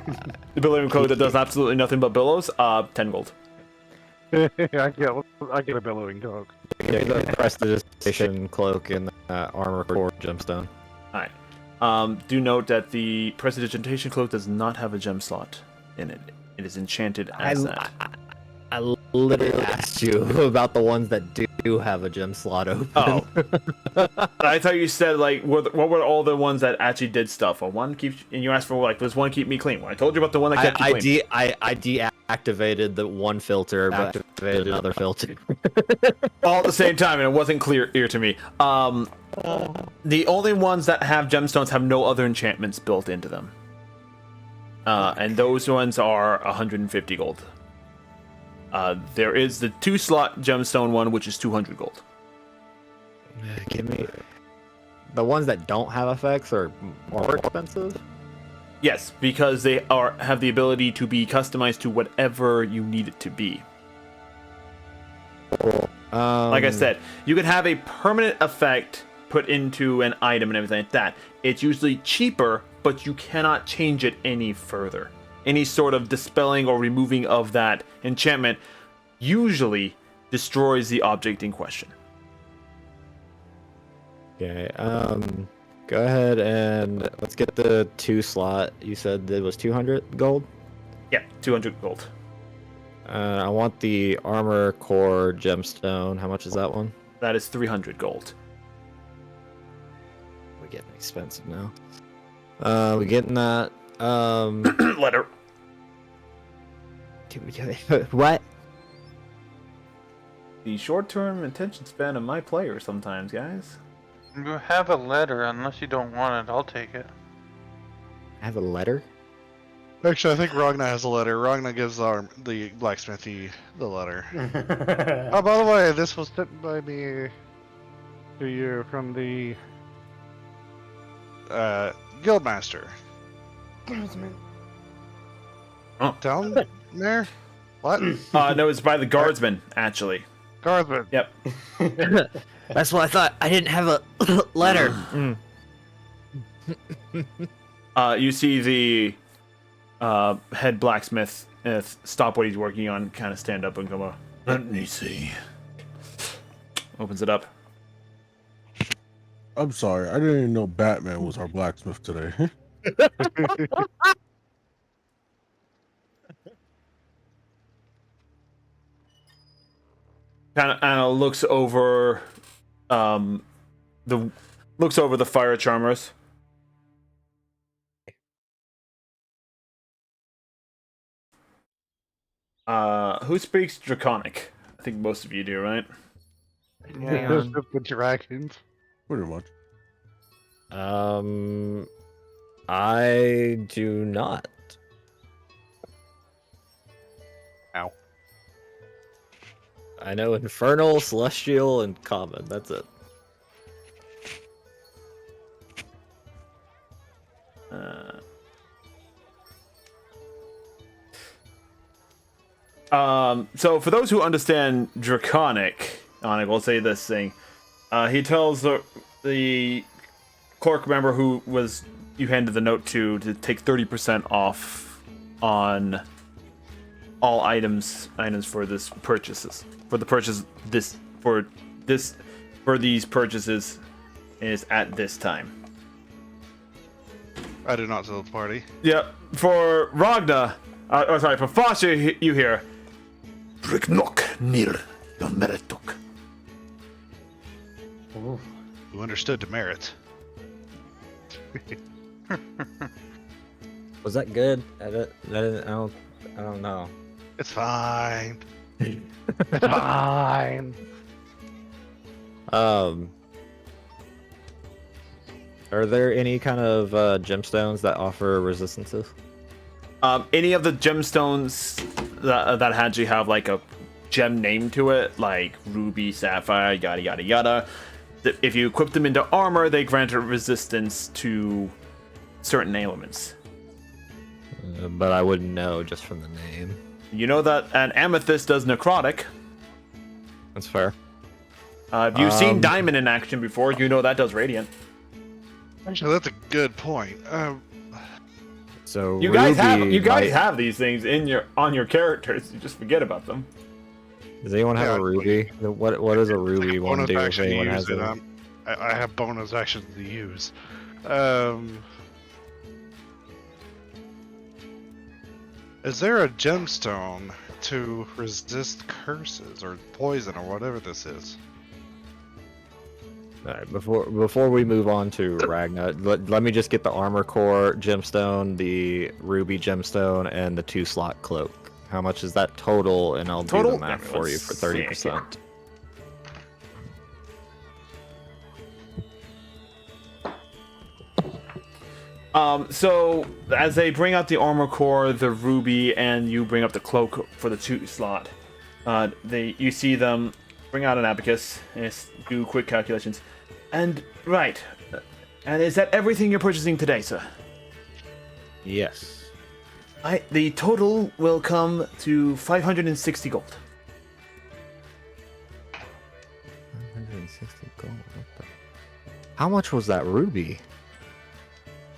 A: billowing cloak that does absolutely nothing but billows, 10 gold.
C: I get a billowing cloak.
B: Yeah, the prestidigitation cloak and armor core gemstone.
A: Alright. Do note that the prestidigitation cloak does not have a gem slot in it. It is enchanted as that.
B: I literally asked you about the ones that do have a gem slot open.
A: Oh. I thought you said, like, what were all the ones that actually did stuff? Well, one keeps, and you asked for, like, does one keep me clean? Well, I told you about the one that kept you clean.
B: I deactivated the one filter, but activated another filter.
A: All at the same time, and it wasn't clear to me. The only ones that have gemstones have no other enchantments built into them. And those ones are 150 gold. There is the 2-slot gemstone one, which is 200 gold.
B: Give me the ones that don't have effects are more expensive.
A: Yes, because they have the ability to be customized to whatever you need it to be. Like I said, you can have a permanent effect put into an item and everything like that. It's usually cheaper, but you cannot change it any further. Any sort of dispelling or removing of that enchantment usually destroys the object in question.
B: Okay, go ahead and let's get the 2-slot. You said it was 200 gold?
A: Yeah, 200 gold.
B: I want the armor core gemstone. How much is that one?
A: That is 300 gold.
B: We're getting expensive now. We're getting that.
A: Letter.
B: What?
A: The short-term attention span of my players sometimes, guys.
D: You have a letter, unless you don't want it, I'll take it.
B: I have a letter?
C: Actually, I think Ragna has a letter. Ragna gives the blacksmithy the letter. Oh, by the way, this was sent by me to you from the guildmaster.
A: Oh.
C: Down there? What?
A: No, it's by the guardsman, actually.
C: Guardsman.
A: Yep.
B: That's what I thought. I didn't have a letter.
A: You see the head blacksmith stop what he's working on, kind of stand up and come up.
F: Let me see.
A: Opens it up.
F: I'm sorry, I didn't even know Batman was our blacksmith today.
A: Kind of looks over the fire charmers. Who speaks Draconic? I think most of you do, right?
D: Yeah.
C: The dragons.
F: Pretty much.
B: I do not.
C: Ow.
B: I know Infernal, Celestial, and Common. That's it.
A: So for those who understand Draconic, I will say this thing. He tells the clerk member who was you handed the note to take 30% off on all items for this purchases. For these purchases is at this time.
C: I do not tell the party.
A: Yeah, for Ragna, for Foster, you hear.
G: Bricknock nir Domeritok.
C: Who understood demerit?
B: Was that good? I don't know.
C: It's fine. It's fine.
B: Are there any kind of gemstones that offer resistances?
A: Any of the gemstones that actually have like a gem name to it, like ruby, sapphire, yada yada yada. If you equip them into armor, they grant a resistance to certain ailments.
B: But I wouldn't know just from the name.
A: You know that an amethyst does necrotic.
B: That's fair.
A: If you've seen diamond in action before, you know that does radiant.
C: Actually, that's a good point.
B: So
A: You guys
B: Ruby
A: have these things on your characters. You just forget about them.
B: Does anyone have
C: Yeah,
B: a ruby? What does a ruby one
C: bonus
B: do if
C: action to
B: anyone
C: use
B: has
C: it.
B: it?
C: I have bonus actions to use. Is there a gemstone to resist curses or poison or whatever this is?
B: All right, before we move on to Ragna, let me just get the armor core gemstone, the ruby gemstone, and the 2-slot cloak. How much is that total? And I'll do the math for you for 30%.
A: So as they bring out the armor core, the ruby, and you bring up the cloak for the 2-slot, you see them bring out an abacus and do quick calculations. And right, and is that everything you're purchasing today, sir?
B: Yes.
A: The total will come to 560 gold.
B: 160 gold. How much was that ruby?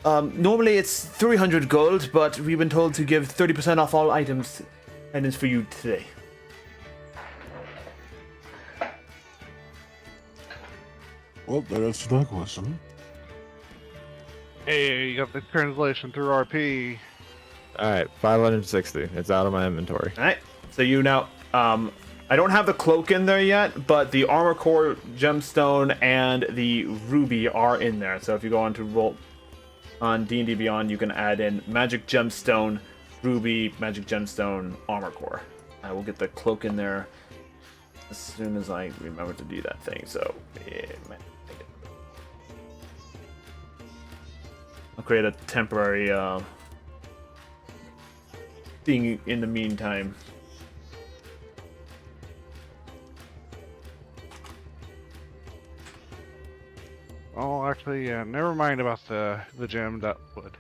A: Normally it's 300 gold, but we've been told to give 30% off all items for you today.
F: Well, that answers that question.
C: Hey, you got the translation through RP.
B: All right, 560. It's out of my inventory.
A: All right, So you now, I don't have the cloak in there yet, but the armor core gemstone and the ruby are in there. So if you go on to roll on D&D Beyond, you can add in magic gemstone, ruby, magic gemstone, armor core. I will get the cloak in there as soon as I remember to do that thing. So yeah, man. I'll create a temporary thing in the meantime.
C: Oh, actually, yeah. Never mind about the gem that would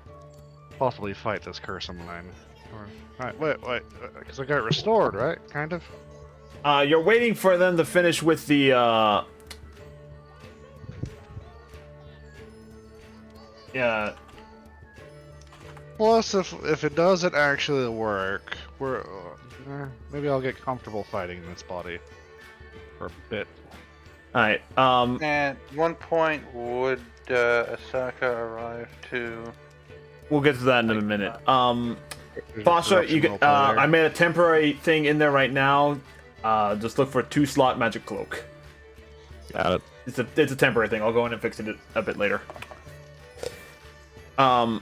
C: possibly fight this curse of mine. Wait, because I got restored, right? Kind of.
A: You're waiting for them to finish with the yeah.
C: Plus, if it doesn't actually work, maybe I'll get comfortable fighting this body for a bit.
A: Alright,
D: At one point, would Asaka arrive to?
A: we'll get to that in a minute.
C: There's
A: Basha,
C: corruption
A: you get,
C: roll play there.
A: I made a temporary thing in there right now. Just look for a 2-slot magic cloak.
B: Got it.
A: It's a temporary thing. I'll go in and fix it a bit later. In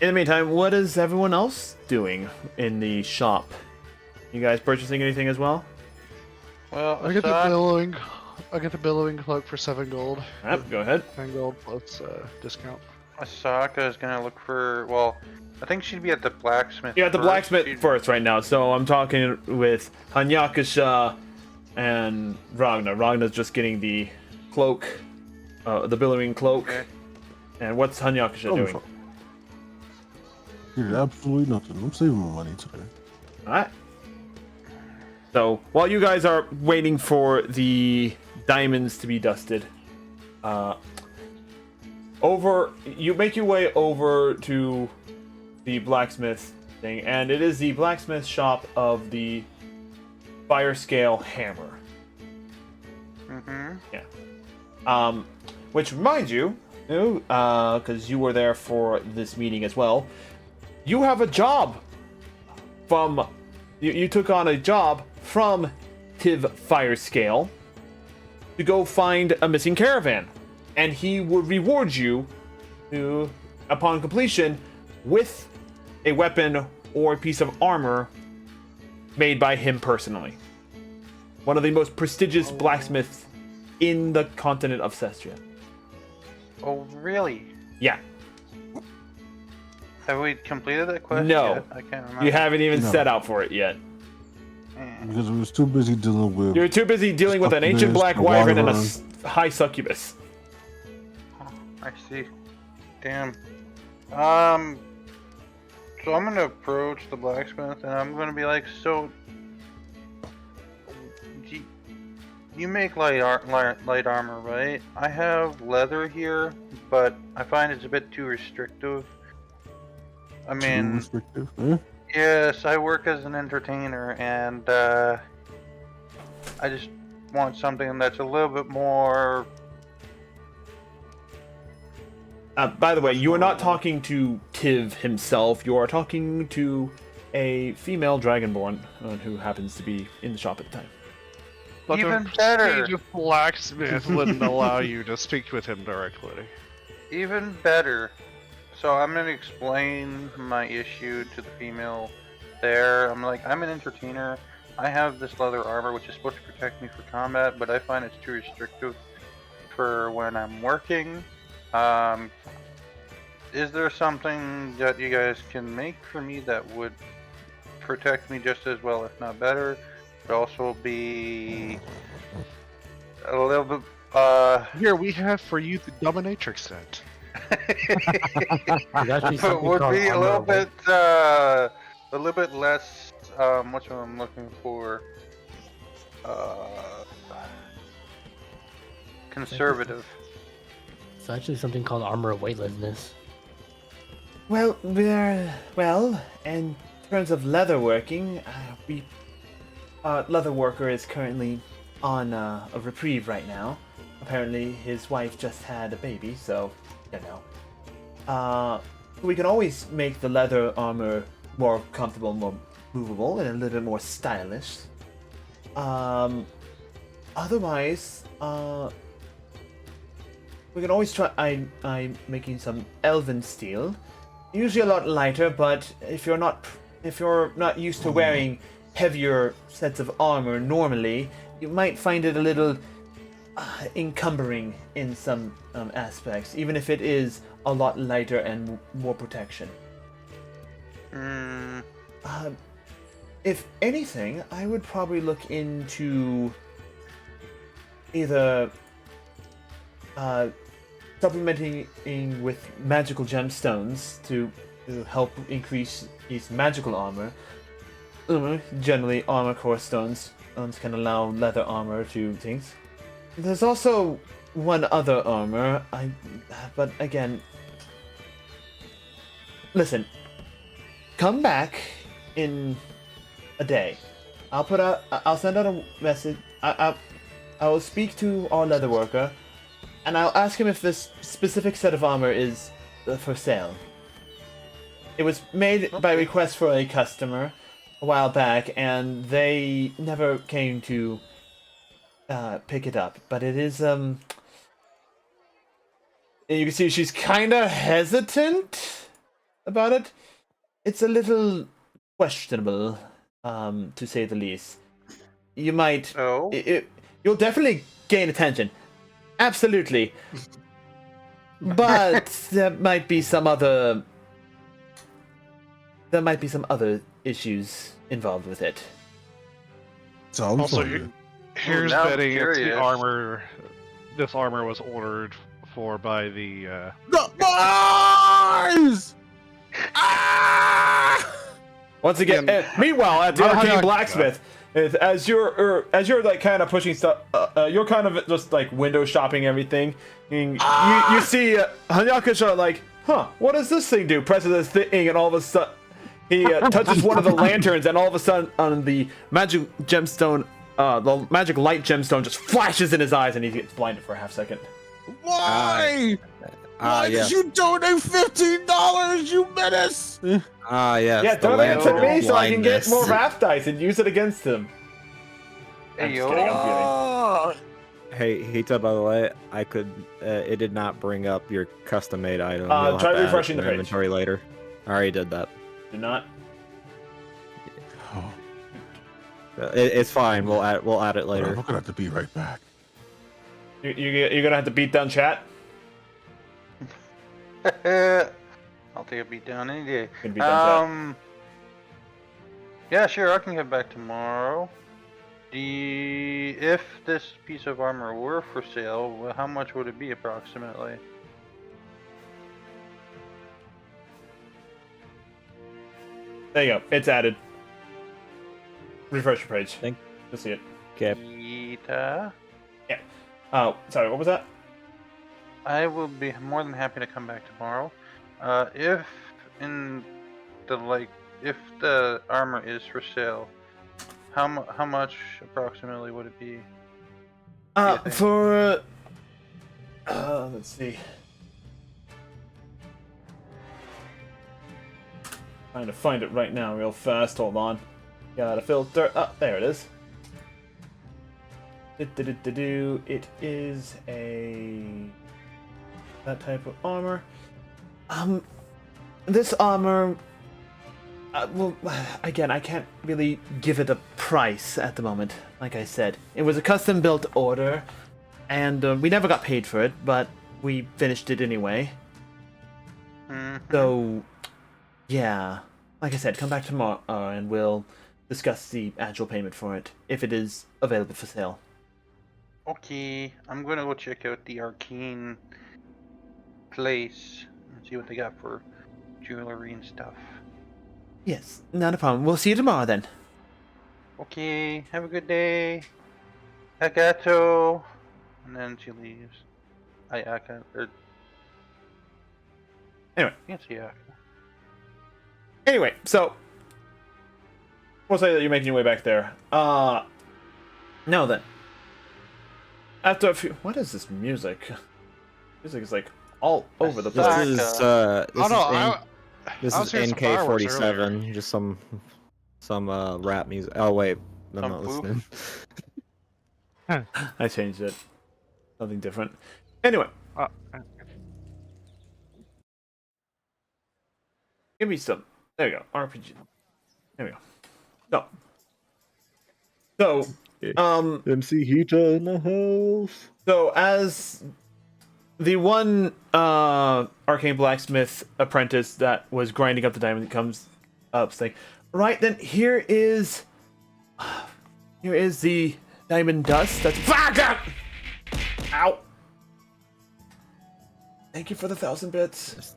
A: the meantime, what is everyone else doing in the shop? You guys purchasing anything as well?
D: Well,
C: I get the
D: Asaka,
C: billowing. I get the billowing cloak for 7 gold.
A: Yep, go ahead.
C: 10 gold plus discount.
D: Asaka is gonna look for. Well, I think she'd be at the blacksmith.
A: You're at the
D: first.
A: blacksmith
D: She'd-
A: first right now, so I'm talking with Hanyakasha and Ragnar. Ragnar's just getting the cloak, the billowing cloak.
D: Okay.
A: And what's Hanyakasha doing?
F: Did absolutely nothing. I'm saving my money today.
A: Alright. So, while you guys are waiting for the diamonds to be dusted, you make your way over to the blacksmith thing, and it is the blacksmith shop of the fire scale hammer.
D: Mhm.
A: Yeah. Which reminds you, because you were there for this meeting as well, you have a job from. You took on a job from Tiv Firescale to go find a missing caravan, and he would reward you upon completion with a weapon or a piece of armor made by him personally. One of the most prestigious blacksmiths in the continent of Cestria.
D: Oh, really?
A: Yeah,
D: Have we completed that quest?
A: No.
D: Yet? I can't remember.
A: you haven't even
F: No.
A: set out for it yet.
D: Eh.
F: Because we was too busy dealing with.
A: You're too busy dealing with an ancient
F: Succubus,
A: black
F: a
A: wyvern and a
F: wyvern.
A: high succubus.
D: I see. Damn. So I'm gonna approach the blacksmith and I'm gonna be like, so you make light armor, right? I have leather here, but I find it's a bit too restrictive. I
F: Too
D: mean,
F: restrictive. Eh?
D: yes, I work as an entertainer, and I just want something that's a little bit more.
A: By the way, you are not talking to Tiv himself. You are talking to a female dragonborn who happens to be in the shop at the time.
C: But
D: Even
C: the
D: better.
C: prestigious blacksmith wouldn't allow you to speak with him directly.
D: Even better. So I'm gonna explain my issue to the female there. I'm like, I'm an entertainer. I have this leather armor which is supposed to protect me for combat, but I find it's too restrictive for when I'm working. Is there something that you guys can make for me that would protect me just as well, if not better, but also be a little bit
C: Here, we have for you the dominatrix set.
E: There's actually
D: It
E: something
D: would
E: called
D: be a
E: armor
D: little bit less. What's what I'm looking for? Conservative.
E: It's actually something called armor of weightlessness.
A: Well, in terms of leatherworking, leatherworker is currently on a reprieve right now. Apparently, his wife just had a baby, so you know. We can always make the leather armor
G: more comfortable, more movable, and a little bit more stylish. Otherwise, we can always try. I'm making some elven steel, usually a lot lighter. But if you're not used to wearing heavier sets of armor normally, you might find it a little encumbering in some aspects, even if it is a lot lighter and more protection. If anything, I would probably look into either supplementing with magical gemstones to help increase his magical armor. Generally, armor core stones can allow leather armor to things. There's also one other armor. But again, listen. Come back in a day. I'll send out a message. I will speak to our leather worker, and I'll ask him if this specific set of armor is for sale. It was made by request for a customer a while back, and they never came to pick it up. But it is you can see she's kind of hesitant about it. It's a little questionable, to say the least. You might.
D: Oh.
G: You'll definitely gain attention. Absolutely. But there might be some other issues involved with it.
F: Sounds
C: Also,
F: like
C: here's
D: now I'm
C: betting it's the
D: curious.
C: armor. This armor was ordered for by the.
F: the boys! Ah!
A: Once again, meanwhile, at the Arcane Blacksmith, as you're like kind of pushing stuff, you're kind of just like window shopping everything. And you see Hanyaka like, what does this thing do? Presses this thing, and all of a sudden he touches one of the lanterns, and all of a sudden on the magic gemstone, the magic light gemstone just flashes in his eyes, and he gets blinded for a half second.
F: Why? Why
B: yes.
F: did you donate $15, you menace?
B: Yes.
A: Yeah,
B: the
A: donate it to
B: lantern
A: me so I can get
B: blindness.
A: more wrath dice and use it against him.
D: Hey,
A: I'm just
D: yo.
A: kidding, I'm kidding.
B: Hey, Hita, by the way, I could. It did not bring up your custom-made item.
A: Try
B: You'll have to add
A: refreshing
B: it
A: the
B: to
A: page.
B: inventory later. I already did that.
A: Do not.
F: Oh,
B: It's fine. We'll add it later.
F: we're gonna have to be right back.
A: You're gonna have to beat down chat.
D: I'll take a beat down any day.
A: Can beat down
D: Yeah, sure, I can get back tomorrow. If this piece of armor were for sale, well, how much would it be approximately?
A: chat. There you go. It's added. Refresh your page.
B: Thank-
A: You'll see it.
B: Okay.
D: Ita?
A: Oh, sorry. What was that?
D: I will be more than happy to come back tomorrow. If the armor is for sale, how much approximately would it be? think?
A: For let's see. Trying to find it right now, real fast. Hold on. Gotta filter. Oh, there it is. It is that type of armor. This armor. Well, again, I can't really give it a price at the moment. Like I said, it was a custom-built order, and we never got paid for it, but we finished it anyway. So, yeah, like I said, come back tomorrow, and we'll discuss the actual payment for it if it is available for sale.
D: Okay, I'm gonna go check out the Arcane place and see what they got for jewelry and stuff.
G: Yes, not a problem. We'll see you tomorrow then.
D: Okay, have a good day. Agato. And then she leaves. Ayaka.
A: Anyway.
D: I can't see Ayaka.
A: Anyway, so we'll say that you're making your way back there. Now then, after a few, what is this music? Music is like all over the place.
B: This is This
C: I
B: is
C: was hearing some fireworks earlier.
B: NK47, just some rap music. Oh wait, I'm
D: Some
B: not
D: foof.
B: listening.
A: I changed it. Something different. Anyway,
C: Uh,
A: give me some. There we go. RPG. There we go. So,
B: MC Hita in the house.
A: So as the one arcane blacksmith apprentice that was grinding up the diamond comes up saying, right then here is the diamond dust that's ow. Thank you for the 1,000 bits.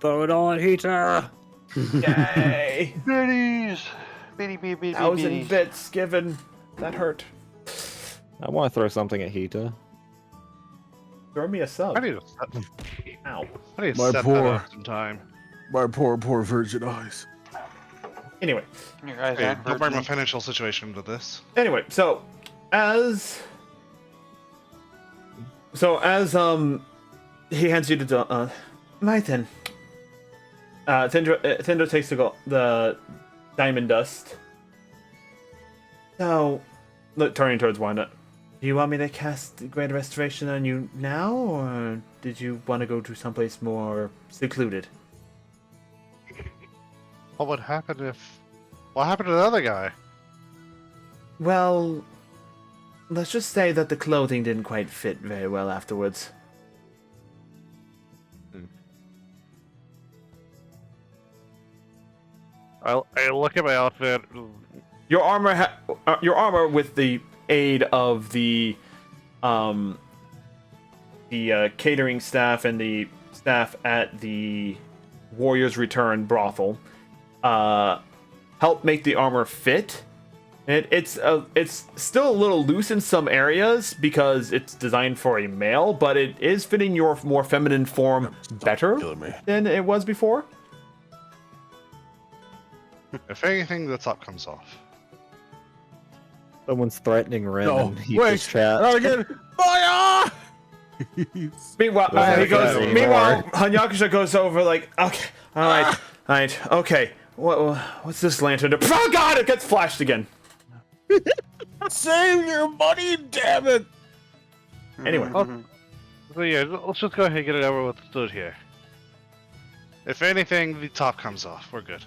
B: Throw it on, Hita.
A: Yay.
D: Biddies! Biddy, biddy, biddy,
A: 1,000
D: biddies.
A: bits given. That hurt.
B: I want to throw something at Hita.
A: Throw me a sub.
C: I need to
A: Ow.
C: set
F: My
C: that
F: poor-
C: up sometime.
F: My poor virgin eyes.
A: Anyway.
D: Your guys
C: Hey,
D: aren't
C: don't bring my
D: virgins.
C: financial situation into this.
A: Anyway, so as he hands you the right then. Tindra takes the diamond dust. So, look, turning towards Wanda. Do you want me to cast Greater Restoration on you now, or did you want to go to someplace more secluded?
C: What happened to the other guy?
A: Well, let's just say that the clothing didn't quite fit very well afterwards.
C: I look at my outfit.
A: Your armor, with the aid of the catering staff and the staff at the Warriors Return brothel, help make the armor fit. It's still a little loose in some areas because it's designed for a male, but it is fitting your more feminine form better
F: Killing me.
A: than it was before.
C: If anything, the top comes off.
B: Someone's threatening Ren
F: No,
B: in Hita's
F: wait.
B: chat.
F: Not again. Fire!
A: Meanwhile,
B: Doesn't
A: he goes.
B: matter
A: Meanwhile,
B: anymore.
A: Hanyakusha goes over like, okay, all right, okay. What's this lantern? Oh God! It gets flashed again.
F: Save your money, damn it!
A: Anyway.
D: Mhm.
C: So yeah, let's just go ahead and get it over with. Stood here. If anything, the top comes off. We're good.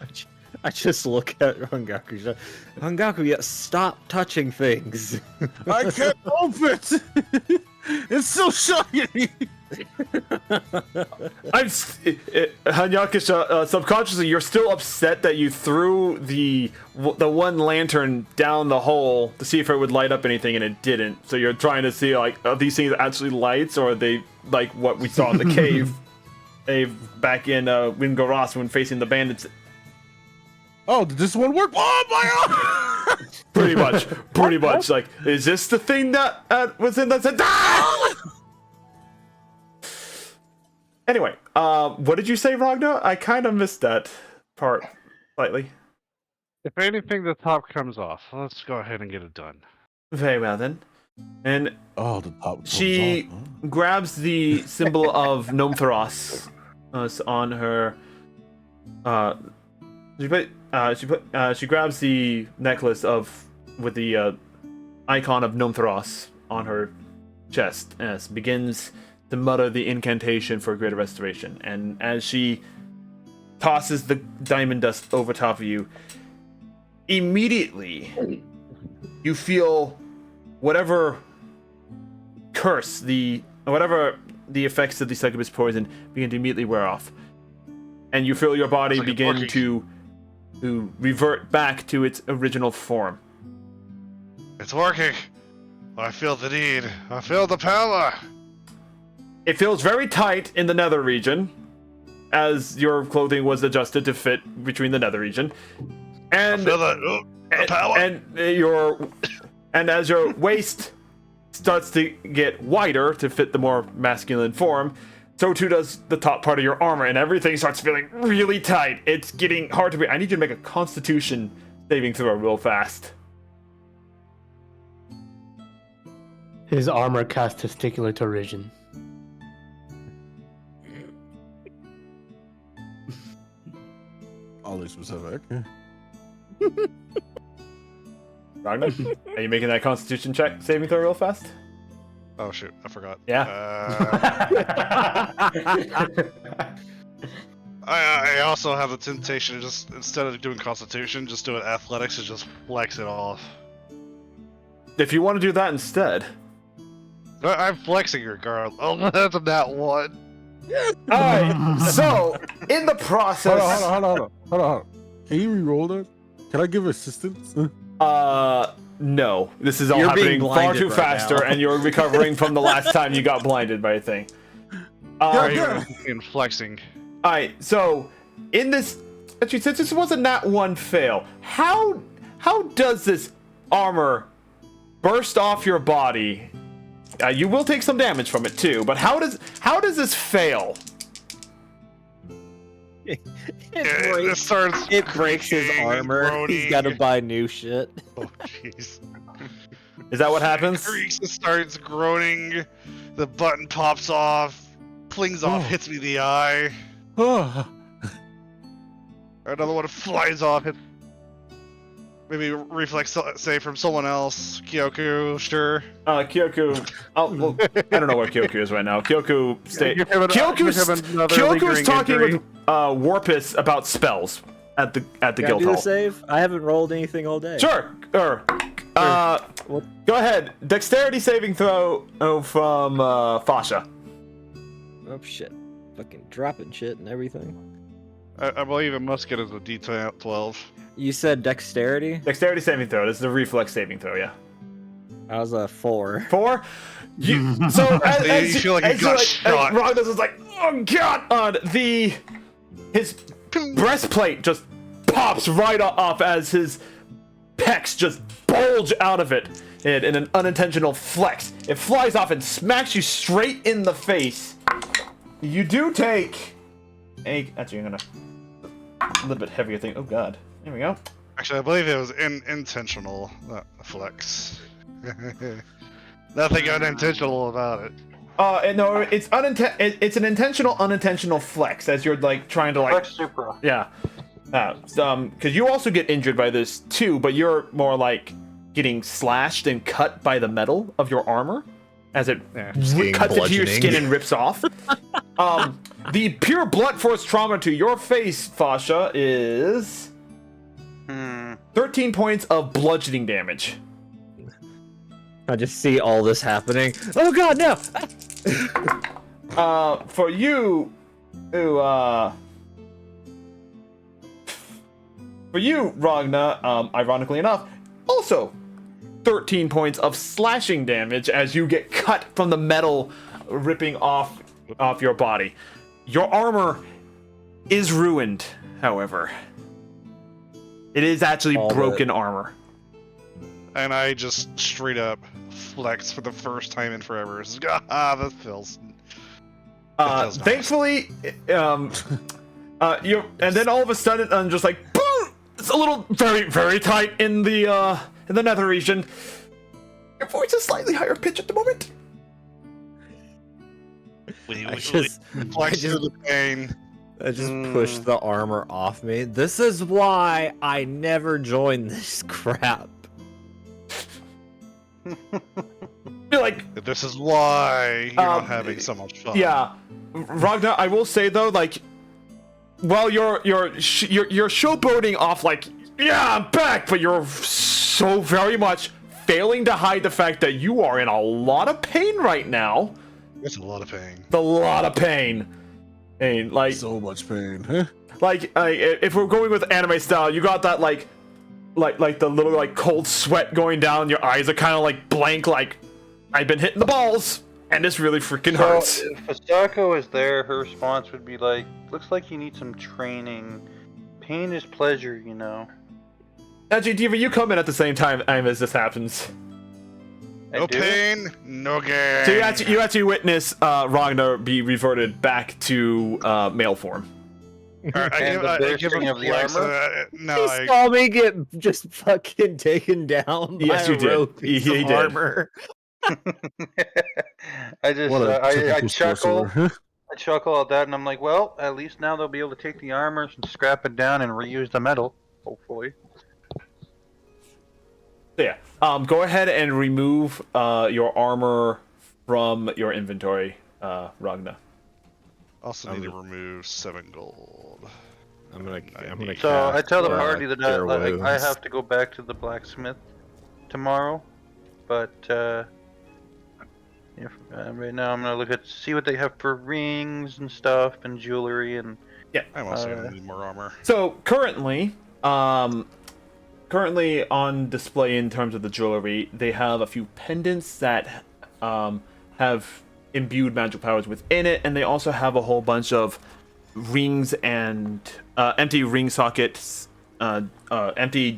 B: I just look at Hangaku. Hangaku, stop touching things.
F: I can't help it! It's so shiny!
A: Hanyakusha, subconsciously, you're still upset that you threw the one lantern down the hole to see if it would light up anything, and it didn't. So you're trying to see, like, are these things actually lights, or are they like what we saw in the cave back in Wingaras when facing the bandits?
F: Oh, did this one work? Oh my god!
A: Pretty much. Like, is this the thing that was in that? Anyway, what did you say, Ragnar? I kind of missed that part slightly.
C: If anything, the top comes off. Let's go ahead and get it done.
A: Very well then. And
F: Oh, the top.
A: she
F: comes off,
A: grabs the symbol of Nomtheros on her. She grabs the necklace with the icon of Nomtheros on her chest as begins to mutter the incantation for greater restoration. And as she tosses the diamond dust over top of you, immediately you feel whatever curse, whatever the effects of the succubus poison begin to immediately wear off, and you feel your body
C: It's like
A: begin
C: working.
A: to revert back to its original form.
C: It's working. I feel the need. I feel the power.
A: It feels very tight in the nether region, as your clothing was adjusted to fit between the nether region, and
C: I feel the power.
A: and as your waist starts to get wider to fit the more masculine form, so too does the top part of your armor, and everything starts feeling really tight. It's getting hard to breathe. I need you to make a Constitution saving throw real fast.
E: His armor casts testicular torsion.
F: oddly specific.
A: Ragnar, are you making that Constitution check saving throw real fast?
C: Oh shoot, I forgot.
A: Yeah.
C: I also have the temptation to just, instead of doing Constitution, just do it Athletics and just flex it off.
A: If you want to do that instead.
C: I'm flexing regardless. Oh, that's a nat 1.
A: Alright, so, in the process...
F: Hold on. Can you re-roll that? Can I give assistance?
A: No. This is all
B: You're
A: happening
B: being
A: far
B: blinded
A: too
B: right
A: faster,
B: now.
A: and you're recovering from the last time you got blinded by a thing.
C: In flexing.
A: Alright, so, in this... Actually, since this was a nat 1 fail, how does this armor burst off your body? You will take some damage from it too, but how does this fail?
C: It starts.
B: It breaks his
C: creaking,
B: armor. He's got to
C: groaning.
B: buy new shit.
C: Oh jeez.
A: Is that what happens?
C: Creaks and starts groaning. The button pops off, clings off,
F: Oh.
C: hits me in the eye.
F: Oh,
C: Another one flies off. Hit. Maybe reflex save from someone else. Kyoku, sure.
A: Kyoku. Well, I don't know where Kyoku is right now. Kyoku
C: Give him another
A: Kyoku is
C: lingering
A: talking
C: injury.
A: with Warpus about spells at the
B: Can I
A: guild
B: do the
A: hall.
B: save? I haven't rolled anything all day.
A: Sure. Go ahead. Dexterity saving throw from Fasha.
B: Oh shit. Fucking dropping shit and everything.
C: I believe a musket is a D12.
B: You said dexterity?
A: Dexterity saving throw. This is a reflex saving throw. Yeah.
B: I was a 4.
A: 4. So as
C: You feel like you got shot.
A: Ragnar is like, oh god! His breastplate just pops right off as his pecs just bulge out of it in an unintentional flex. It flies off and smacks you straight in the face. You do take actually, I'm gonna a little bit heavier thing. Oh god. There we go.
C: Actually, I believe it was intentional, not a flex. Nothing unintentional about it.
A: No, it's it's an intentional, unintentional flex as you're like trying to like.
D: Flex Supra.
A: Yeah. Because you also get injured by this too, but you're more like getting slashed and cut by the metal of your armor as it
B: getting
A: cuts into your
B: bludgeoning.
A: skin and rips off. The pure blunt force trauma to your face, Fasha, is 13 points of bludgeoning damage.
B: I just see all this happening. Oh god, no!
A: For you, Ragna, ironically enough, also 13 points of slashing damage as you get cut from the metal ripping off your body. Your armor is ruined, however. It is actually
B: All
A: broken armor.
C: And I just straight up flex for the first time in forever. It's like, ah, this feels. Nice.
A: Thankfully, you and then all of a sudden, I'm just like, boom! It's a little very, very tight in the nether region. Your voice is slightly higher pitch at the moment.
B: I just
C: Flex through the pain.
B: pushed the armor off me. This is why I never joined this crap.
A: You're like,
C: This is why you're not
A: Um,
C: having so much fun.
A: yeah, Ragnar. I will say though, like, while you're showboating off, like, yeah, I'm back, but you're so very much failing to hide the fact that you are in a lot of pain right now.
C: It's a lot of pain.
A: A lot of pain. And like,
F: so much pain. Huh?
A: like, if we're going with anime style, you got that like the little like cold sweat going down. Your eyes are kind of like blank, like I've been hitting the balls, and this really freaking hurts.
D: So if Asako is there, her response would be like, "Looks like you need some training. Pain is pleasure, you know."
A: Actually, Diva, you come in at the same time as this happens.
D: I
C: No
D: do?
C: pain, no gain.
A: So you actually witness Ragnar be reverted back to male form.
C: Alright,
D: And the bursting of the
C: flex,
D: armor?
C: no,
B: He
C: I,
B: saw me get just fucking taken down by
A: Yes,
B: a
A: you did.
B: rope piece
A: He
B: of
A: did.
B: armor.
D: I just
F: What a
D: I
F: typical
D: chuckle.
F: sorcerer.
D: I chuckle at that, and I'm like, well, at least now they'll be able to take the armors and scrap it down and reuse the metal, hopefully.
A: So yeah, go ahead and remove your armor from your inventory, Ragna.
C: Also need to remove 7 gold.
B: I'm gonna
D: So I
B: cast,
D: tell the party that
B: Cure
D: I
B: Wounds.
D: have to go back to the blacksmith tomorrow, but right now I'm gonna see what they have for rings and stuff and jewelry and.
C: I'm also gonna need more armor.
A: So currently on display in terms of the jewelry, they have a few pendants that have imbued magical powers within it, and they also have a whole bunch of rings and empty ring sockets, empty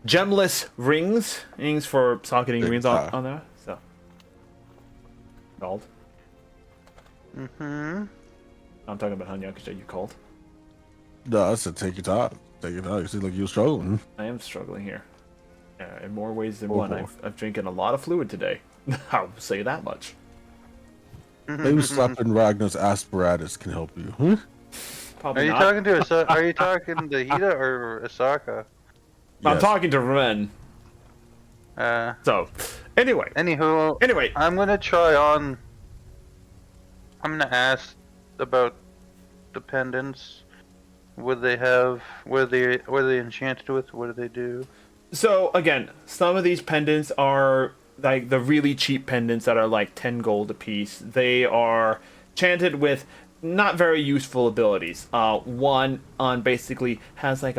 A: gemless rings for socketing rings on there. So, called.
D: Mm-hmm.
A: I'm talking about Hanyakusha. You called.
F: No, I said take your time. Take your time. You seem like you're struggling.
A: I am struggling here, in more ways than one. I've drinking a lot of fluid today. I'll say that much.
F: Maybe slapping Ragnar's apparatus can help you. Huh?
A: Probably
D: Are you
A: not.
D: talking to Are you talking to Hida or Asaka?
A: I'm
F: Yes.
A: talking to Ren. So, anyway,
D: Anyway, I'm gonna try on. I'm gonna ask about the pendants. What they have? What are they enchanted with? What do they do?
A: so again, some of these pendants are like the really cheap pendants that are like 10 gold a piece. They are enchanted with not very useful abilities. One on basically has like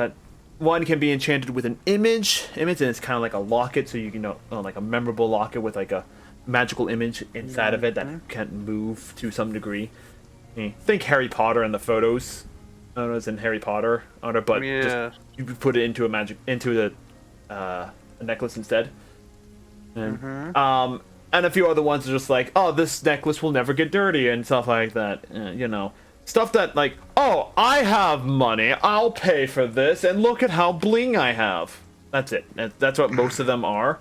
A: one can be enchanted with an image, and it's kind of like a locket, so you can like a memorable locket with like a magical image inside of it that can move to some degree. Think Harry Potter and the photos. I don't know, it's in Harry Potter on it, but just, you could put it into a necklace instead. And, and a few other ones are just like, oh, this necklace will never get dirty and stuff like that. Stuff that like, oh, I have money, I'll pay for this, and look at how bling I have. That's it. That's what most of them are.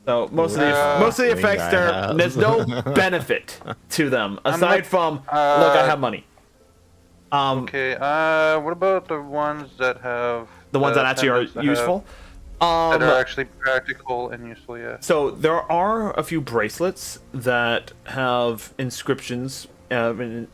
A: So most of the effects there's no benefit to them aside from look, I have money.
D: Okay. What about the ones that have
A: the ones that actually are useful?
D: That are actually practical and useful, yeah.
A: So there are a few bracelets that have inscriptions. There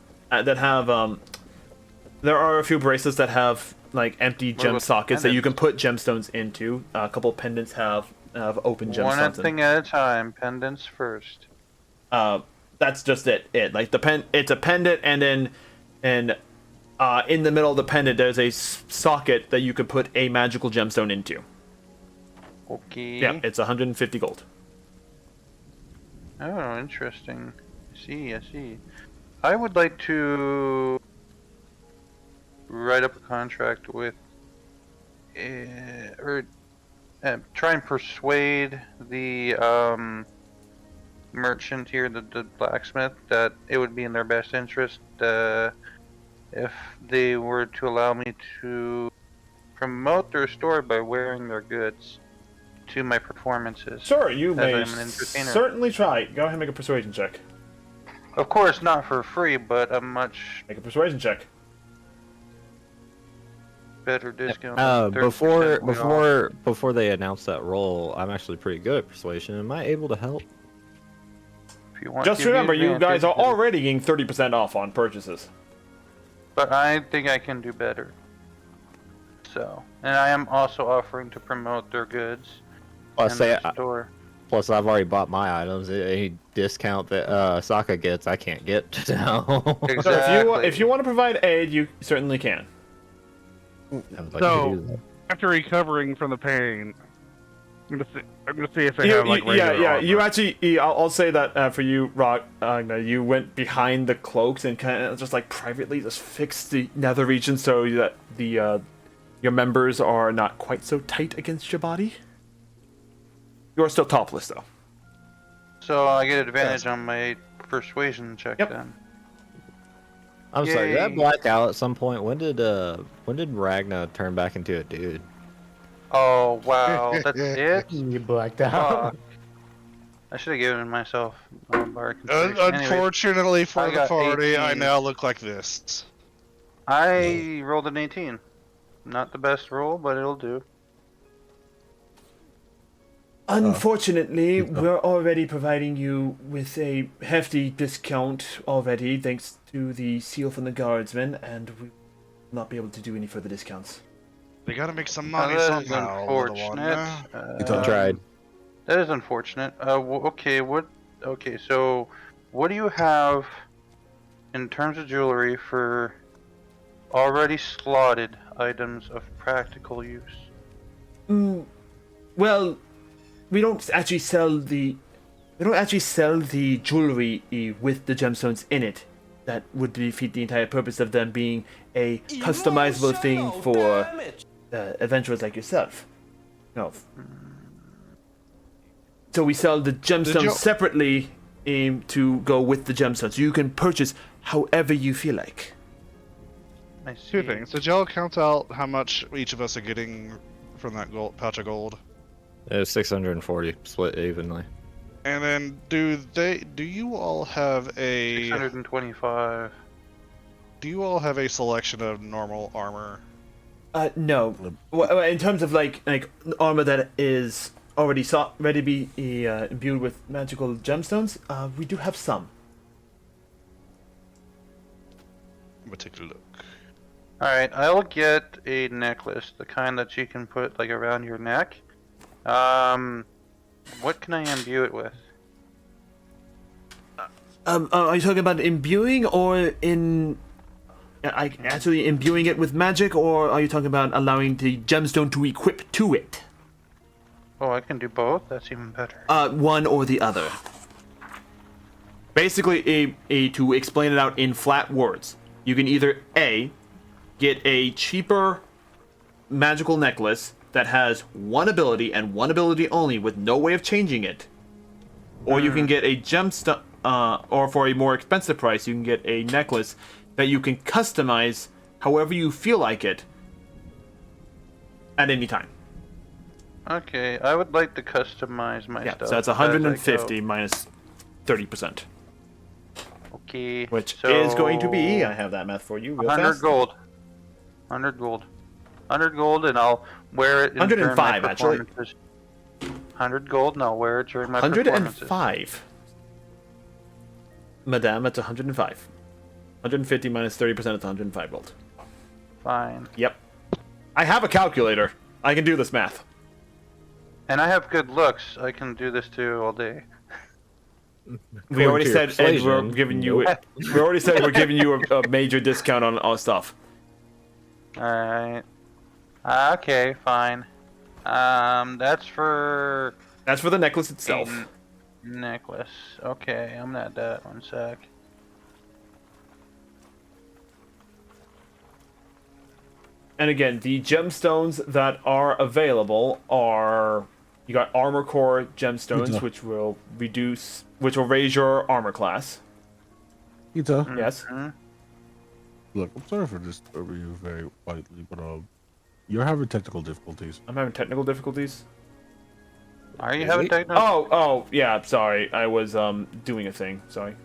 A: are a few bracelets that have like empty gem sockets that you can put gemstones into. A couple of pendants have open gemstones.
D: One thing at a time. Pendants first.
A: That's just it. Like it's a pendant, and then in the middle of the pendant there's a socket that you could put a magical gemstone into.
D: Okay.
A: Yeah, it's 150 gold.
D: Oh, interesting. I see. I would like to write up a contract with, or try and persuade the merchant here, the blacksmith, that it would be in their best interest if they were to allow me to promote their store by wearing their goods to my performances.
A: Sure, you may
D: I'm an entertainer.
A: certainly try. Go ahead and make a persuasion check.
D: Of course, not for free, but a much
A: Make a persuasion check.
D: better discount. than 30%
B: Before they announce that roll, I'm actually pretty good at persuasion. Am I able to help?
D: If you want,
A: Just
D: give me
A: remember, you
D: advantage,
A: guys are already getting 30% off on purchases.
D: But I think I can do better. So, and I am also offering to promote their goods in the store.
B: Plus, I've already bought my items. Any discount that Saka gets, I can't get now.
D: Exactly.
A: So if you want to provide aid, you certainly can.
B: I would like to
H: So,
B: do that.
H: after recovering from the pain, I'm gonna see if they have like regular
A: yeah.
H: armor.
A: You actually, I'll say that for you, Rock. You went behind the cloaks and kind of just like privately just fixed the nether region so that your members are not quite so tight against your body. You are still topless though.
D: So I get advantage on my persuasion check then.
B: I'm sorry, did
D: Yay.
B: that black out at some point? When did Ragna turn back into a dude?
D: Oh wow, that's it.
E: You blacked out.
D: Fuck. I should have given myself bar concentration. Anyways,
C: Unfortunately for
D: I
C: the
D: got
C: party, I
D: 18.
C: now look like this.
D: I rolled an 18. Not the best roll, but it'll do.
A: Unfortunately,
F: Peter.
A: we're already providing you with a hefty discount already, thanks to the seal from the guardsmen, and we will not be able to do any further discounts.
C: They gotta make some
D: Now,
C: money
D: that is
C: somehow, little one.
D: unfortunate.
B: Tried.
D: That is unfortunate. Okay, what? Okay, so what do you have in terms of jewelry for already slotted items of practical use?
A: Well, we don't actually sell the jewelry with the gemstones in it. That would defeat the entire purpose of them being a customizable thing for adventurers like yourself. No. So we sell the gemstones separately to go with the gemstones. So you can purchase however you feel like.
D: I see.
C: Two things. Did y'all count out how much each of us are getting from that gold patch of gold?
B: It was 640, split evenly.
C: And then do you all have a
D: 625.
C: do you all have a selection of normal armor?
A: No. Well, in terms of like armor that is already ready to be imbued with magical gemstones, we do have some.
C: I'm gonna take a look.
D: Alright, I'll get a necklace, the kind that you can put like around your neck. What can I imbue it with?
A: Are you talking about imbuing or actually imbuing it with magic, or are you talking about allowing the gemstone to equip to it?
D: Oh, I can do both? That's even better.
A: One or the other. Basically, to explain it out in flat words, you can either A, get a cheaper magical necklace that has one ability and one ability only with no way of changing it. Or you can get a gemstone, or for a more expensive price, you can get a necklace that you can customize however you feel like it at any time.
D: Okay, I would like to customize my
A: Yeah,
D: stuff.
A: so that's
D: as I
A: 150
D: go.
A: minus 30%.
D: Okay.
A: Which
D: so
A: is going to be, I have that math for you real
D: 100
A: fast.
D: gold. 100 gold. 100 gold, and I'll wear it during my
A: 105 actually.
D: performances. 100 gold, and I'll wear it during my performances.
A: 105. Madame, that's 105. 150 minus 30% is 105 gold.
D: Fine.
A: Yep. I have a calculator. I can do this math.
D: And I have good looks. I can do this too all day.
A: We already
B: to your
A: said Ed, we're
B: persuasion,
A: giving you.
B: nope.
A: We already said we're giving you a major discount on all stuff.
D: Alright. Okay, fine. That's for
A: That's for the necklace itself.
D: necklace. Okay, I'm gonna add that 1 sec.
A: And again, the gemstones that are available are, you got armor core gemstones, which will raise your armor class.
F: Ita,
A: Yes.
F: look, I'm sorry for disturbing you very widely, but you're having technical difficulties.
A: I'm having technical difficulties.
D: Are you having technical?
A: Oh, yeah. Sorry, I was doing a thing. Sorry.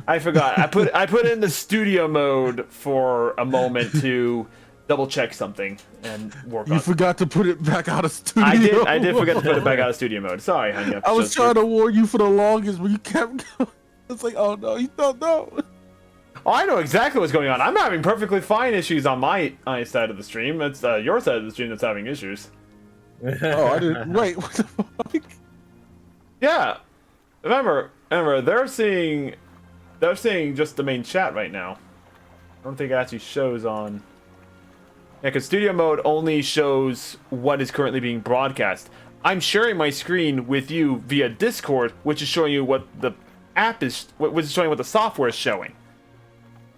A: I forgot. I put it in the studio mode for a moment to double check something and work on
F: You
A: it.
F: forgot to put it back out of studio.
A: I did forget to put it back out of studio mode. Sorry, honey.
F: I was trying to warn you for the longest, but you kept going. It's like, oh no, you don't know.
A: Oh, I know exactly what's going on. I'm having perfectly fine issues on my side of the stream. It's your side of the stream that's having issues.
F: Oh, I didn't. Wait, what the fuck?
A: Yeah. Remember, they're seeing just the main chat right now. I don't think it actually shows on. Yeah, because studio mode only shows what is currently being broadcast. I'm sharing my screen with you via Discord, which is showing you what the app is, which is showing what the software is showing.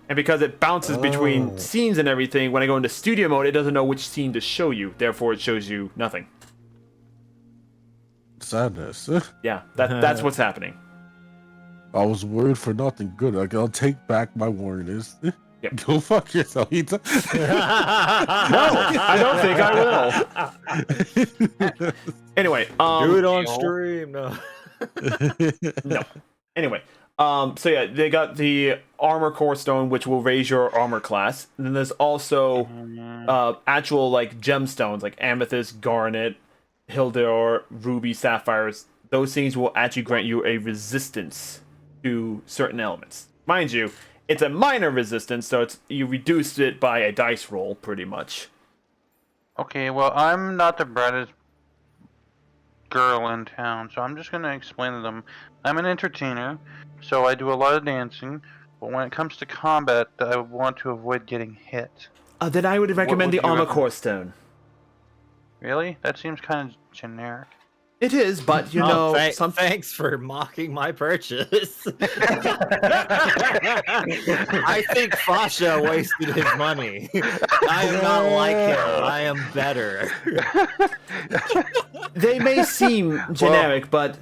A: And because it bounces between scenes and everything, when I go into studio mode, it doesn't know which scene to show you. Therefore, it shows you nothing.
F: Sadness.
A: Yeah, that's what's happening.
F: I was worried for nothing good. Like, I'll take back my warnings. Go fuck yourself.
A: No, I don't think I will. Anyway,
B: Do it on
D: Deal.
B: stream. No.
A: no. Anyway, so yeah, they got the armor core stone, which will raise your armor class. And then there's also actual like gemstones, like amethyst, garnet, hildeor, ruby, sapphires. Those things will actually grant you a resistance to certain elements. Mind you, it's a minor resistance, so you reduced it by a dice roll, pretty much.
D: Okay, well, I'm not the brightest girl in town, so I'm just gonna explain to them. I'm an entertainer, so I do a lot of dancing, but when it comes to combat, I want to avoid getting hit.
A: Then I would recommend
D: would
A: the
D: you
A: armor
D: recommend?
A: core stone.
D: Really? That seems kind of generic.
A: It is, but you know,
B: Thanks for mocking my purchase. I think Fasha wasted his money. I am not like him. I am better.
A: they may seem generic, but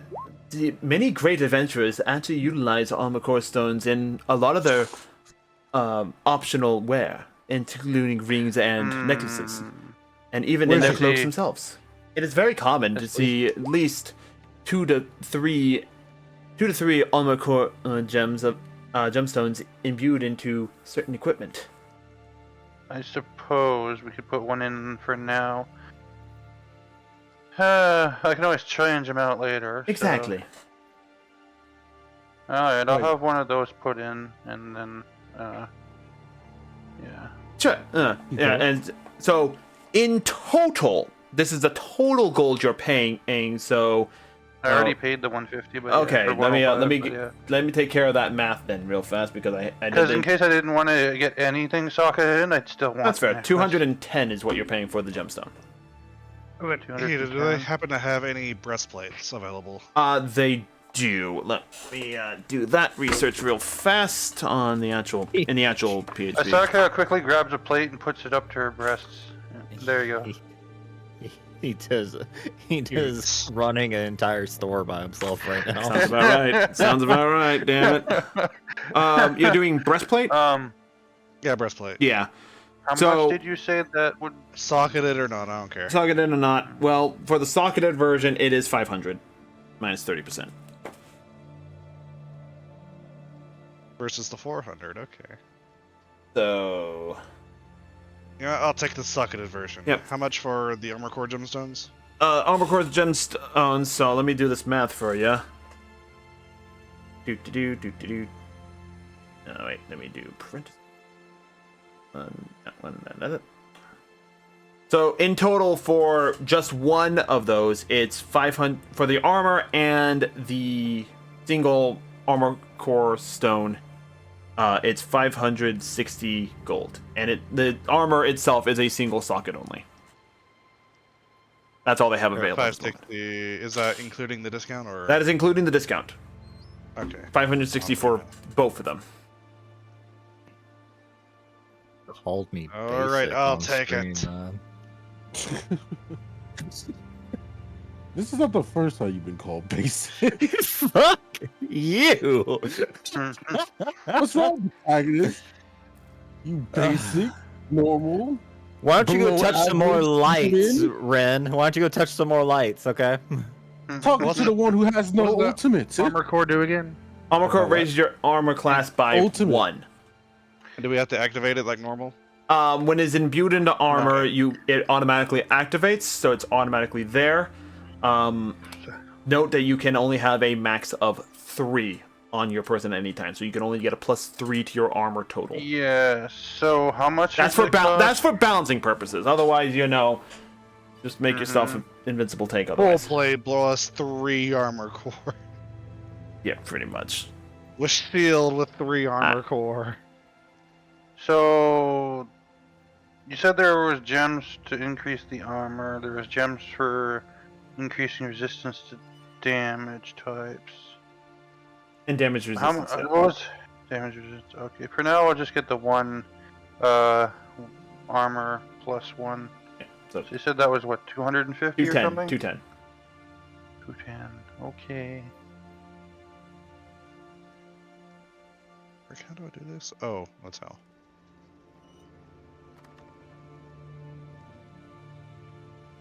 A: many great adventurers actually utilize armor core stones in a lot of their optional wear, including rings and necklaces, and even in their cloaks themselves. It is very common to see at least two to three armor core gemstones imbued into certain equipment.
D: I suppose we could put one in for now. I can always change them out later.
A: Exactly.
D: So. Alright, I'll have one of those put in, and then, yeah.
A: Sure. Yeah, and so in total, this is the total gold you're paying. So
D: I already paid the 150, but
A: okay,
D: yeah,
A: let me take care of that math then real fast because I
D: because in case I didn't want to get anything socketed in, I'd still want.
A: That's fair. 210 is what you're paying for the gemstone.
C: Hey, do they happen to have any breastplates available?
A: They do. Let me do that research real fast on the actual PHP.
D: Asaka quickly grabs a plate and puts it up to her breasts. There you go.
B: He does running an entire store by himself right now.
A: Sounds about right. Sounds about right. Damn it. You're doing breastplate?
C: Yeah, breastplate.
A: Yeah.
D: How much did you say that would
C: socketed or not? I don't care.
A: Socketed or not? Well, for the socketed version, it is 500 minus 30%.
C: Versus the 400. Okay.
A: So.
C: Yeah, I'll take the socketed version.
A: Yep.
C: How much for the armor core gemstones?
A: Armor core gemstones. So let me do this math for you. Do. Oh wait, let me do print. Another. So in total, for just one of those, it's 500 for the armor and the single armor core stone. It's 560 gold, and the armor itself is a single socket only. That's all they have available.
C: 560. Is that including the discount, or?
A: That is including the discount.
C: Okay.
A: 560 for both of them.
B: Called me.
C: All right, I'll take it.
F: This is not the first time you've been called basic.
B: Fuck you.
F: What's wrong with Agnes? You basic, normal.
B: Why don't you go
F: below
B: touch some more
F: average
B: lights,
F: human?
B: Ren? Why don't you go touch some more lights, okay?
F: Talking to the one who has no
H: What does
F: ultimate.
H: Armor core do again?
A: Armor core raises your armor class by
F: Ultimate.
A: 1.
C: Do we have to activate it like normal?
A: When it's imbued into armor, it automatically activates, so it's automatically there. Note that you can only have a max of 3 on your person at any time, so you can only get a +3 to your armor total.
D: Yeah. So how much?
A: That's for that's for balancing purposes. Otherwise, just make yourself an invincible tank.
C: Full
A: Otherwise,
C: plate plus 3 armor core.
A: yeah, pretty much.
C: With shield with 3 armor core.
D: So you said there was gems to increase the armor. There was gems for increasing resistance to damage types.
A: And damage resistance.
D: What was damage resistance? Okay, for now I'll just get the 1 armor plus 1.
A: Yeah,
D: so you said that was what, 250 or
A: 210,
D: something?
A: 210.
D: 210. Okay.
C: How do I do this? Oh, that's how.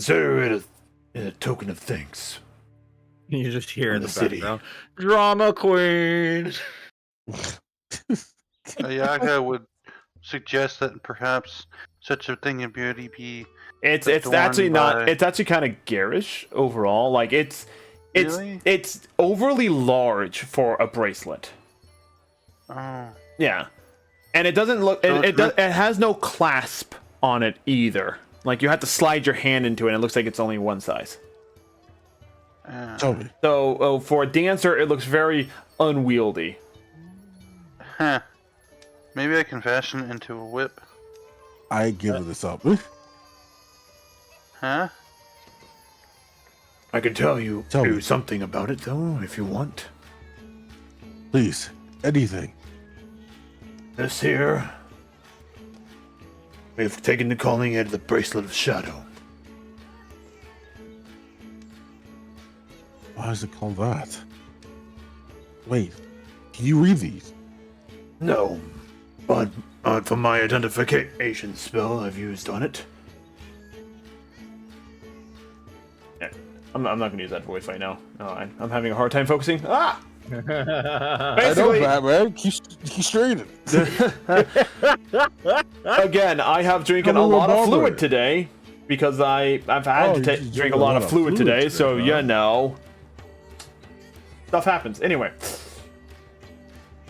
A: Consider it a token of thanks.
B: You just hear in
A: From
B: the
A: the city.
B: background, "Drama Queen."
D: Ayaka would suggest that perhaps such a thing in beauty be
A: It's
D: adorned
A: actually not.
D: by-
A: It's actually kind of garish overall. Like
D: Really?
A: it's overly large for a bracelet.
D: Oh.
A: Yeah, and it doesn't look.
D: So
A: It has no clasp on it either. Like you have to slide your hand into it, and it looks like it's only one size.
F: Tell me.
A: So for a dancer, it looks very unwieldy.
D: Huh. Maybe I can fashion it into a whip.
F: I give this up.
D: Huh?
A: I can tell you
F: Tell me.
A: something about it, though, if you want.
F: Please, anything.
A: This here, we've taken the calling it the Bracelet of Shadow.
F: Why is it called that? Wait, can you read these?
A: No, but for my identification spell I've used on it. Yeah, I'm not going to use that voice right now. No, I'm having a hard time focusing. Ah!
F: I know,
A: Basically,
F: Batman. Keep straight.
A: again, I have drinking
F: Tell
A: a
F: me
A: lot of
F: about
A: fluid
F: it.
A: today because I've had
F: Oh,
A: to
F: you just
A: drink a lot of fluid today, so
F: huh?
A: you know. Stuff happens. Anyway.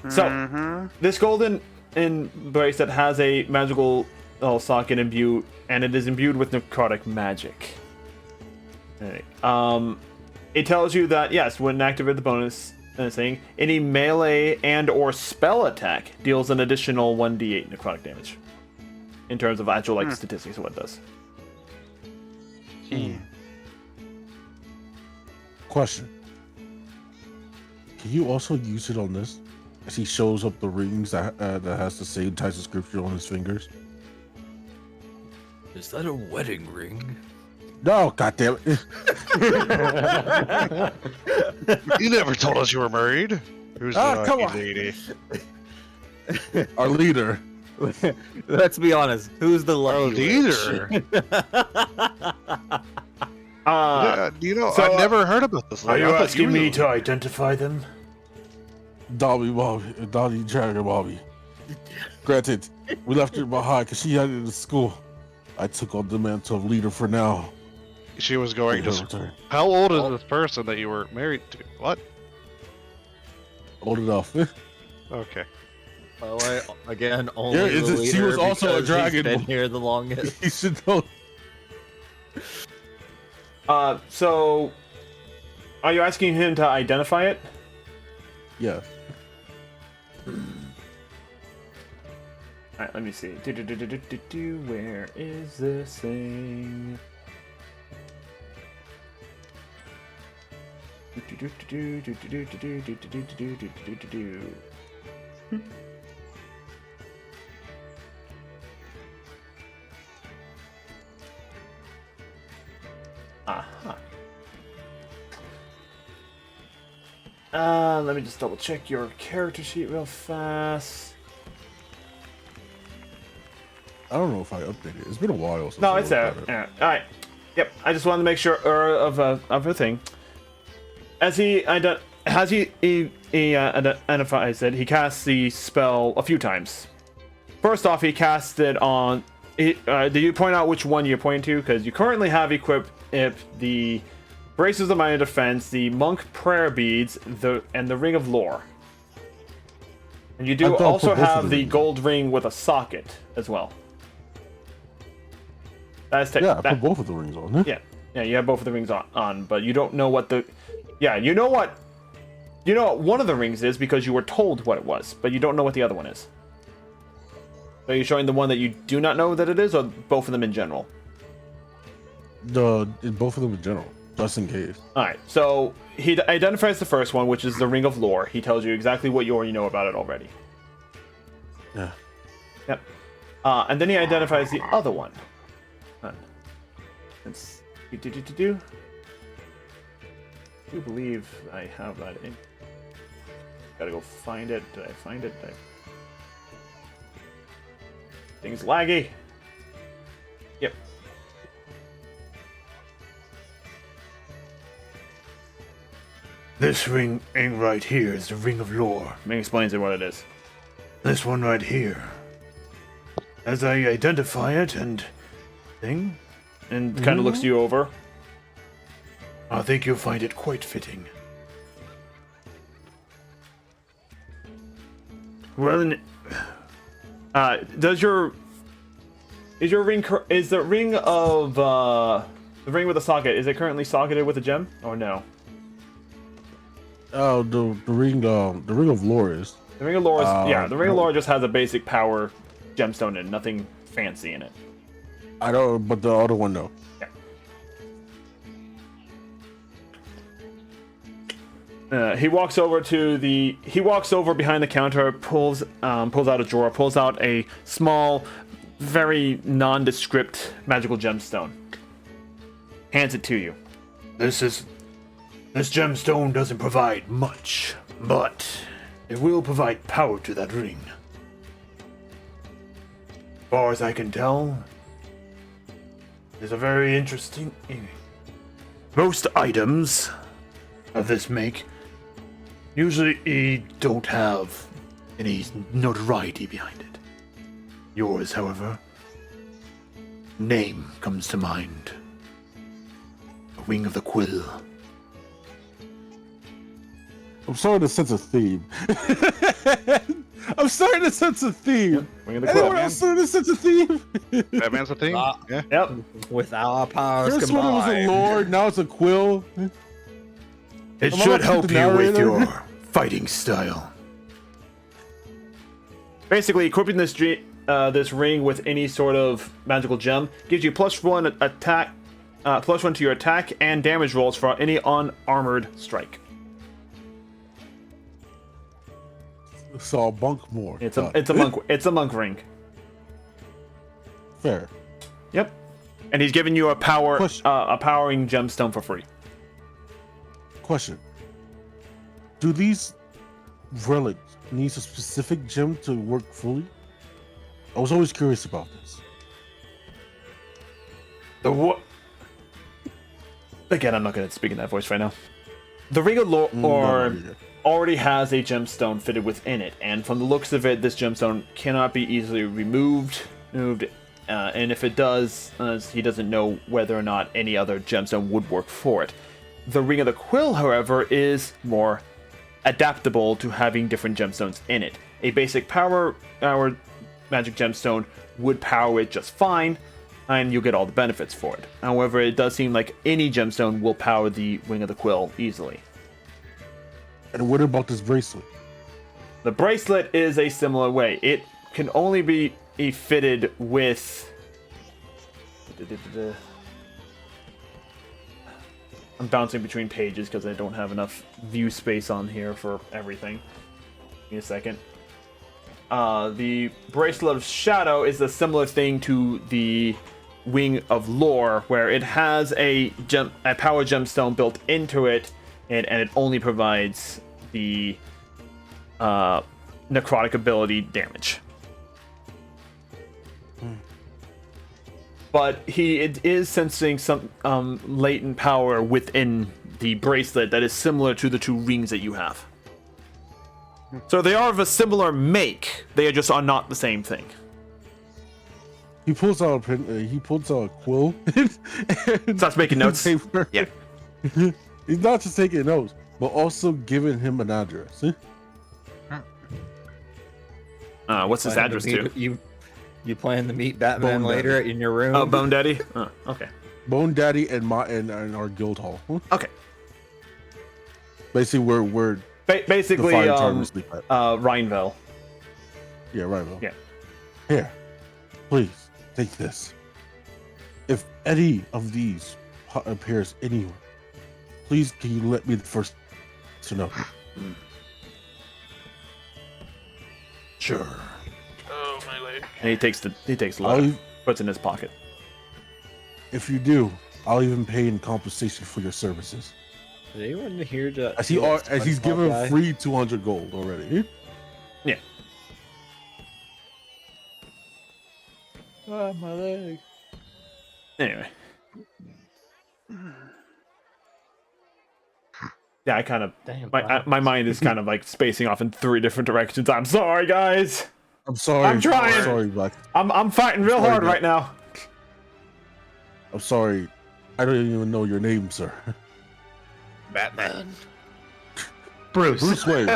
A: So, this golden bracelet has a magical socket imbued, and it is imbued with necrotic magic. Okay. It tells you that, yes, when activate the bonus thing, any melee and or spell attack deals an additional 1d8 necrotic damage. In terms of actual statistics of what it does.
F: Question. Can you also use it on this? As he shows up the rings that has the same types of scripture on his fingers.
B: Is that a wedding ring?
F: No, goddamn it!
C: You never told us you were married. Who's the
F: come
C: lucky
F: on.
C: lady?
F: Our leader.
B: Let's be honest. Who's the lucky
C: leader?
A: Uh,
C: Yeah,
A: so,
C: I've never heard about this.
A: are
C: lady.
A: you
C: I thought
A: asking
C: were
A: me
C: the-
A: to identify them?
F: Dobby Dragon Bobby. Granted, we left her behind because she had it in school. I took on the mantle of leader for now.
C: She was going
F: Her
C: to.
F: return.
C: How old is this person that you were married to? What?
F: Old enough.
C: Okay.
B: By the way, again, only
F: Yeah,
B: the
F: it's- she
B: leader
F: was also a
B: because
F: dragon.
B: He's been here the longest.
F: You should know.
A: So, are you asking him to identify it?
F: Yeah.
A: Alright, let me see. Where is this thing? Aha. Let me just double check your character sheet real fast.
F: I don't know if I updated it. It's been a while since
A: No,
F: I
A: it's there.
F: looked at it.
A: Yeah. All right. Yep. I just wanted to make sure of a thing. As he identifies it, he casts the spell a few times. First off, he casts it on. Did you point out which one you're pointing to? Because you currently have equipped the Braces of Minor Defense, the Monk Prayer Beads, and the Ring of Lore. And you
F: I
A: do
F: thought I
A: also
F: put both of
A: have
F: them
A: the
F: in.
A: gold ring with a socket as well. That's
F: Yeah, I put both of the rings on.
A: yeah, you have both of the rings on, but you don't know what the. Yeah, you know what one of the rings is because you were told what it was, but you don't know what the other one is. So you're showing the one that you do not know that it is, or both of them in general?
F: Both of them in general, just in case.
A: Alright, so he identifies the first one, which is the Ring of Lore. He tells you exactly what you already know about it already.
F: Yeah.
A: Yep. And then he identifies the other one. Let's do. I do believe I have that in. Gotta go find it. Did I find it? Thing's laggy. Yep.
G: This ring right here is the Ring of Lore.
A: He explains it what it is.
G: This one right here. As I identify it and thing,
A: And kind of looks you over.
G: I think you'll find it quite fitting.
A: Well, then, is the ring of the ring with the socket? Is it currently socketed with a gem or no?
F: Oh, the ring of lore is.
A: The ring of lore is the ring of
F: no.
A: lore just has a basic power gemstone in it, nothing fancy in it.
F: I don't, but the other one though.
A: He walks over behind the counter, pulls out a drawer, pulls out a small, very nondescript magical gemstone. Hands it to you.
G: This gemstone doesn't provide much, but it will provide power to that ring. As far as I can tell, it's a very interesting. Most items of this make usually don't have any notoriety behind it. Yours, however, name comes to mind. The Wing of the Quill.
F: I'm starting to sense a theme. I'm starting to sense a theme.
A: Ring of the quill.
F: Anyone else starting to sense a theme?
C: Batman's a thing? Yeah.
A: Yep.
B: With our powers
F: First one was a
B: combined.
F: lord, now it's a quill.
G: It
F: Am I
G: should
F: allowed to
G: help
F: keep
G: you
F: the
G: with
F: narrator?
G: your fighting style.
A: Basically, equipping this ring with any sort of magical gem gives you +1 attack, +1 to your attack and damage rolls for any unarmored strike.
F: So I'll bunk more.
A: It's a monk ring.
F: Fair.
A: Yep. And he's giving you a powering gemstone for free.
F: Question. Do these relics need a specific gem to work fully? I was always curious about this.
A: Again, I'm not going to speak in that voice right now. The Ring of Lore already has a gemstone fitted within it, and from the looks of it, this gemstone cannot be easily moved, and if it does, he doesn't know whether or not any other gemstone would work for it. The Ring of the Quill, however, is more adaptable to having different gemstones in it. A basic power magic gemstone would power it just fine, and you'll get all the benefits for it. However, it does seem like any gemstone will power the Ring of the Quill easily.
F: And what about this bracelet?
A: The bracelet is a similar way. It can only be fitted with... I'm bouncing between pages because I don't have enough view space on here for everything. Give me a second. The Bracelet of Shadow is a similar thing to the Wing of Lore, where it has a power gemstone built into it, and it only provides the necrotic ability damage. But it is sensing some latent power within the bracelet that is similar to the two rings that you have. So they are of a similar make. They just are not the same thing.
F: He pulls out a pen. He pulls out a quill.
A: Starts making notes.
F: Paper.
A: Yeah.
F: He's not just taking notes, but also giving him an address.
A: What's his address to?
B: You plan to meet Batman
F: Bone
B: later in your room?
A: Oh, Bone Daddy? Oh, okay.
F: Bone Daddy and our guild hall.
A: Okay.
F: Basically, we're
A: Basically,
F: the fire charmers sleep at.
A: Rhineville.
F: Yeah, right. Well.
A: Yeah.
F: Here, please take this. If any of these appears anywhere, please can you let me the first to know?
G: Sure.
D: Oh, my leg.
A: And he takes the letter, puts it in his pocket.
F: If you do, I'll even pay in compensation for your services.
B: Is anyone here to
F: As he's given him free 200 gold already.
A: Yeah.
B: Oh, my leg.
A: Anyway. Yeah, I kind of
E: Damn.
A: my mind is kind of like spacing off in 3 different directions. I'm sorry, guys.
F: I'm sorry.
A: I'm trying.
F: I'm sorry, Black.
A: I'm fighting real
F: sorry,
A: hard
F: Black.
A: right now.
F: I'm sorry. I don't even know your name, sir.
B: Batman.
E: Bruce.
F: Bruce Wayne.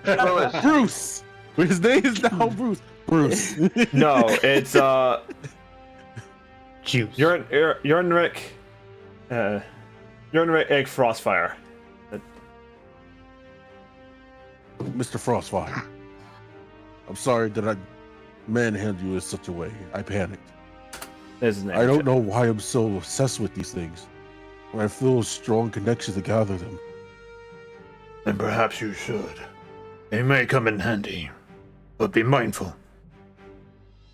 D: Willis.
F: Bruce. His name is now Bruce. Bruce.
A: No, it's
E: Juice.
A: Uric Egg Frostfire.
F: Mr. Frostfire. I'm sorry that I manhandled you in such a way. I panicked.
A: This is his name.
F: I don't know why I'm so obsessed with these things. When I feel a strong connection to gather them.
G: Then perhaps you should. They may come in handy, but be mindful.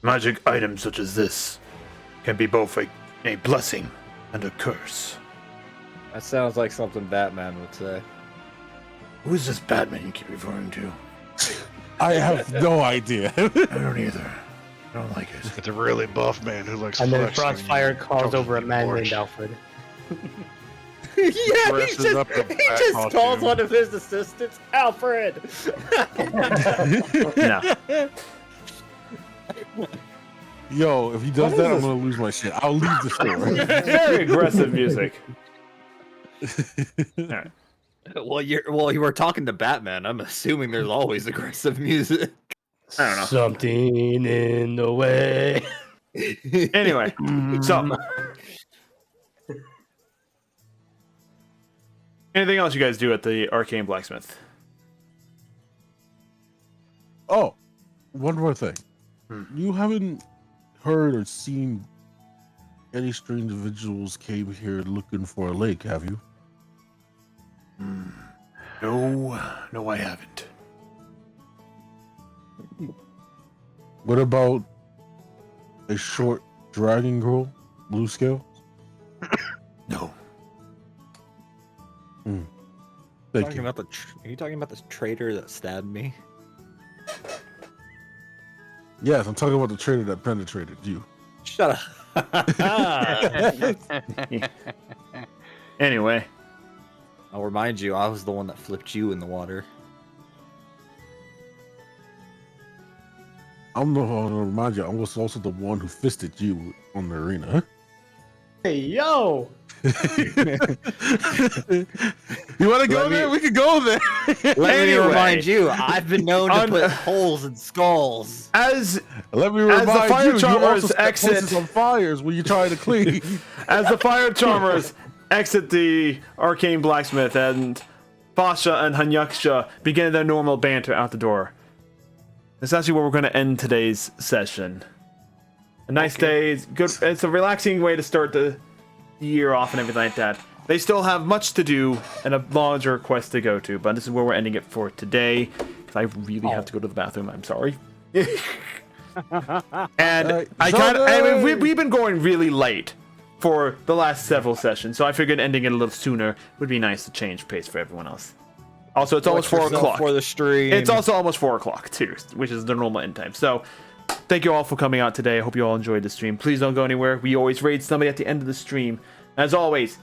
G: Magic items such as this can be both a blessing and a curse.
B: That sounds like something Batman would say.
G: Who is this Batman you keep referring to?
F: I have no idea.
G: I don't either. I don't like it.
C: It's a really buff man who likes
E: And then
C: flexing
E: Frostfire
C: and
E: calls
C: jumps
E: over a
C: in
E: man
C: porch.
E: named Alfred.
B: Yeah, he
C: Dresses
B: just,
C: up in
B: he
C: bat
B: just
C: costume.
B: calls one of his assistants Alfred.
A: No.
F: Yo, if he does that, I'm gonna lose my shit. I'll leave the store.
A: Very aggressive music. Alright.
B: Well, you were talking to Batman. I'm assuming there's always aggressive music.
A: I don't know.
E: Something in the way.
A: Anyway, so anything else you guys do at the Arcane Blacksmith?
F: Oh, one more thing. You haven't heard or seen any strange individuals came here looking for a lake, have you?
G: No, I haven't.
F: What about a short dragon girl, blue scale?
G: No.
F: Thank
B: Talking
F: you.
B: about are you talking about the traitor that stabbed me?
F: Yes, I'm talking about the traitor that penetrated you.
B: Shut up.
A: Anyway,
B: I'll remind you, I was the one that flipped you in the water.
F: I'm the one to remind you, I was also the one who fisted you on the arena.
E: Hey, yo!
F: You want to go there? We can go there.
B: Let me
A: Anyway.
B: remind you, I've been known to
A: Un-
B: put holes in skulls.
A: as
F: Let me
A: As the
F: remind
A: fire
F: you, you
A: charmers
F: also set
A: exit-
F: places on fires when you try to clean.
A: as the Fire Charmers exit the Arcane Blacksmith and Fasha and Hanyaksha begin their normal banter out the door. That's actually where we're going to end today's session. A nice day. It's good. It's a relaxing way to start the year off and everything like that. They still have much to do and a larger quest to go to, but this is where we're ending it for today. Because I really have to go to the bathroom. I'm sorry. And we've been going really late for the last several sessions, so I figured ending it a little sooner would be nice to change pace for everyone else. Also, it's almost 4 o'clock.
B: For the stream.
A: It's also almost 4 o'clock too, which is the normal end time. So, thank you all for coming out today. I hope you all enjoyed the stream. Please don't go anywhere. We always raid somebody at the end of the stream. As always,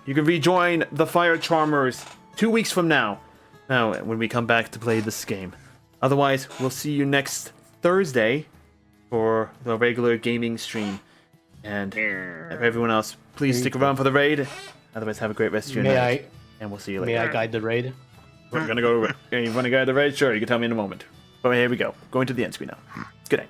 A: you can rejoin the Fire Charmers 2 weeks from now. Now, when we come back to play this game. Otherwise, we'll see you next Thursday for the regular gaming stream. And everyone else, please stick around for the raid. Otherwise, have a great rest of your night. And we'll see you later.
E: May I guide the raid?
A: We're gonna go. You want to guide the raid? Sure, you can tell me in a moment. But here we go. Going to the end screen now. Good night.